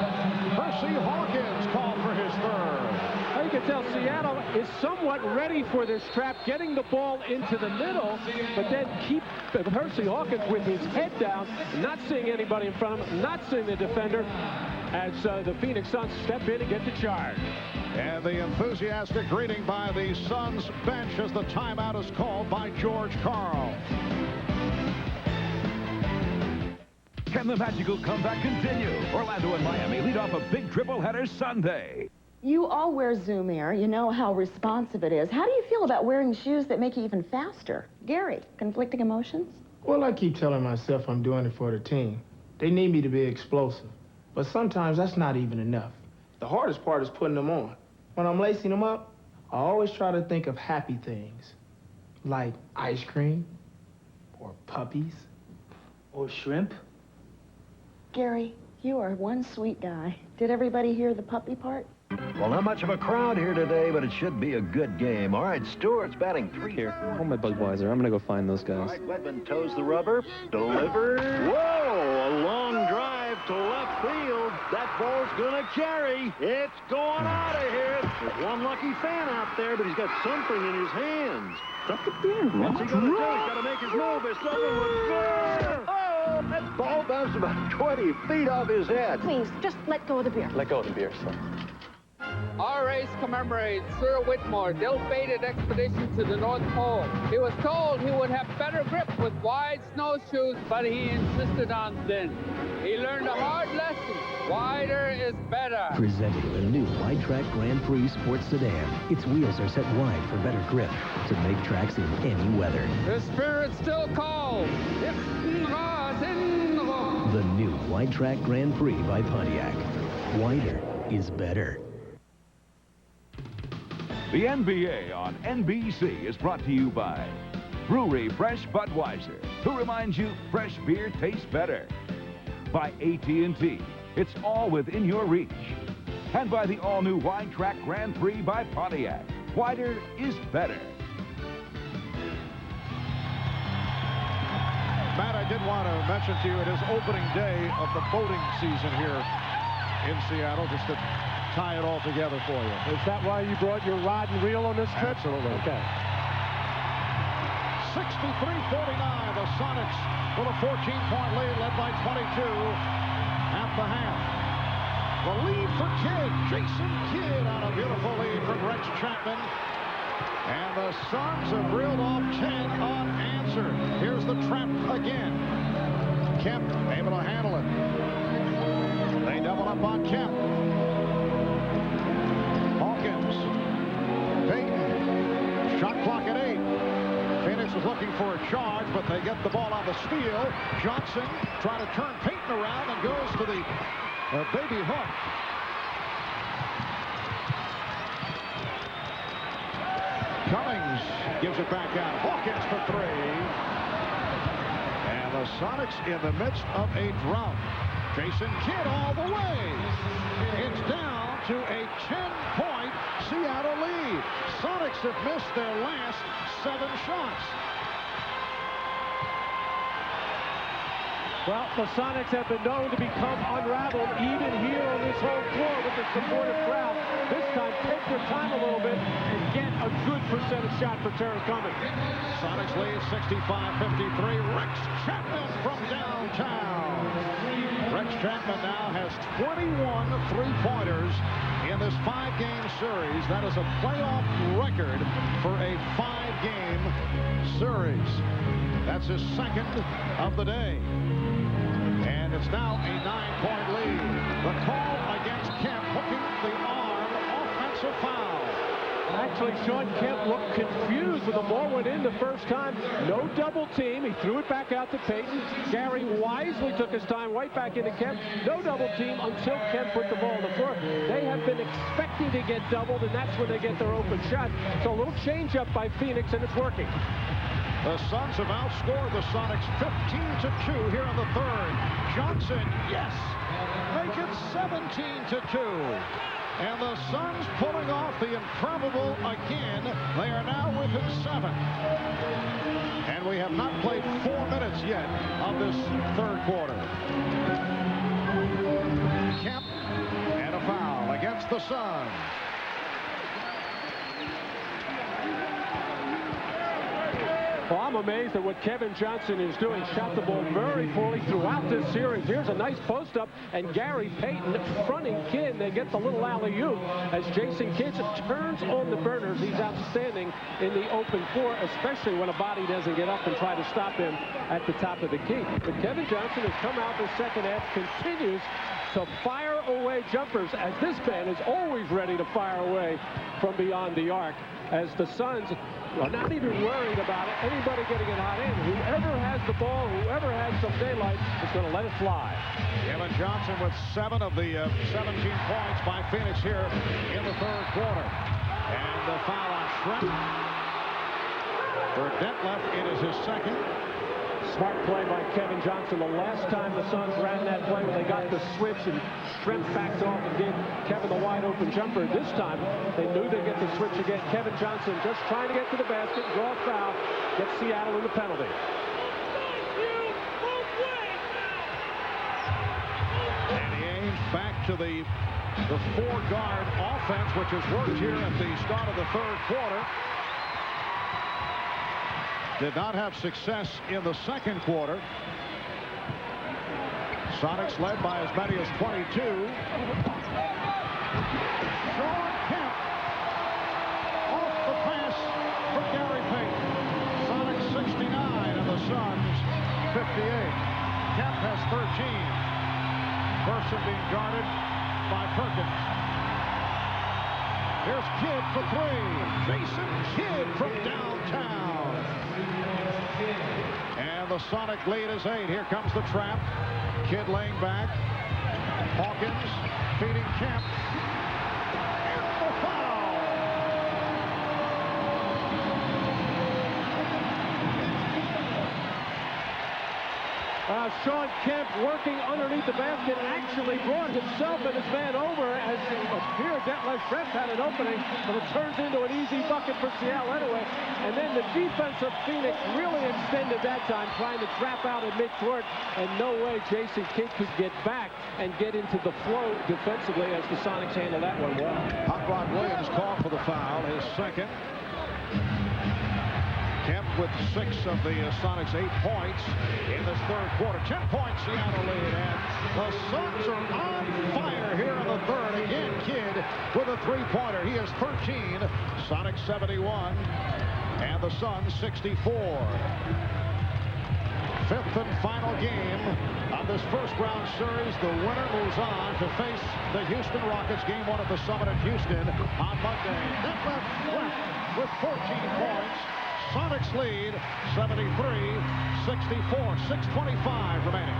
Hersey Hawkins called for his third. You can tell Seattle is somewhat ready for this trap, getting the ball into the middle, but then keep Hersey Hawkins with his head down, not seeing anybody in front of him, not seeing the defender, as the Phoenix Suns step in and get the charge. And the enthusiastic greeting by the Suns bench as the timeout is called by George Karl. Can the magical comeback continue? Orlando and Miami lead off a big triple-header Sunday. You all wear Zoom Air. You know how responsive it is. How do you feel about wearing shoes that make you even faster? Gary, conflicting emotions? Well, I keep telling myself I'm doing it for the team. They need me to be explosive. But sometimes that's not even enough. The hardest part is putting them on. When I'm lacing them up, I always try to think of happy things. Like ice cream, or puppies, or shrimp. Gary, you are one sweet guy. Did everybody hear the puppy part? Well, not much of a crowd here today, but it should be a good game. All right, Stewart's batting 3 here. Hold my Budweiser. I'm going to go find those guys. All right, Wedman toes the rubber. Delivered. Whoa, a long drive to left field. That ball's going to carry. It's going out of here. There's one lucky fan out there, but he's got something in his hands. What's he going to do? He's got to make his move. It's over with good. Oh, that ball bounced about 20 feet off his head. Please, just let go of the beer. Let go of the beer, son. Our race commemorates Sir Whitmore's ill-fated expedition to the North Pole. He was told he would have better grip with wide snowshoes, but he insisted on thin. He learned a hard lesson. Wider is better. Presenting the new Wide Track Grand Prix Sports Sedan. Its wheels are set wide for better grip to make tracks in any weather. The spirit still calls. The new Wide Track Grand Prix by Pontiac. Wider is better. The NBA on NBC is brought to you by Brewery Fresh Budweiser, who reminds you fresh beer tastes better. By AT&T, it's all within your reach. And by the all-new Wide Track Grand Prix by Pontiac. Wider is better. did want to mention to you, it is opening day of the boating season here in Seattle, just to tie it all together for you. Is that why you brought your rod and reel on this trip? Absolutely. Okay. 63-49, the Sonics with a 14-point lead, led by 22 at the half. The lead for Kidd, Jason Kidd on a beautiful lead from Rex Chapman. And the Suns have reeled off 10 unanswered. Here's the trap again. Kemp able to handle it. They double up on Kemp. Hawkins. Payton. Shot clock at 8. Phoenix is looking for a charge, but they get the ball on the steal. Johnson trying to turn Payton around and goes to the baby hook. Cummings gives it back out. Hawkins for 3. And the Sonics in the midst of a drought. Jason Kidd all the way. It's down to a 10-point Seattle lead. Sonics have missed their last 7 shots. Well, the Sonics have been known to become unraveled even here on this home floor with the supportive crowd. This time, take their time a little bit and get a good percentage shot for Terrence Cummings. Sonics lead 65-53. Rex Chapman from downtown. Rex Chapman now has 21 three-pointers in this 5-game series. That is a playoff record for a 5-game series. That's his second of the day. And it's now a 9-point lead. The call against Kemp, hooking the arm, offensive foul. Actually, Sean Kemp looked confused when the ball went in the first time. No double team. He threw it back out to Payton. Gary wisely took his time right back into Kemp. No double team until Kemp put the ball on the floor. They have been expecting to get doubled, and that's when they get their open shot. So a little change up by Phoenix, and it's working. The Suns have outscored the Sonics 15-2 here in the third. Johnson, yes, make it 17-2. And the Suns pulling off the improbable again. They are now within 7. And we have not played 4 minutes yet of this third quarter. Kemp and a foul against the Suns. Well, I'm amazed at what Kevin Johnson is doing. Shot the ball very poorly throughout this series. Here's a nice post-up, and Gary Payton fronting Kidd. They get the little alley-oop as Jason Kidd turns on the burners. He's outstanding in the open floor, especially when a body doesn't get up and try to stop him at the top of the key. But Kevin Johnson has come out the second half, continues to fire away jumpers, as this man is always ready to fire away from beyond the arc, as the Suns are not even worried about it. Anybody getting it hot in. Whoever has the ball, whoever has some daylight is going to let it fly. Kevin Johnson with 7 of the 17 points by Phoenix here in the third quarter. And the foul on Schrempf. For Detlef, it is his second. Smart play by Kevin Johnson. The last time the Suns ran that play when they got the switch and Schrempf backed off and gave Kevin the wide open jumper. This time they knew they'd get the switch again. Kevin Johnson just trying to get to the basket, draw a foul, get Seattle in the penalty. Danny Ainge back to the 4-guard offense, which has worked here at the start of the third quarter. Did not have success in the second quarter. Sonics led by as many as 22. Sean Kemp off the pass for Gary Payton. Sonics 69 and the Suns 58. Kemp has 13. Person being guarded by Perkins. Here's Kidd for 3. Jason Kidd from downtown. And the Sonic lead is 8. Here comes the trap. Kidd laying back. Hawkins feeding Kemp. And the foul. Sean Kemp working underneath the basket actually brought himself and his man over as it appears that Schrempf had an opening, but it turns into an easy bucket for Seattle anyway. And then the defense of Phoenix really extended that time, trying to trap out at midcourt, and no way Jason Kidd could get back and get into the flow defensively as the Sonics handled that one well. Hot Rod Williams called for the foul, his second. Kemp with 6 of the Sonics' 8 points in this third quarter. 10-point Seattle lead, and the Suns are on fire here in the third. Again, Kidd with a three-pointer. He has 13. Sonics 71, and the Suns 64. Fifth and final game of this first-round series. The winner moves on to face the Houston Rockets. Game 1 at the Summit in Houston on Monday. Nicholas Schrempf with 14 points. Sonics lead 73-64. 6:25 remaining.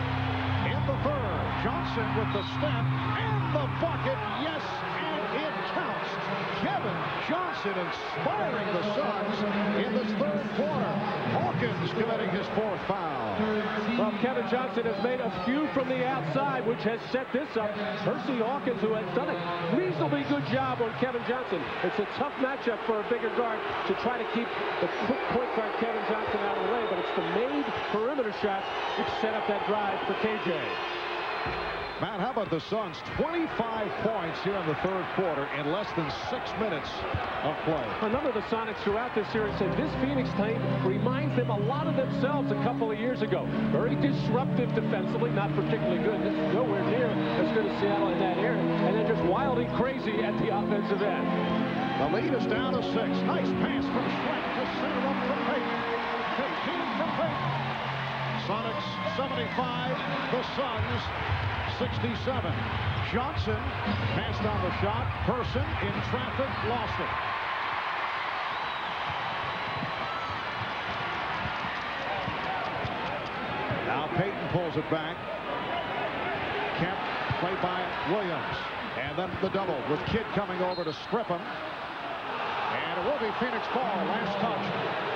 In the third, Johnson with the step and the bucket. Yes, and it counts. Kevin Johnson inspiring the Suns in this third quarter. Hawkins committing his 4th foul. Well, Kevin Johnson has made a few from the outside, which has set this up. Percy Hawkins, who has done a reasonably good job on Kevin Johnson. It's a tough matchup for a bigger guard to try to keep the point guard Kevin Johnson out of the way, but it's the made perimeter shots which set up that drive for KJ. Matt, how about the Suns? 25 points here in the third quarter in less than 6 minutes of play. A number of the Sonics throughout this series said this Phoenix team reminds them a lot of themselves a couple of years ago. Very disruptive defensively, not particularly good. This is nowhere near as good as Seattle in that area. And then just wildly crazy at the offensive end. The lead is down to 6. Nice pass from Schrempf to center up from Payton. 15 from Payton. Sonics 75, the Suns 67. Johnson passed on the shot. Person in traffic, lost it. Now Payton pulls it back. Kemp played by Williams. And then the double with Kidd coming over to strip him. And it will be Phoenix ball. Last touch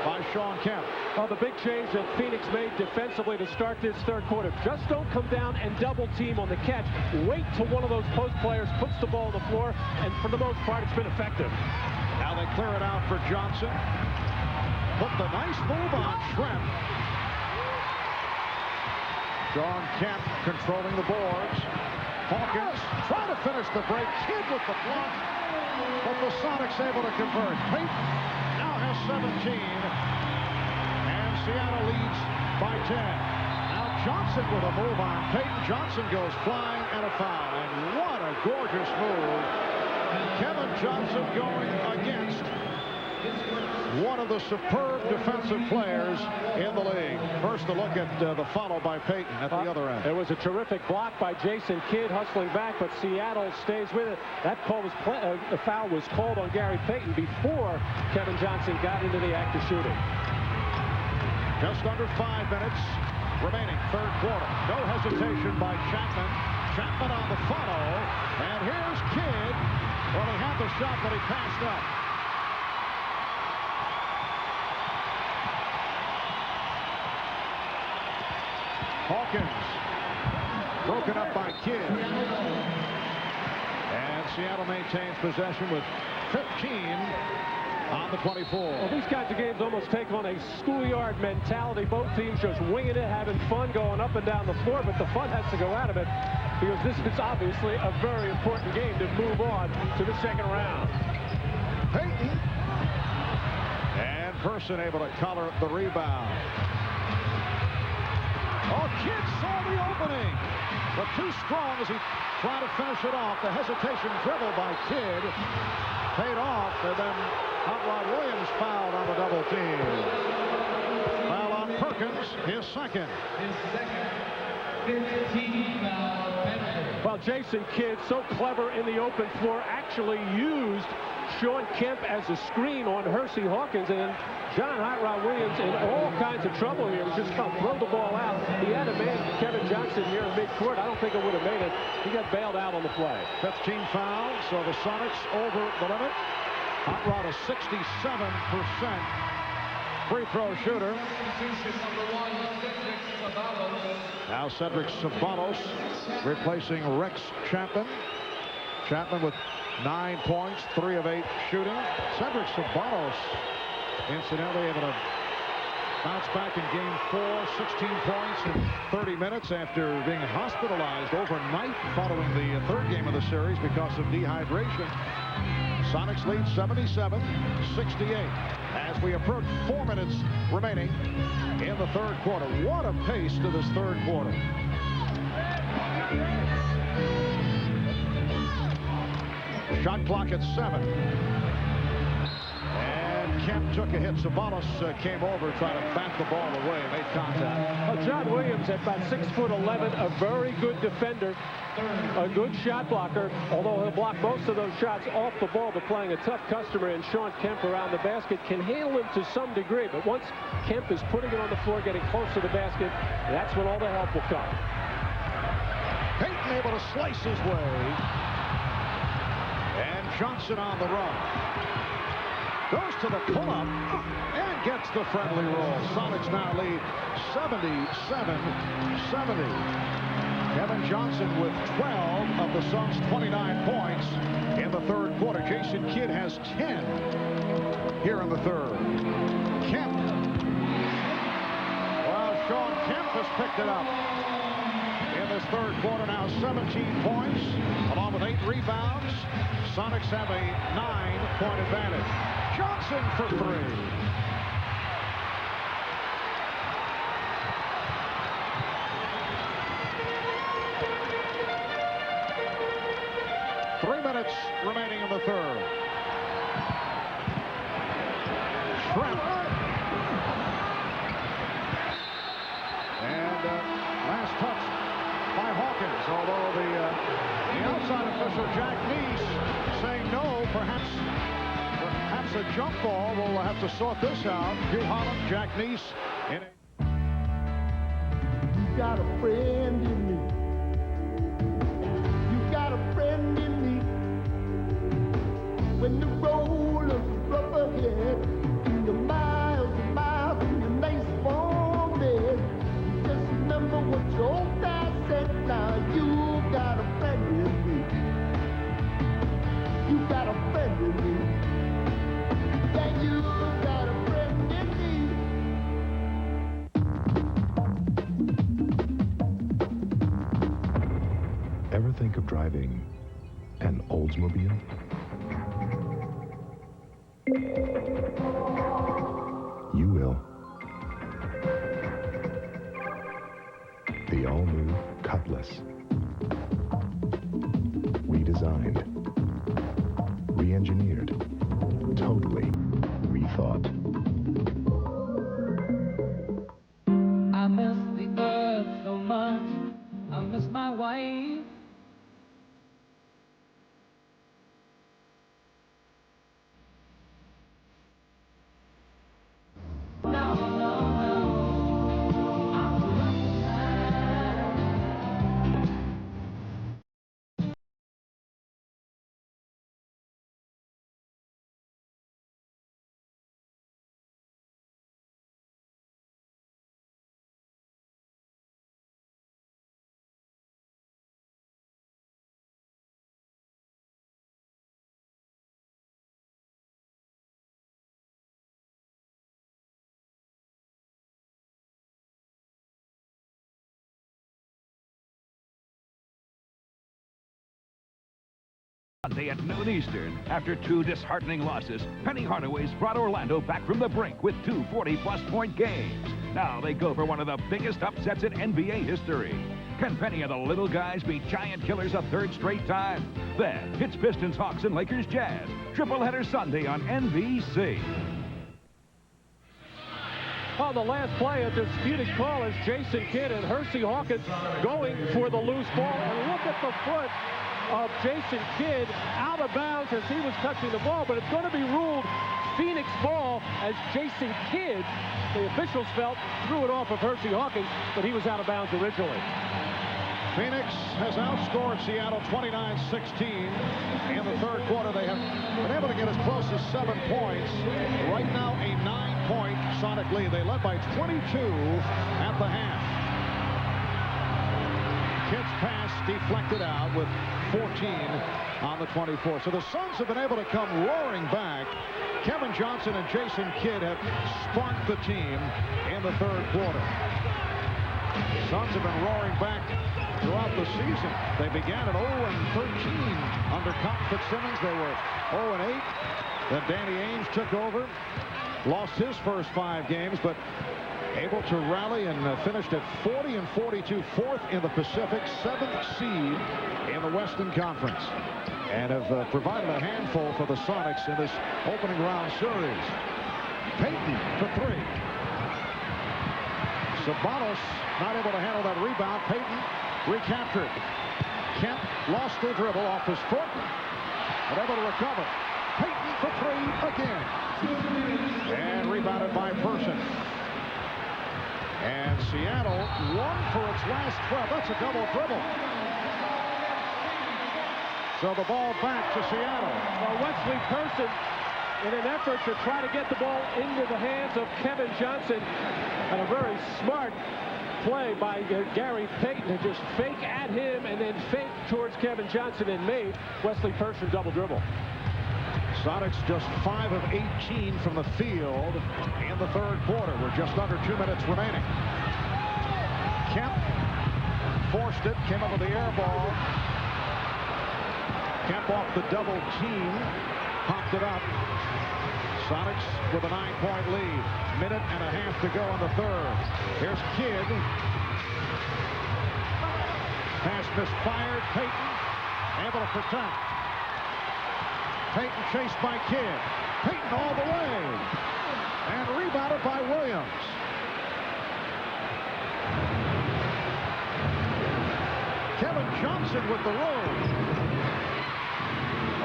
by Sean Kemp. Well, the big change that Phoenix made defensively to start this third quarter. Just don't come down and double team on the catch. Wait till one of those post players puts the ball on the floor, and for the most part, it's been effective. Now they clear it out for Johnson. Put the nice move on Schrempf. Sean Kemp controlling the boards. Hawkins trying to finish the break. Kidd with the block. But the Sonics able to convert. Payton now has 17. And Seattle leads by 10. Now Johnson with a move on Payton. Johnson goes flying and a foul. And what a gorgeous move. Kevin Johnson going against one of the superb defensive players in the league. First a look at the follow by Payton at the other end. It was a terrific block by Jason Kidd hustling back, but Seattle stays with it. That call was the foul was called on Gary Payton before Kevin Johnson got into the act of shooting. Just under 5 minutes remaining, third quarter. No hesitation by Chapman. Chapman on the follow, and here's Kidd. Well, he had the shot, but he passed up. Hawkins broken up by Kidd. And Seattle maintains possession with 15 on the 24. Well, these kinds of games almost take on a schoolyard mentality. Both teams just winging it, having fun, going up and down the floor, but the fun has to go out of it because this is obviously a very important game to move on to the second round. Payton. And Person able to collar the rebound. Oh, Kidd saw the opening, but too strong as he tried to finish it off. The hesitation dribble by Kidd paid off, and then Hot Rod Williams fouled on the double team. Foul on Perkins, his second. Well, Jason Kidd, so clever in the open floor, actually used Sean Kemp as a screen on Hersey Hawkins, and John Hot Rod Williams in all kinds of trouble here. He was just about to throw the ball out. He had a man, Kevin Johnson, here in midcourt. I don't think it would have made it. He got bailed out on the play. 15 fouls, so the Sonics over the limit. Hot Rod is 67% free throw shooter. Now Cedric Sabanos replacing Rex Chapman. Chapman with 9 points, 3 of 8 shooting. Cedric Sabanos, incidentally, able to bounce back in game 4, 16 points in 30 minutes after being hospitalized overnight following the third game of the series because of dehydration. Sonics lead 77-68 as we approach 4 minutes remaining in the third quarter. What a pace to this third quarter. Shot clock at 7. And Kemp took a hit. Sabanos came over trying to bat the ball away and made contact. Well, John Williams at about 6'11", a very good defender, a good shot blocker, although he'll block most of those shots off the ball, but playing a tough customer in Sean Kemp around the basket can handle him to some degree. But once Kemp is putting it on the floor, getting close to the basket, that's when all the help will come. Payton able to slice his way. And Johnson on the run. Goes to the pull-up and gets the friendly roll. Sonics now lead 77-70. Kevin Johnson with 12 of the Suns' 29 points in the third quarter. Jason Kidd has 10 here in the third. Kemp. Well, Sean Kemp has picked it up in this third quarter. Now 17 points along with 8 rebounds. Sonics have a 9-point advantage. Johnson for 3. Three minutes remaining in the third. Schrempf. And last touch by Hawkins, although the outside official Jack Neese saying no, perhaps a jump ball. We'll have to sort this out. Hugh Holland, Jack Neese. You got a friend in me. You got a friend in me. When the rollers rough ahead, and the miles and miles in your nice warm bed, just remember what your old guy said. Now you got a friend in me. You got a friend in me. Yeah, you got a friend in me. Ever think of driving an Oldsmobile? You will. The all-new Cutlass. Redesigned. Re-engineered. Totally rethought. I miss the earth so much. I miss my wife. Sunday at noon Eastern. After 2 disheartening losses, Penny Hardaway's brought Orlando back from the brink with 2 40-plus point games. Now they go for one of the biggest upsets in NBA history. Can Penny and the little guys beat Giant Killers a third straight time? Then it's Pistons, Hawks, and Lakers Jazz. Triple-header Sunday on NBC. On the last play, a disputed call is Jason Kidd and Hersey Hawkins going for the loose ball. And look at the foot of Jason Kidd out of bounds as he was touching the ball, but it's going to be ruled Phoenix ball as Jason Kidd, the officials felt, threw it off of Hersey Hawkins, but he was out of bounds originally. Phoenix has outscored Seattle 29-16. In the third quarter, they have been able to get as close as 7 points. Right now, a 9-point Sonic lead. They led by 22 at the half. Kidd's pass deflected out with 14 on the 24. So the Suns have been able to come roaring back. Kevin Johnson and Jason Kidd have sparked the team in the third quarter. Suns have been roaring back throughout the season. They began at 0-13 under Fitzsimmons. They were 0-8. Then Danny Ainge took over, lost his first 5 games, but able to rally and finished at 40-42, 4th in the Pacific, 7th seed in the Western Conference, and have provided a handful for the Sonics in this opening round series. Payton for 3. Sabanos not able to handle that rebound. Payton recaptured. Kemp lost the dribble off his foot, but able to recover. Payton for 3 again. And rebounded by Person. And Seattle won for its last 12. That's a double dribble. So the ball back to Seattle. Well, Wesley Person, in an effort to try to get the ball into the hands of Kevin Johnson, and a very smart play by Gary Payton to just fake at him and then fake towards Kevin Johnson and made Wesley Person double dribble. Sonics just 5 of 18 from the field in the third quarter. We're just under 2 minutes remaining. Kemp forced it, came up with the air ball. Kemp off the double team, popped it up. Sonics with a 9-point lead. Minute and a half to go in the third. Here's Kidd. Pass misfired. Payton able to protect. Payton chased by Kidd. Payton all the way. And rebounded by Williams. Kevin Johnson with the roll.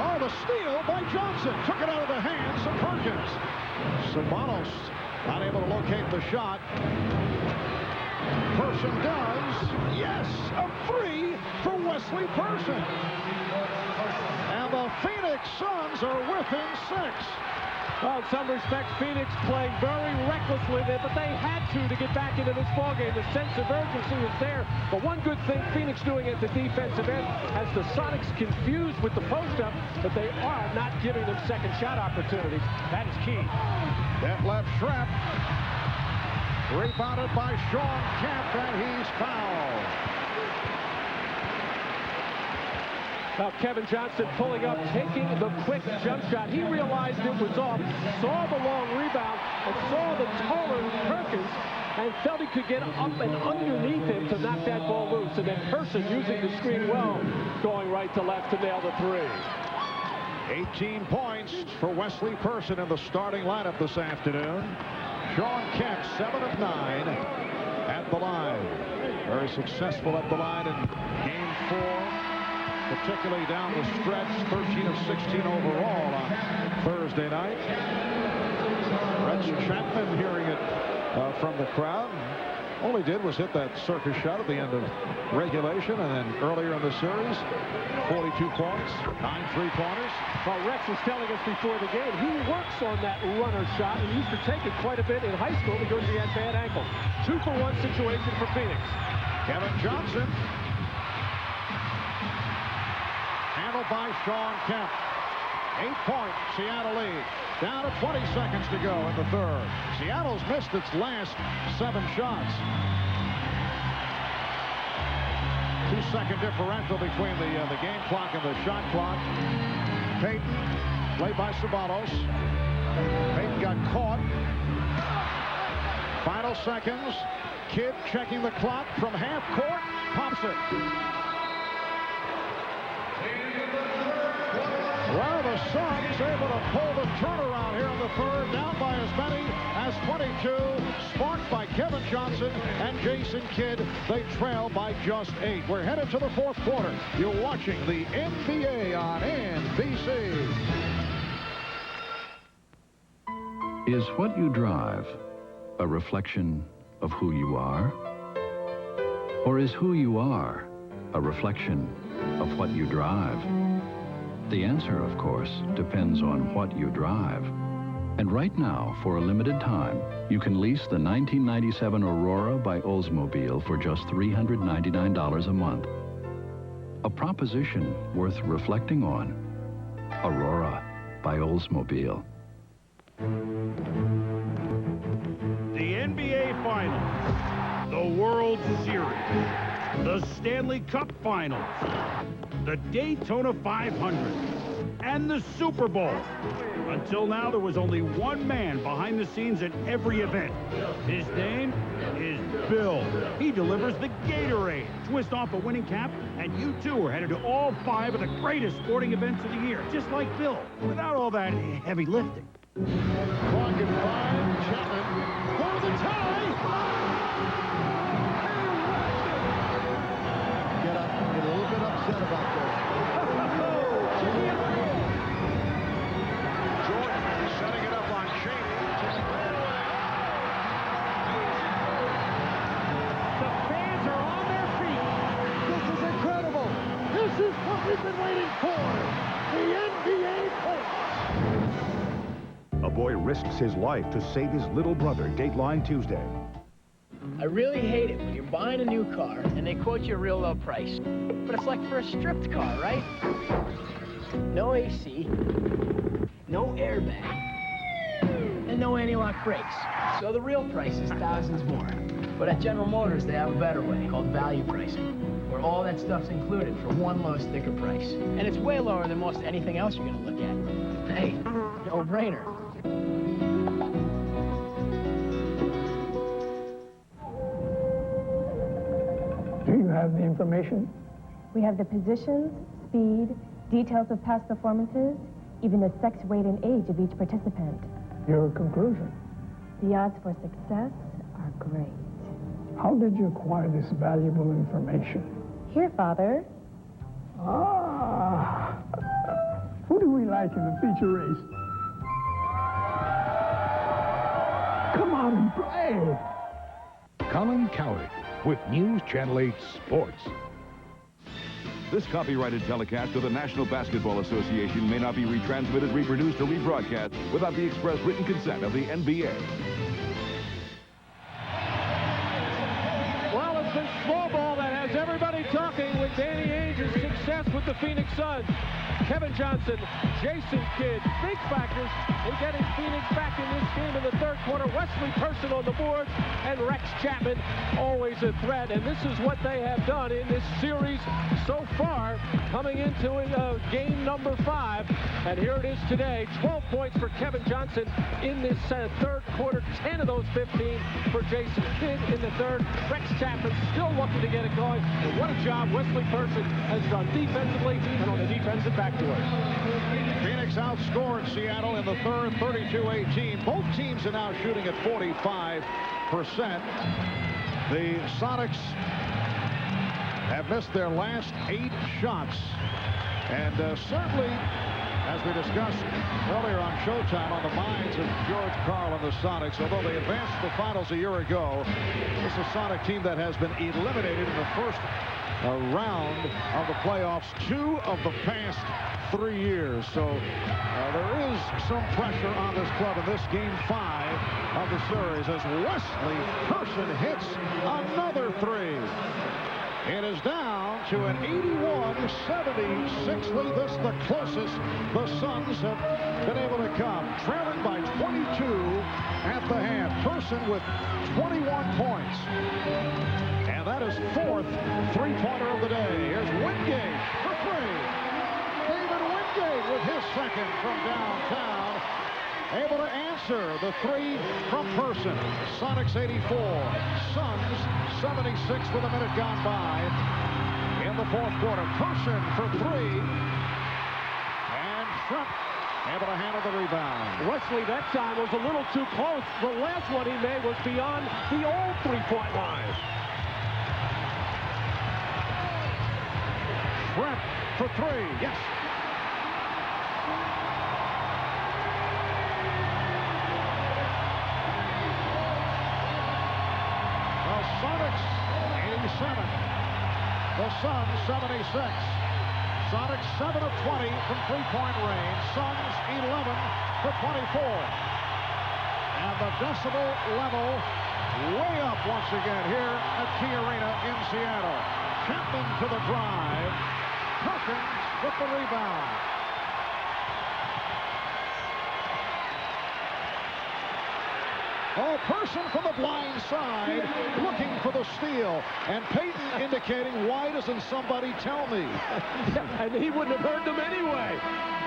Oh, the steal by Johnson. Took it out of the hands of Perkins. Sabanos not able to locate the shot. Person does. Yes, a 3 for Wesley Person. And the Phoenix Suns are within 6. Well, in some respects, Phoenix playing very recklessly there, but they had to get back into this ballgame. The sense of urgency was there. But one good thing Phoenix doing at the defensive end has the Sonics confused with the post-up, but they are not giving them second shot opportunities. That is key. That left Schrempf. Rebounded by Sean Kemp, and he's fouled. Now Kevin Johnson pulling up, taking the quick jump shot. He realized it was off, saw the long rebound, and saw the taller Perkins, and felt he could get up and underneath him to knock that ball loose. And then Person using the screen well, going right to left to nail the 3. 18 points for Wesley Person in the starting lineup this afternoon. Sean Kemp, 7 of 9 at the line. Very successful at the line in game 4. Particularly down the stretch, 13 of 16 overall on Thursday night. Rich Chapman hearing it from the crowd. All he did was hit that circus shot at the end of regulation, and then earlier in the series, 42 points, 9 3-pointers. Well, Rex was telling us before the game, he works on that runner shot, and used to take it quite a bit in high school because he had bad ankles. 2-for-1 situation for Phoenix. Kevin Johnson. Handled by Sean Kemp. 8-point Seattle lead. Down to 20 seconds to go in the third. Seattle's missed its last 7 shots. 2-second differential between the game clock and the shot clock. Payton, played by Sabanos. Payton got caught. Final seconds. Kidd checking the clock from half court. Pops it. Well, the Suns able to pull the turnaround here in the third, down by as many as 22, sparked by Kevin Johnson and Jason Kidd. They trail by just 8. We're headed to the fourth quarter. You're watching the NBA on NBC. Is what you drive a reflection of who you are? Or is who you are a reflection of what you drive? The answer, of course, depends on what you drive. And right now, for a limited time, you can lease the 1997 Aurora by Oldsmobile for just $399 a month. A proposition worth reflecting on. Aurora by Oldsmobile. The NBA Finals, the World Series, the Stanley Cup Finals, the Daytona 500, and the Super Bowl. Until now, there was only one man behind the scenes at every event. His name is Bill. He delivers the Gatorade. Twist off a winning cap, and you too are headed to all 5 of the greatest sporting events of the year, just like Bill, without all that heavy lifting. Clock at 5, Chapman for the tie! Get a little bit upset about this. Jordan setting it up on Shady. Just ran away. The fans are on their feet. This is incredible. This is what we've been waiting for. The NBA points. A boy risks his life to save his little brother. Dateline Tuesday. I really hate it when you're buying a new car and they quote you a real low price. But it's like for a stripped car, right? No AC, no airbag, and no anti-lock brakes. So the real price is thousands more. But at General Motors, they have a better way called value pricing, where all that stuff's included for one low sticker price. And it's way lower than most anything else you're gonna look at. Hey, no-brainer. Do you have the information? We have the positions, speed, details of past performances, even the sex, weight, and age of each participant. Your conclusion? The odds for success are great. How did you acquire this valuable information? Here, Father. Ah! Who do we like in the feature race? Come on and play! Colin Coward with News Channel 8 Sports. This copyrighted telecast of the National Basketball Association may not be retransmitted, reproduced, or rebroadcast without the express written consent of the NBA. Well, it's the small ball that has everybody talking with Danny Ainge's success with the Phoenix Suns. Kevin Johnson, Jason Kidd, big factors in getting Phoenix back in this game in the third quarter. Wesley Person on the board, and Rex Chapman always a threat. And this is what they have done in this series so far, coming into game number 5. And here it is today, 12 points for Kevin Johnson in this third quarter, 10 of those 15 for Jason Kidd in the third. Rex Chapman still looking to get it going. And what a job Wesley Person has done defensively and on the defensive backboard. Phoenix outscored Seattle in the third, 32-18. Both teams are now shooting at 45%. The Sonics have missed their last 8 shots. And certainly, as we discussed earlier on Showtime, on the minds of George Karl and the Sonics, although they advanced to the finals a year ago, this is a Sonic team that has been eliminated in the first round of the playoffs 2 of the past 3 years. So there is some pressure on this club in this game 5 of the series as Wesley Person hits another 3. It is down to an 81-76 lead. This is the closest the Suns have been able to come. Trailing by 22 at the half. Person with 21 points. And that is 4th three-pointer of the day. Here's Wingate for 3. David Wingate with his second from downtown. Able to answer the 3 from Person. Sonics 84. Suns 76 with a minute gone by in the fourth quarter. Person for 3. And Schrempf able to handle the rebound. Wesley that time was a little too close. The last one he made was beyond the old three-point line. Schrempf for 3. Yes. Sonics 87. The Suns 76. Sonics 7 of 20 from three-point range. Suns 11 for 24. And the decibel level way up once again here at Key Arena in Seattle. Chapman to the drive. Perkins with the rebound. Person from the blind side looking for the steal. And Payton indicating, why doesn't somebody tell me? And he wouldn't have heard them anyway.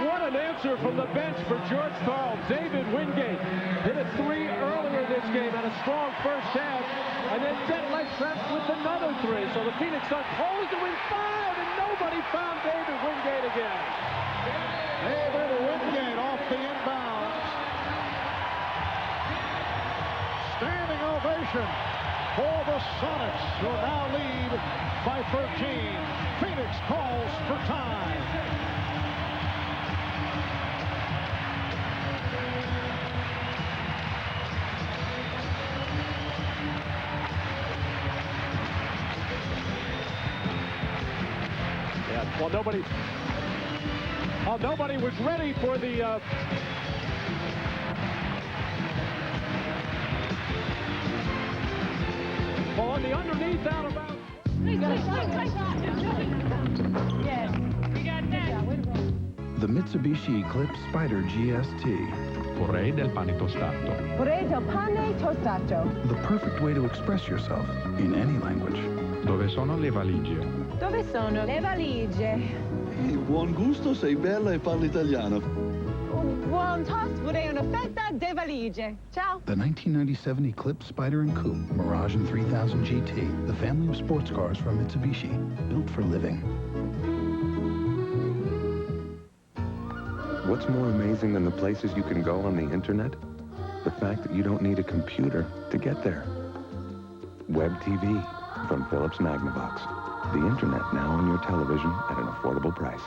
What an answer from the bench for George Karl. David Wingate hit a three earlier this game, had a strong first half, and then set leg traps with another three. So the Phoenix Suns hold to win 5, and nobody found David Wingate again. David Wingate off the inbound. Standing ovation for the Sonics, who now lead by 13. Phoenix calls for time. Yeah, well, nobody was ready for the on the underneath out of bounds. Yes, we got that. The Mitsubishi Eclipse Spider GST. Vorrei del pane tostato. Vorrei del pane tostato. The perfect way to express yourself in any language. Dove sono le valigie? Dove sono le valigie? Buon gusto, sei bella e parli italiano. Buon toast, vorrei una fetta de valigie. Ciao. The 1997 Eclipse Spider and Coupe, Mirage and 3000 GT, the family of sports cars from Mitsubishi, built for living. What's more amazing than the places you can go on the internet? The fact that you don't need a computer to get there. Web TV from Philips Magnavox. The internet now on your television at an affordable price.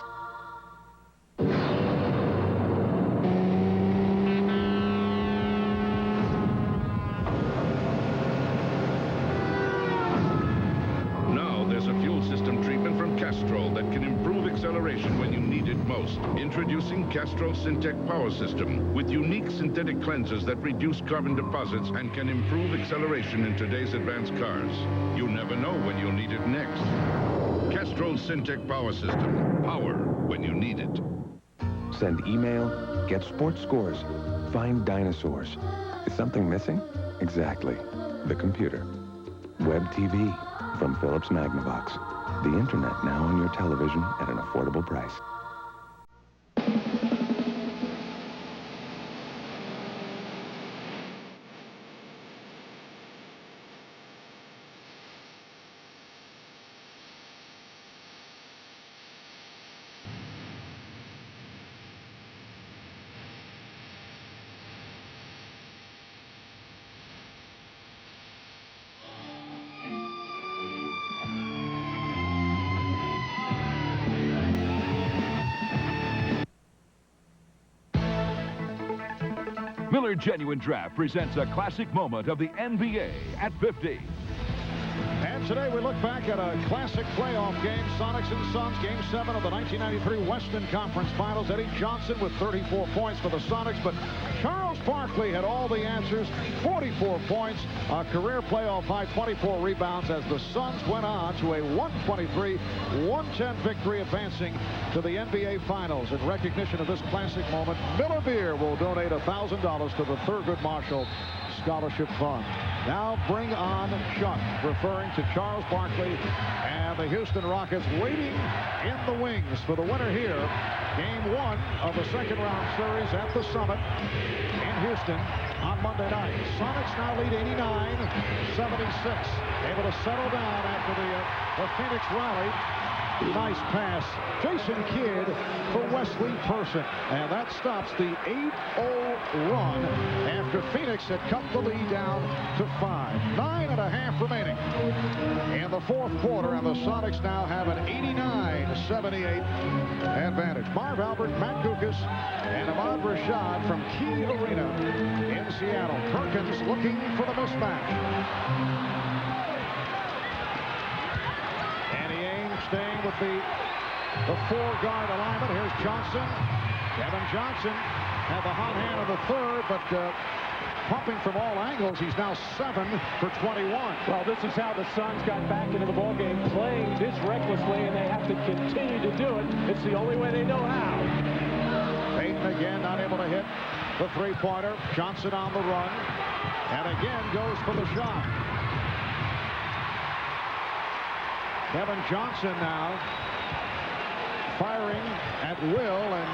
That can improve acceleration when you need it most. Introducing Castrol Syntec Power System with unique synthetic cleansers that reduce carbon deposits and can improve acceleration in today's advanced cars. You never know when you'll need it next. Castrol Syntec Power System. Power when you need it. Send email, get sports scores, find dinosaurs. Is something missing? Exactly. The computer. Web TV from Philips Magnavox. The internet now on your television at an affordable price. Miller Genuine Draft presents a classic moment of the NBA at 50. And today we look back at a classic playoff game, Sonics and Suns, Game 7 of the 1993 Western Conference Finals. Eddie Johnson with 34 points for the Sonics, but Charles Barkley had all the answers, 44 points, a career playoff high, 24 rebounds as the Suns went on to a 123-110 victory, advancing to the NBA Finals. In recognition of this classic moment, Miller Beer will donate $1,000 to the Thurgood Marshall Scholarship Fund. Now bring on Chuck, referring to Charles Barkley and the Houston Rockets waiting in the wings for the winner here. Game 1 of the second round series at the Summit in Houston on Monday night. Sonics now lead 89-76. Able to settle down after the Phoenix rally. Nice pass. Jason Kidd for Wesley Person. And that stops the 8-0 run after Phoenix had cut the lead down to 5. 9.5 remaining in the fourth quarter, and the Sonics now have an 89-78 advantage. Marv Albert, Matt Gukas, and Ahmad Rashad from Key Arena in Seattle. Perkins looking for the mismatch. with the four-guard alignment. Here's Johnson. Kevin Johnson had the hot hand of the third, but pumping from all angles. He's now 7 for 21. Well, this is how the Suns got back into the ballgame, playing this recklessly, and they have to continue to do it. It's the only way they know how. Payton again not able to hit the three-pointer. Johnson on the run, and again goes for the shot. Kevin Johnson now firing at will, and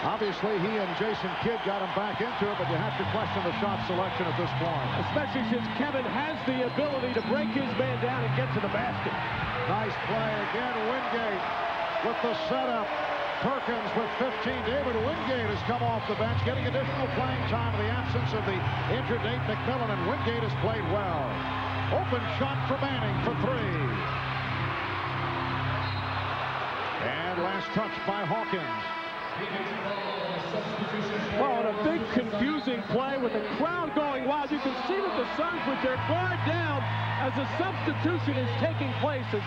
obviously he and Jason Kidd got him back into it, but you have to question the shot selection at this point. Especially since Kevin has the ability to break his man down and get to the basket. Nice play again. Wingate with the setup. Perkins with 15. David Wingate has come off the bench, getting additional playing time in the absence of the injured Nate McMillan, and Wingate has played well. Open shot for Manning for three. And last touch by Hawkins. Well, a big confusing play with the crowd going wild. You can see that the Suns with their guard down as a substitution is taking place. As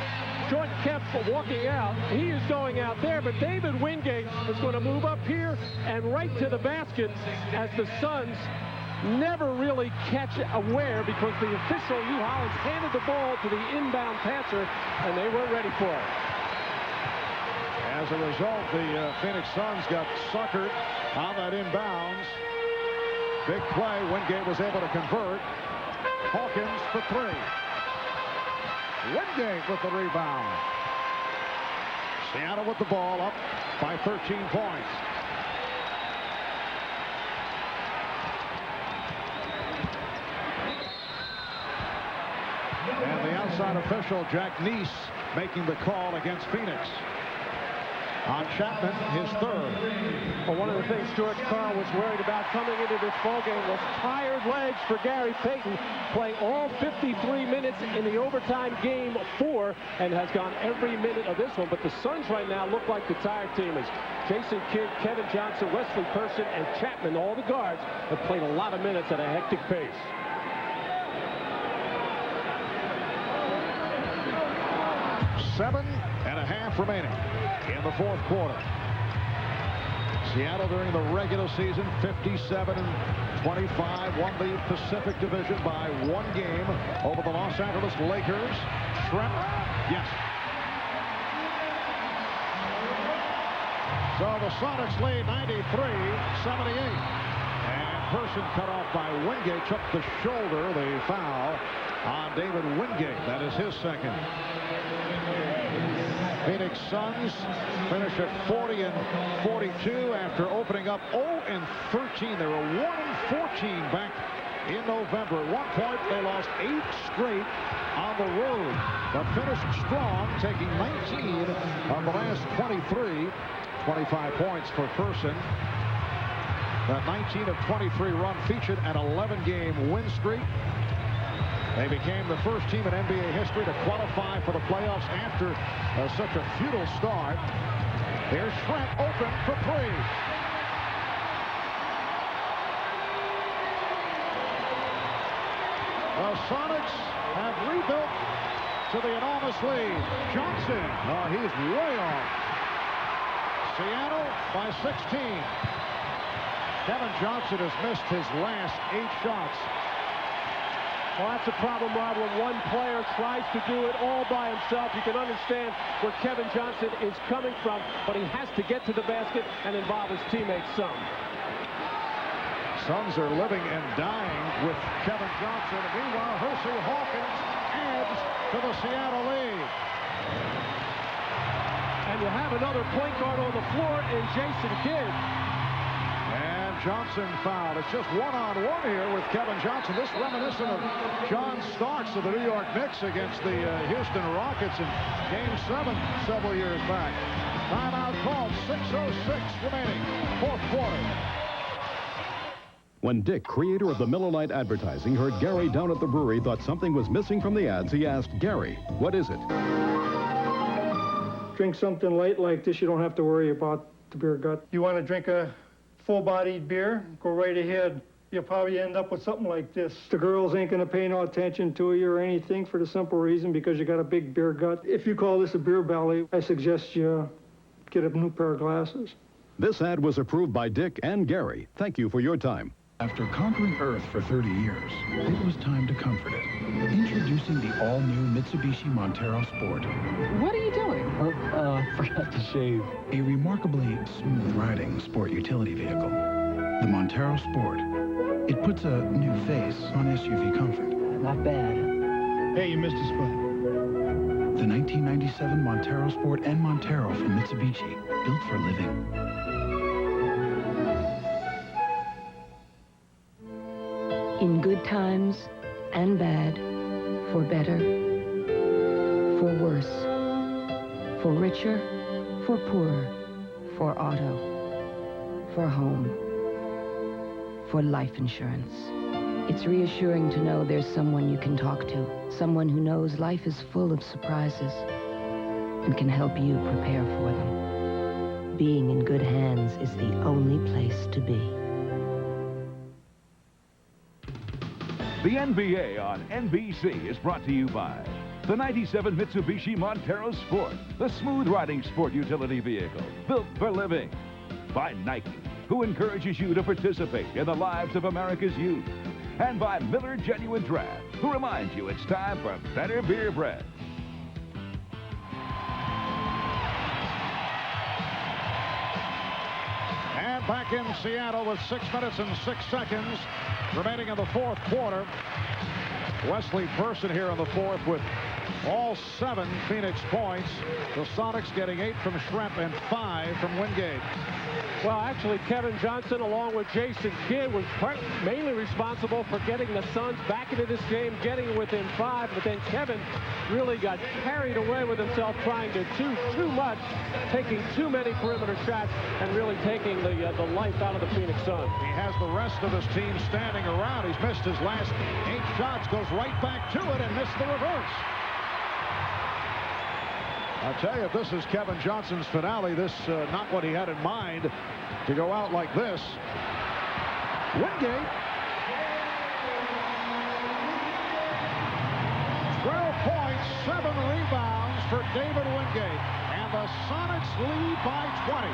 Jordan Kemp walking out, he is going out there, but David Wingate is going to move up here and right to the basket as the Suns never really catch aware because the official, Hugh Hollins, handed the ball to the inbound passer, and they weren't ready for it. As a result, the Phoenix Suns got suckered on that inbounds. Big play. Wingate was able to convert. Hawkins for three. Wingate with the rebound. Seattle with the ball, up by 13 points. And the outside official, Jack Neese, making the call against Phoenix. On Chapman, his third. Well, one of the things George Karl was worried about coming into this ballgame was tired legs for Gary Payton, playing all 53 minutes in the overtime game 4, and has gone every minute of this one. But the Suns right now look like the tired team. As Jason Kidd, Kevin Johnson, Wesley Person, and Chapman, all the guards, have played a lot of minutes at a hectic pace. Seven and a half remaining in the fourth quarter. Seattle during the regular season 57-25, won the Pacific Division by 1 game over the Los Angeles Lakers. Schrempf, yes. So the Sonics lead 93-78. And Person cut off by Wingate, took the shoulder, the foul on David Wingate. That is his second. Phoenix Suns finish at 40-42 after opening up 0-13. They were 1-14 back in November. At one point, they lost 8 straight on the road, but finished strong, taking 19 of the last 23. 25 points for Person. The 19 of 23 run featured an 11-game win streak. They became the first team in NBA history to qualify for the playoffs after such a futile start. Here's Schrempf open for three. The Sonics have rebuilt to the enormous lead. Johnson, he's way off. Seattle by 16. Kevin Johnson has missed his last 8 shots. Well, that's a problem, Rob, when one player tries to do it all by himself. You can understand where Kevin Johnson is coming from, but he has to get to the basket and involve his teammates some. Suns are living and dying with Kevin Johnson. Meanwhile, Hersey Hawkins adds to the Seattle lead. And you have another point guard on the floor in Jason Kidd. And Johnson fouled. It's just one-on-one here with Kevin Johnson. This reminiscent of John Starks of the New York Knicks against the Houston Rockets in Game 7 several years back. Timeout called. 6:06 remaining. Fourth quarter. When Dick, creator of the Miller Lite advertising, heard Gary down at the brewery thought something was missing from the ads, he asked, Gary, what is it? Drink something light like this, you don't have to worry about the beer gut. You want to drink a full-bodied beer? Go right ahead. you'll probably end up with something like this. The girls ain't gonna pay no attention to you or anything for the simple reason because you got a big beer gut. If you call this a beer belly, I suggest you get a new pair of glasses. This ad was approved by Dick and Gary. Thank you for your time. After conquering Earth for 30 years, it was time to comfort it. Introducing the all-new Mitsubishi Montero Sport. What are you doing? Forgot to shave. A remarkably smooth-riding sport utility vehicle. The Montero Sport. It puts a new face on SUV comfort. Not bad. Hey, you missed a spot. The 1997 Montero Sport and Montero from Mitsubishi, built for living. In good times and bad, for better, for worse, for richer, for poorer, for auto, for home, for life insurance. It's reassuring to know there's someone you can talk to, someone who knows life is full of surprises and can help you prepare for them. Being in good hands is the only place to be. The NBA on NBC is brought to you by the 97 Mitsubishi Montero Sport, the smooth-riding sport utility vehicle built for living. By Nike, who encourages you to participate in the lives of America's youth. And by Miller Genuine Draft, who reminds you it's time for better beer bread. And back in Seattle with 6 minutes and 6 seconds remaining in the fourth quarter. Wesley Person here in the fourth with all 7 Phoenix points. The Sonics getting 8 from Schrempf and 5 from Wingate. Well, actually, Kevin Johnson, along with Jason Kidd, was mainly responsible for getting the Suns back into this game, getting within 5. But then Kevin really got carried away with himself, trying to do too much, taking too many perimeter shots, and really taking the life out of the Phoenix Suns. He has the rest of his team standing around. He's missed his last 8 shots, goes right back to it, and missed the reverse. I tell you, if this is Kevin Johnson's finale, this not what he had in mind to go out like this. Wingate. 12 points, 7 rebounds for David Wingate. And the Sonics lead by 20.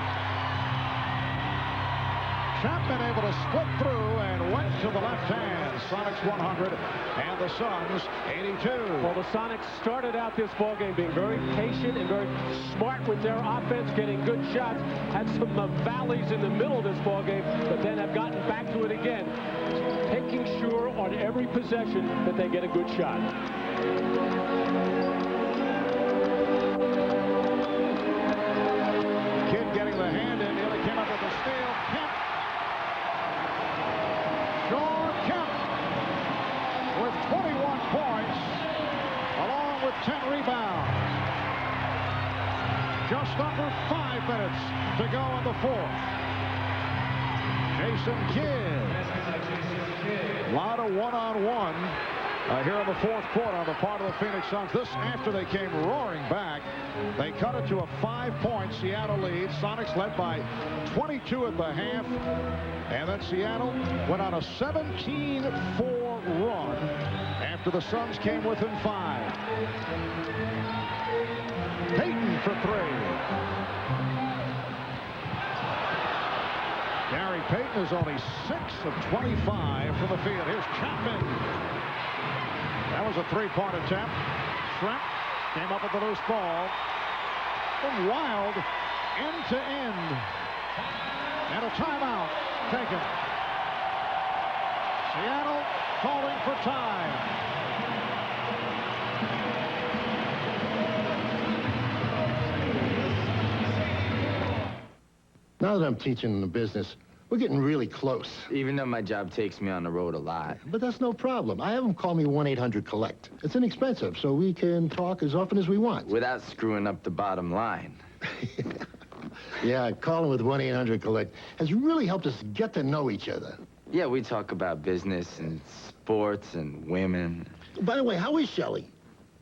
Chapman able to split through and went to the left hand. Sonics 100 and the Suns 82. Well, the Sonics started out this ballgame being very patient and very smart with their offense, getting good shots. Had some valleys in the middle of this ballgame, but then have gotten back to it again, making sure on every possession that they get a good shot. Kidd getting the hand in, nearly came up with a steal. Kemp. Kemp with 21 points, along with 10 rebounds. Just under 5 minutes to go in the fourth. Jason Kidd. A lot of one-on-one here in the fourth quarter on the part of the Phoenix Suns. This after they came roaring back. They cut it to a 5-point Seattle lead. Sonics led by 22 at the half. And then Seattle went on a 17-4 run after the Suns came within 5. Payton for 3. Gary Payton is only 6 of 25 from the field. Here's Chapman. That was a 3-point attempt. Schrempf came up with the loose ball. And Wild end to end. And a timeout taken. Seattle calling for time. Now that I'm teaching in the business, we're getting really close. Even though my job takes me on the road a lot. But that's no problem. I have them call me 1-800-COLLECT. It's inexpensive, so we can talk as often as we want. Without screwing up the bottom line. Yeah, calling with 1-800-COLLECT has really helped us get to know each other. Yeah, we talk about business and sports and women. By the way, how is Shelley?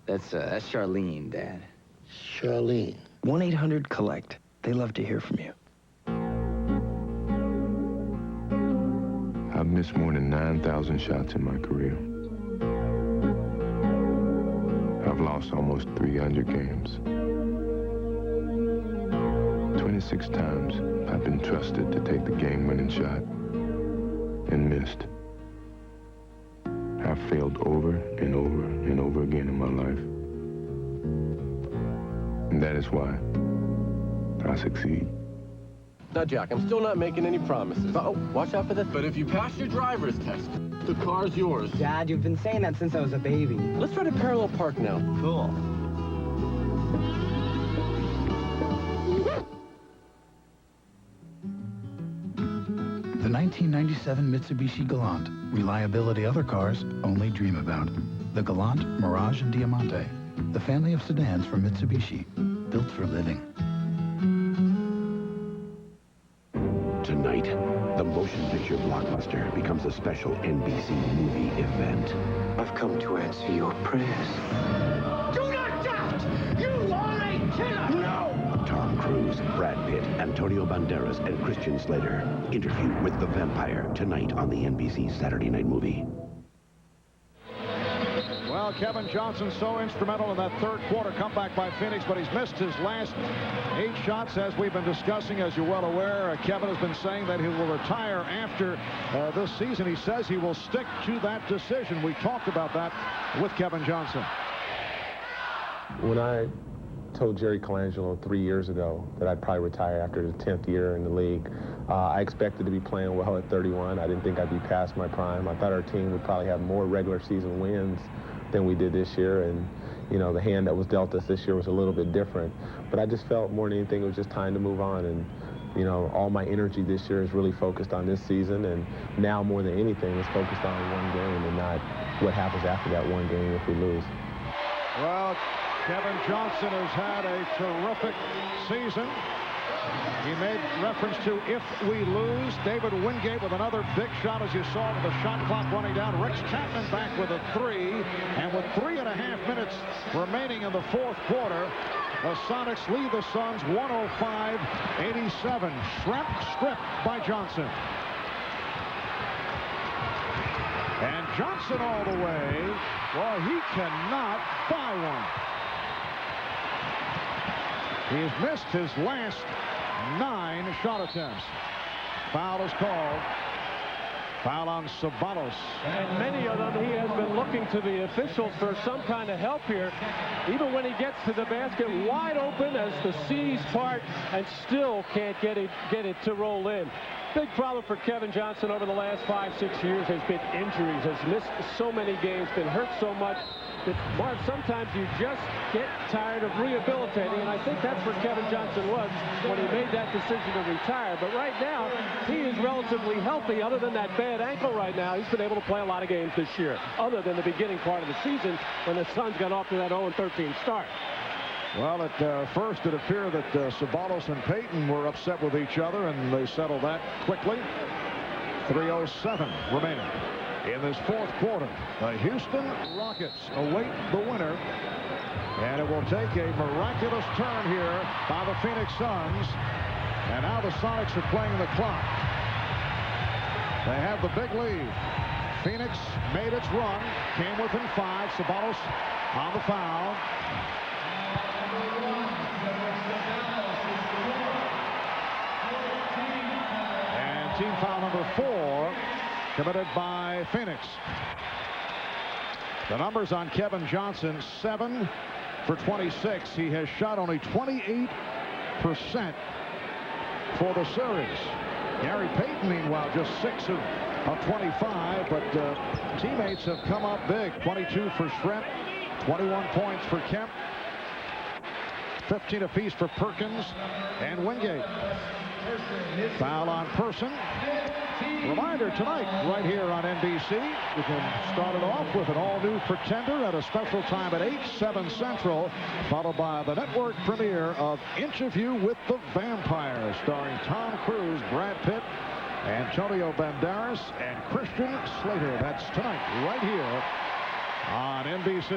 That's Charlene, Dad. Charlene. 1-800-COLLECT. They love to hear from you. Hug missed more than 9,000 shots in my career. I've lost almost 300 games. 26 times I've been trusted to take the game-winning shot and missed. I've failed over and over and over again in my life. And that is why I succeed. Now, Jack, I'm still not making any promises. Oh, watch out for the... But if you pass your driver's test, the car's yours. Dad, you've been saying that since I was a baby. Let's try to parallel park now. Cool. The 1997 Mitsubishi Galant. Reliability other cars only dream about. The Galant, Mirage, and Diamante. The family of sedans from Mitsubishi. Built for living. Tonight, the motion picture blockbuster becomes a special NBC movie event. I've come to answer your prayers. Do not doubt! You are a killer! No! Tom Cruise, Brad Pitt, Antonio Banderas, and Christian Slater interview with the vampire tonight on the NBC Saturday Night Movie. Well, Kevin Johnson so instrumental in that third quarter comeback by Phoenix, but he's missed his last 8 shots, as we've been discussing. As you're well aware, Kevin has been saying that he will retire after this season. He says he will stick to that decision. We talked about that with Kevin Johnson. When I told Jerry Colangelo 3 years ago that I'd probably retire after the 10th year in the league, I expected to be playing well at 31. I didn't think I'd be past my prime. I thought our team would probably have more regular season wins than we did this year, and you know, the hand that was dealt us this year was a little bit different. But I just felt more than anything it was just time to move on, and you know, all my energy this year is really focused on this season, and now more than anything is focused on one game and not what happens after that one game if we lose. Well, Kevin Johnson has had a terrific season. He made reference to if we lose. David Wingate with another big shot, as you saw, with the shot clock running down. Rex Chapman back with a 3. And with 3.5 minutes remaining in the fourth quarter, the Sonics lead the Suns 105-87. Schrempf stripped by Johnson. And Johnson all the way. Well, he cannot buy one. He has missed his last 9 shot attempts. Foul is called. Foul on Sabalos. And many of them, he has been looking to the officials for some kind of help here. Even when he gets to the basket, wide open as the seas part, and still can't get it to roll in. Big problem for Kevin Johnson over the last 5-6 years has been injuries. Has missed so many games, been hurt so much that, Marv, sometimes you just get tired of rehabilitating, and I think that's where Kevin Johnson was when he made that decision to retire. But right now, he is relatively healthy. Other than that bad ankle right now, he's been able to play a lot of games this year, other than the beginning part of the season when the Suns got off to that 0-13 start. Well, at first it appeared that Sabalos and Payton were upset with each other, and they settled that quickly. 3:07 remaining in this fourth quarter. The Houston Rockets await the winner, and it will take a miraculous turn here by the Phoenix Suns. And now the Sonics are playing the clock. They have the big lead. Phoenix made its run, came within 5. Sabalos on the foul. And team foul number 4 committed by Phoenix. The numbers on Kevin Johnson: 7 for 26. He has shot only 28% for the series. Gary Payton, meanwhile, just 6 of 25, but teammates have come up big. 22 for Schrempf, 21 points for Kemp, 15 apiece for Perkins and Wingate. Foul on Person. Reminder tonight, right here on NBC, we can start it off with an all-new Pretender at a special time at 8, 7 Central, followed by the network premiere of Interview with the Vampire, starring Tom Cruise, Brad Pitt, Antonio Banderas, and Christian Slater. That's tonight, right here on NBC.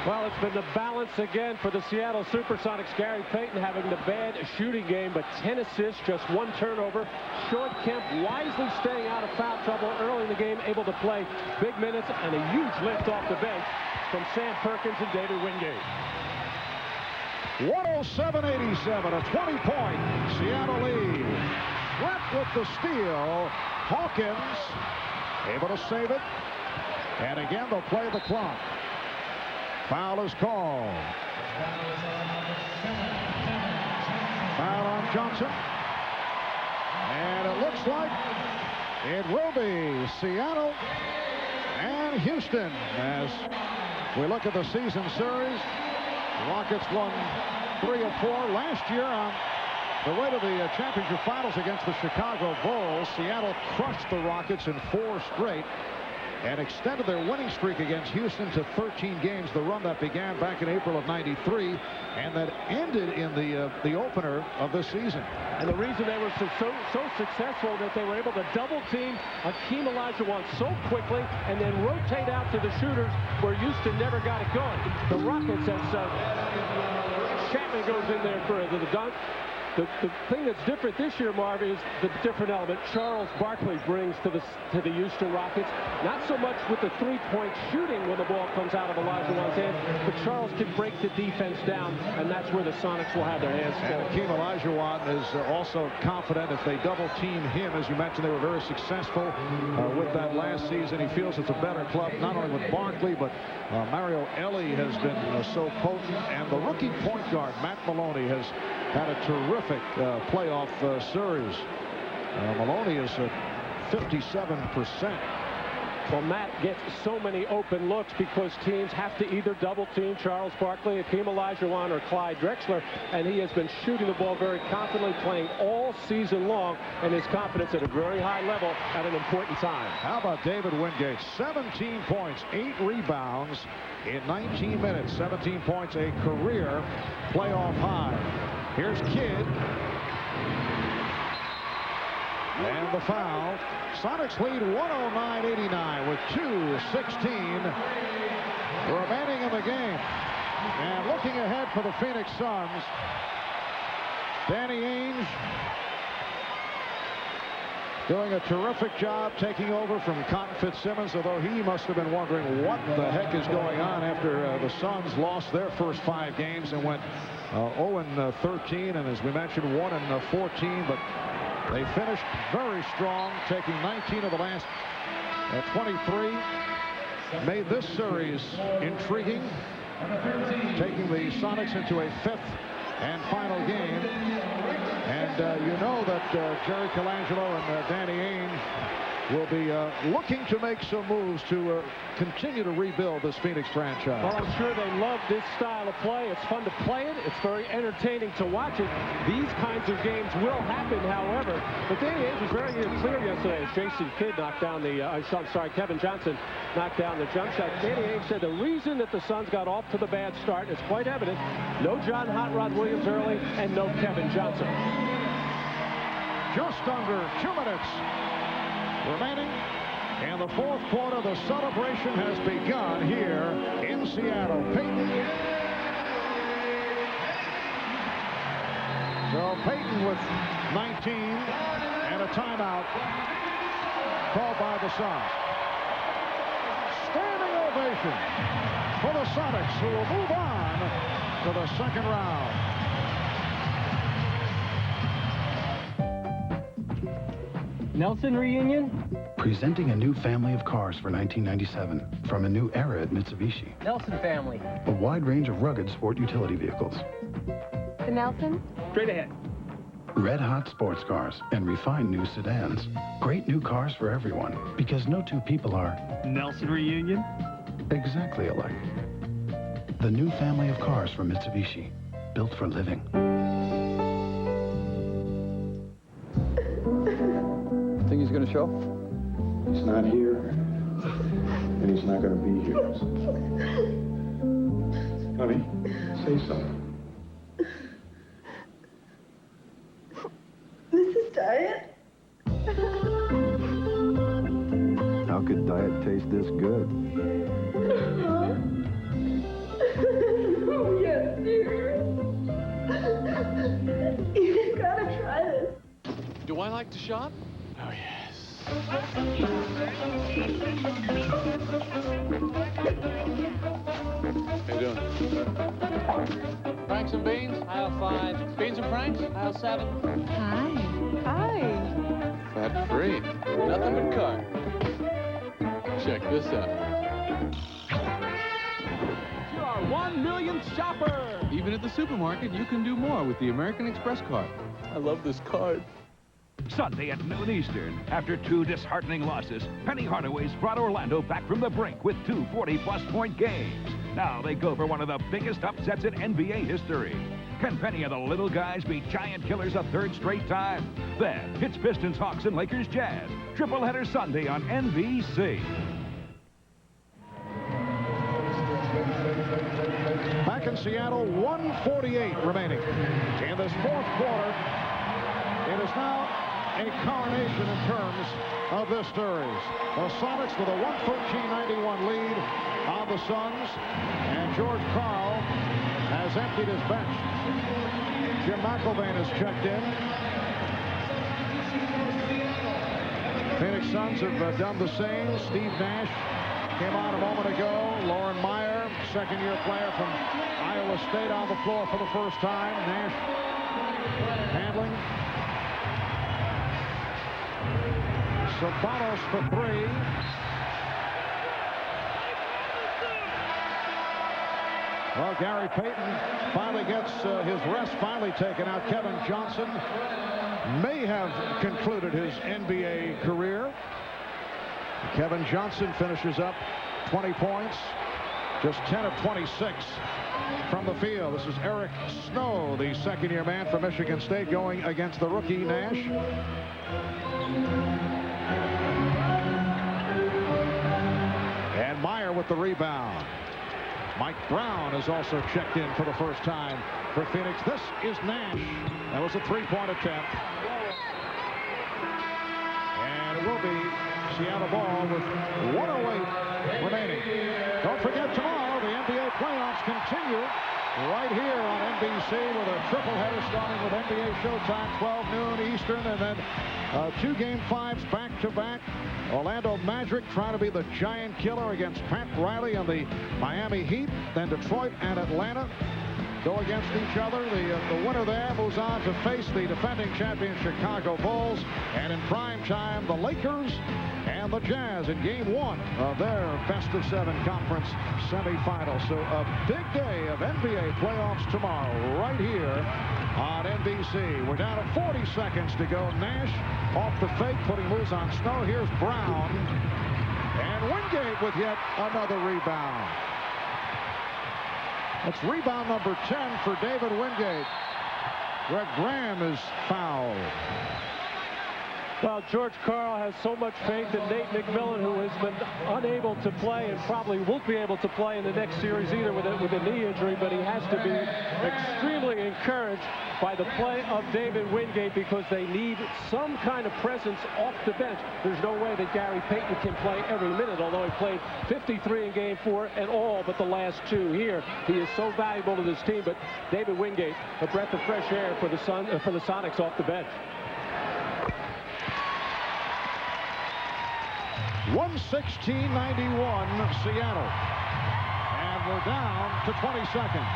Well, it's been the balance again for the Seattle SuperSonics. Gary Payton having the bad shooting game, but 10 assists, just 1 turnover. Short Kemp wisely staying out of foul trouble early in the game, able to play big minutes, and a huge lift off the bench from Sam Perkins and David Wingate. 107-87, a 20-point Seattle lead. Schrempf with the steal. Hawkins able to save it. And again, they'll play the clock. Foul is called. Foul on Johnson. And it looks like it will be Seattle and Houston. As we look at the season series, the Rockets won 3 of 4 last year on the way to the championship finals against the Chicago Bulls. Seattle crushed the Rockets in 4 straight and extended their winning streak against Houston to 13 games, the run that began back in April of '93 and that ended in the opener of this season. And the reason they were so successful that they were able to double team Hakeem Olajuwon so quickly and then rotate out to the shooters where Houston never got it going. The Rockets, as Chapman goes in there for the dunk. The thing that's different this year, Marv, is the different element Charles Barkley brings to the Houston Rockets. Not so much with the three-point shooting when the ball comes out of Olajuwon's hand, but Charles can break the defense down, and that's where the Sonics will have their hands full. And Hakeem Olajuwon is also confident if they double-team him. As you mentioned, they were very successful with that last season. He feels it's a better club, not only with Barkley, but Mario Elie has been so potent, and the rookie point guard, Matt Maloney, has had a terrific playoff series. Maloney is at 57%. Well, Matt gets so many open looks because teams have to either double team Charles Barkley, Hakeem Olajuwon, or Clyde Drexler, and he has been shooting the ball very confidently, playing all season long, and his confidence at a very high level at an important time. How about David Wingate? 17 points, 8 rebounds in 19 minutes. 17 points, a career playoff high. Here's Kidd. And the foul. Sonics lead 109-89 with 2:16 remaining in the game. And looking ahead for the Phoenix Suns, Danny Ainge doing a terrific job taking over from Cotton Fitzsimmons, although he must have been wondering what the heck is going on after the Suns lost their first 5 games and went 0-13, and as we mentioned, 1-14, but they finished very strong, taking 19 of the last 23, made this series intriguing, taking the Sonics into a 5th and final game. And you know that Jerry Colangelo and Danny Ainge will be looking to make some moves to continue to rebuild this Phoenix franchise. Well, I'm sure they love this style of play. It's fun to play it. It's very entertaining to watch it. These kinds of games will happen, however. But Danny Ainge was very clear yesterday as Jason Kidd knocked down the, Kevin Johnson knocked down the jump shot. Danny Ainge said the reason that the Suns got off to the bad start is quite evident. No John Hot Rod Williams early and no Kevin Johnson. Just under 2 minutes remaining in the 4th quarter. The celebration has begun here in Seattle. Payton. So Payton with 19 and a timeout called by the Suns. Standing ovation for the Sonics, who will move on to the 2nd round. Nelson reunion? Presenting a new family of cars for 1997 from a new era at Mitsubishi. Nelson family. A wide range of rugged sport utility vehicles. The Nelson? Straight ahead. Red-hot sports cars and refined new sedans. Great new cars for everyone, because no 2 people are... Nelson reunion? Exactly alike. The new family of cars from Mitsubishi, built for living. Think he's going to show? He's not here, and he's not going to be here. Honey, say something. This is diet? How could diet taste this good? like to shop? Oh, yes. How you doing? Franks and beans? Aisle 5. Beans and Franks? Aisle 7. Hi. Hi. Fat free. Nothing but carb. Check this out. You're our 1 millionth shopper. Even at the supermarket, you can do more with the American Express card. I love this card. Sunday at noon Eastern. After 2 disheartening losses, Penny Hardaway's brought Orlando back from the brink with 2 40-plus point games. Now they go for one of the biggest upsets in NBA history. Can Penny and the little guys be giant killers a third straight time? Then it's Pistons, Hawks, and Lakers Jazz. Tripleheader Sunday on NBC. Back in Seattle, 1:48 remaining. In this fourth quarter, it is now a coronation in terms of this series. The Sonics with a 113-91 lead on the Suns, and George Karl has emptied his bench. Jim McElvain has checked in. Phoenix Suns have done the same. Steve Nash came on a moment ago. Lauren Meyer, second-year player from Iowa State, on the floor for the first time. Nash handling. Sabonis for 3. Well, Gary Payton finally gets his rest finally taken out. Kevin Johnson may have concluded his NBA career. Kevin Johnson finishes up 20 points, just 10 of 26 from the field. This is Eric Snow, the second-year man from Michigan State, going against the rookie Nash. And Meyer with the rebound. Mike Brown is also checked in for the first time for Phoenix. This is Nash. That was a three-point attempt. And it will be Seattle ball with 1:08 remaining. Don't forget, tomorrow the NBA playoffs continue right here on NBC with a triple header starting with NBA Showtime, 12 noon Eastern, and then 2 Game 5s back-to-back. Orlando Magic trying to be the giant killer against Pat Riley and the Miami Heat. Then Detroit and Atlanta go against each other. The winner there moves on to face the defending champion Chicago Bulls. And in prime time, the Lakers and the Jazz in Game 1 of their best-of-7 conference semifinal. So a big day of NBA playoffs tomorrow right here on NBC. We're down to 40 seconds to go. Nash off the fake, putting moves on Snow. Here's Brown. And Wingate with yet another rebound. That's rebound number 10 for David Wingate. Greg Graham is fouled. Well, George Karl has so much faith in Nate McMillan, who has been unable to play and probably won't be able to play in the next series either with a knee injury, but he has to be extremely encouraged by the play of David Wingate because they need some kind of presence off the bench. There's no way that Gary Payton can play every minute, although he played 53 in Game 4 and all but the last 2 here. He is so valuable to this team, but David Wingate, a breath of fresh air for the Sonics off the bench. 116-91 Seattle. And we're down to 20 seconds.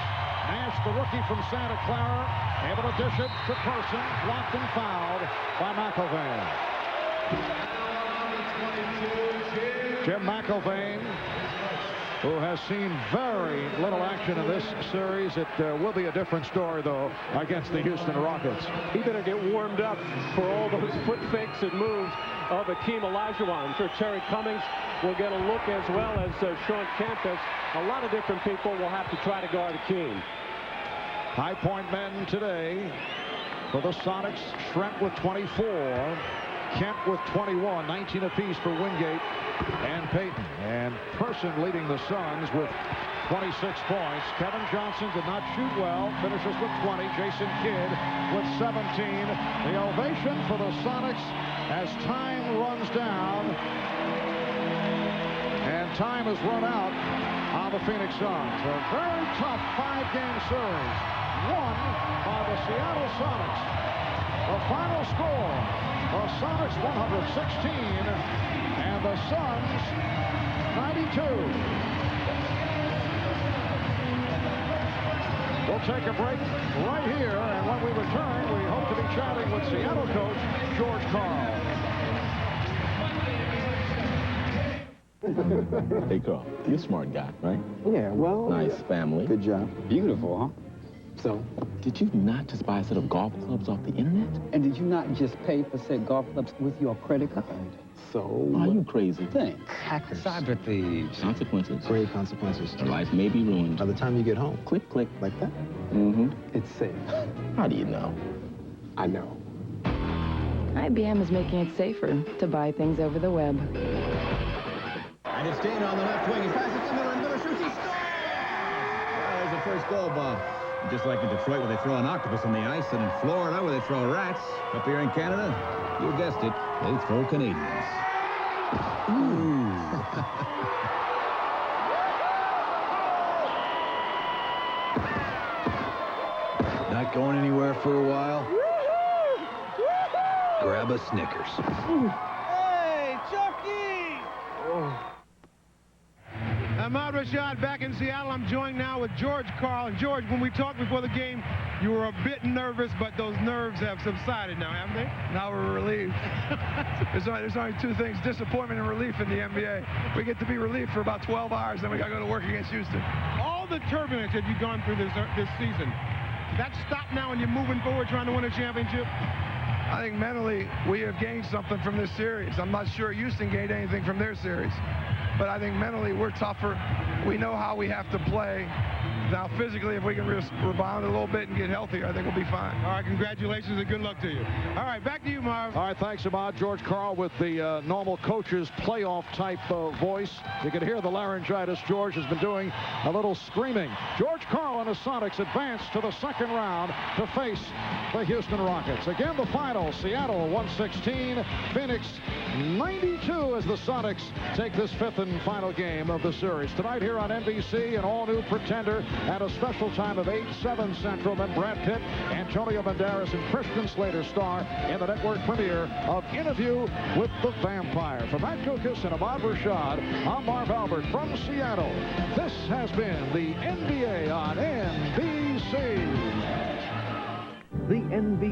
Nash, the rookie from Santa Clara, able to dish it to Person, blocked and fouled by McElvain. Jim McElvain, who has seen very little action in this series. It will be a different story, though, against the Houston Rockets. He better get warmed up for all those foot fakes and moves of Akeem Olajuwon. I'm sure Terry Cummings will get a look, as well as Sean Kemp. As a lot of different people will have to try to guard Akeem. High point men today for the Sonics. Schrempf with 24. Kemp with 21. 19 apiece for Wingate and Payton. And Person leading the Suns with 26 points. Kevin Johnson did not shoot well. Finishes with 20. Jason Kidd with 17. The ovation for the Sonics as time runs down. And time has run out on the Phoenix Suns. A very tough 5-game series won by the Seattle Sonics. The final score, the Sonics 116 and the Suns 92. We'll take a break right here, and when we return, we hope to be chatting with Seattle coach George Karl. Hey, Carl, you're a smart guy, right? Yeah, well... Nice family. Good job. Beautiful, huh? So, did you not just buy a set of golf clubs off the internet? and did you not just pay for said golf clubs with your credit card? So... Are you crazy? Thanks. Hackers. Cyber thieves. Consequences. Grave consequences. Your life may be ruined. By the time you get home. Click, click. Like that? Mm-hmm. It's safe. How do you know? I know. IBM is making it safer to buy things over the web. And it's Dana on the left wing. He passes to Miller, and Miller shoots. He scores! Well, there's the first goal, Bob. Just like in Detroit, where they throw an octopus on the ice, and in Florida, where they throw rats. Up here in Canada, you guessed it, they throw Canadians. Ooh. Not going anywhere for a while? Grab a Snickers. Hey, Chucky! I'm Rashad back in Seattle. I'm joined now with George Karl. And George, when we talked before the game, you were a bit nervous, but those nerves have subsided now, haven't they? Now we're relieved. there's only two things, disappointment and relief in the NBA. We get to be relieved for about 12 hours, then we got to go to work against Houston. All the turbulence that you've gone through this season, that stopped now and you're moving forward trying to win a championship? I think mentally we have gained something from this series. I'm not sure Houston gained anything from their series. But I think mentally we're tougher. We know how we have to play. Now, physically, if we can rebound a little bit and get healthier, I think we'll be fine. All right, congratulations and good luck to you. All right, back to you, Marv. All right, thanks, Ahmad. George Karl with the normal coach's playoff-type voice. You can hear the laryngitis George has been doing, a little screaming. George Karl and the Sonics advance to the second round to face the Houston Rockets. Again, the final, Seattle 116, Phoenix 92 as the Sonics take this fifth and final game of the series. Tonight here on NBC, an all-new Pretender at a special time of 8/7 Central. Then Brad Pitt, Antonio Banderas, and Christian Slater star in the network premiere of Interview with the Vampire. For Matt Kukas and Ahmad Rashad, I'm Marv Albert from Seattle. This has been the NBA on NBC. The NBC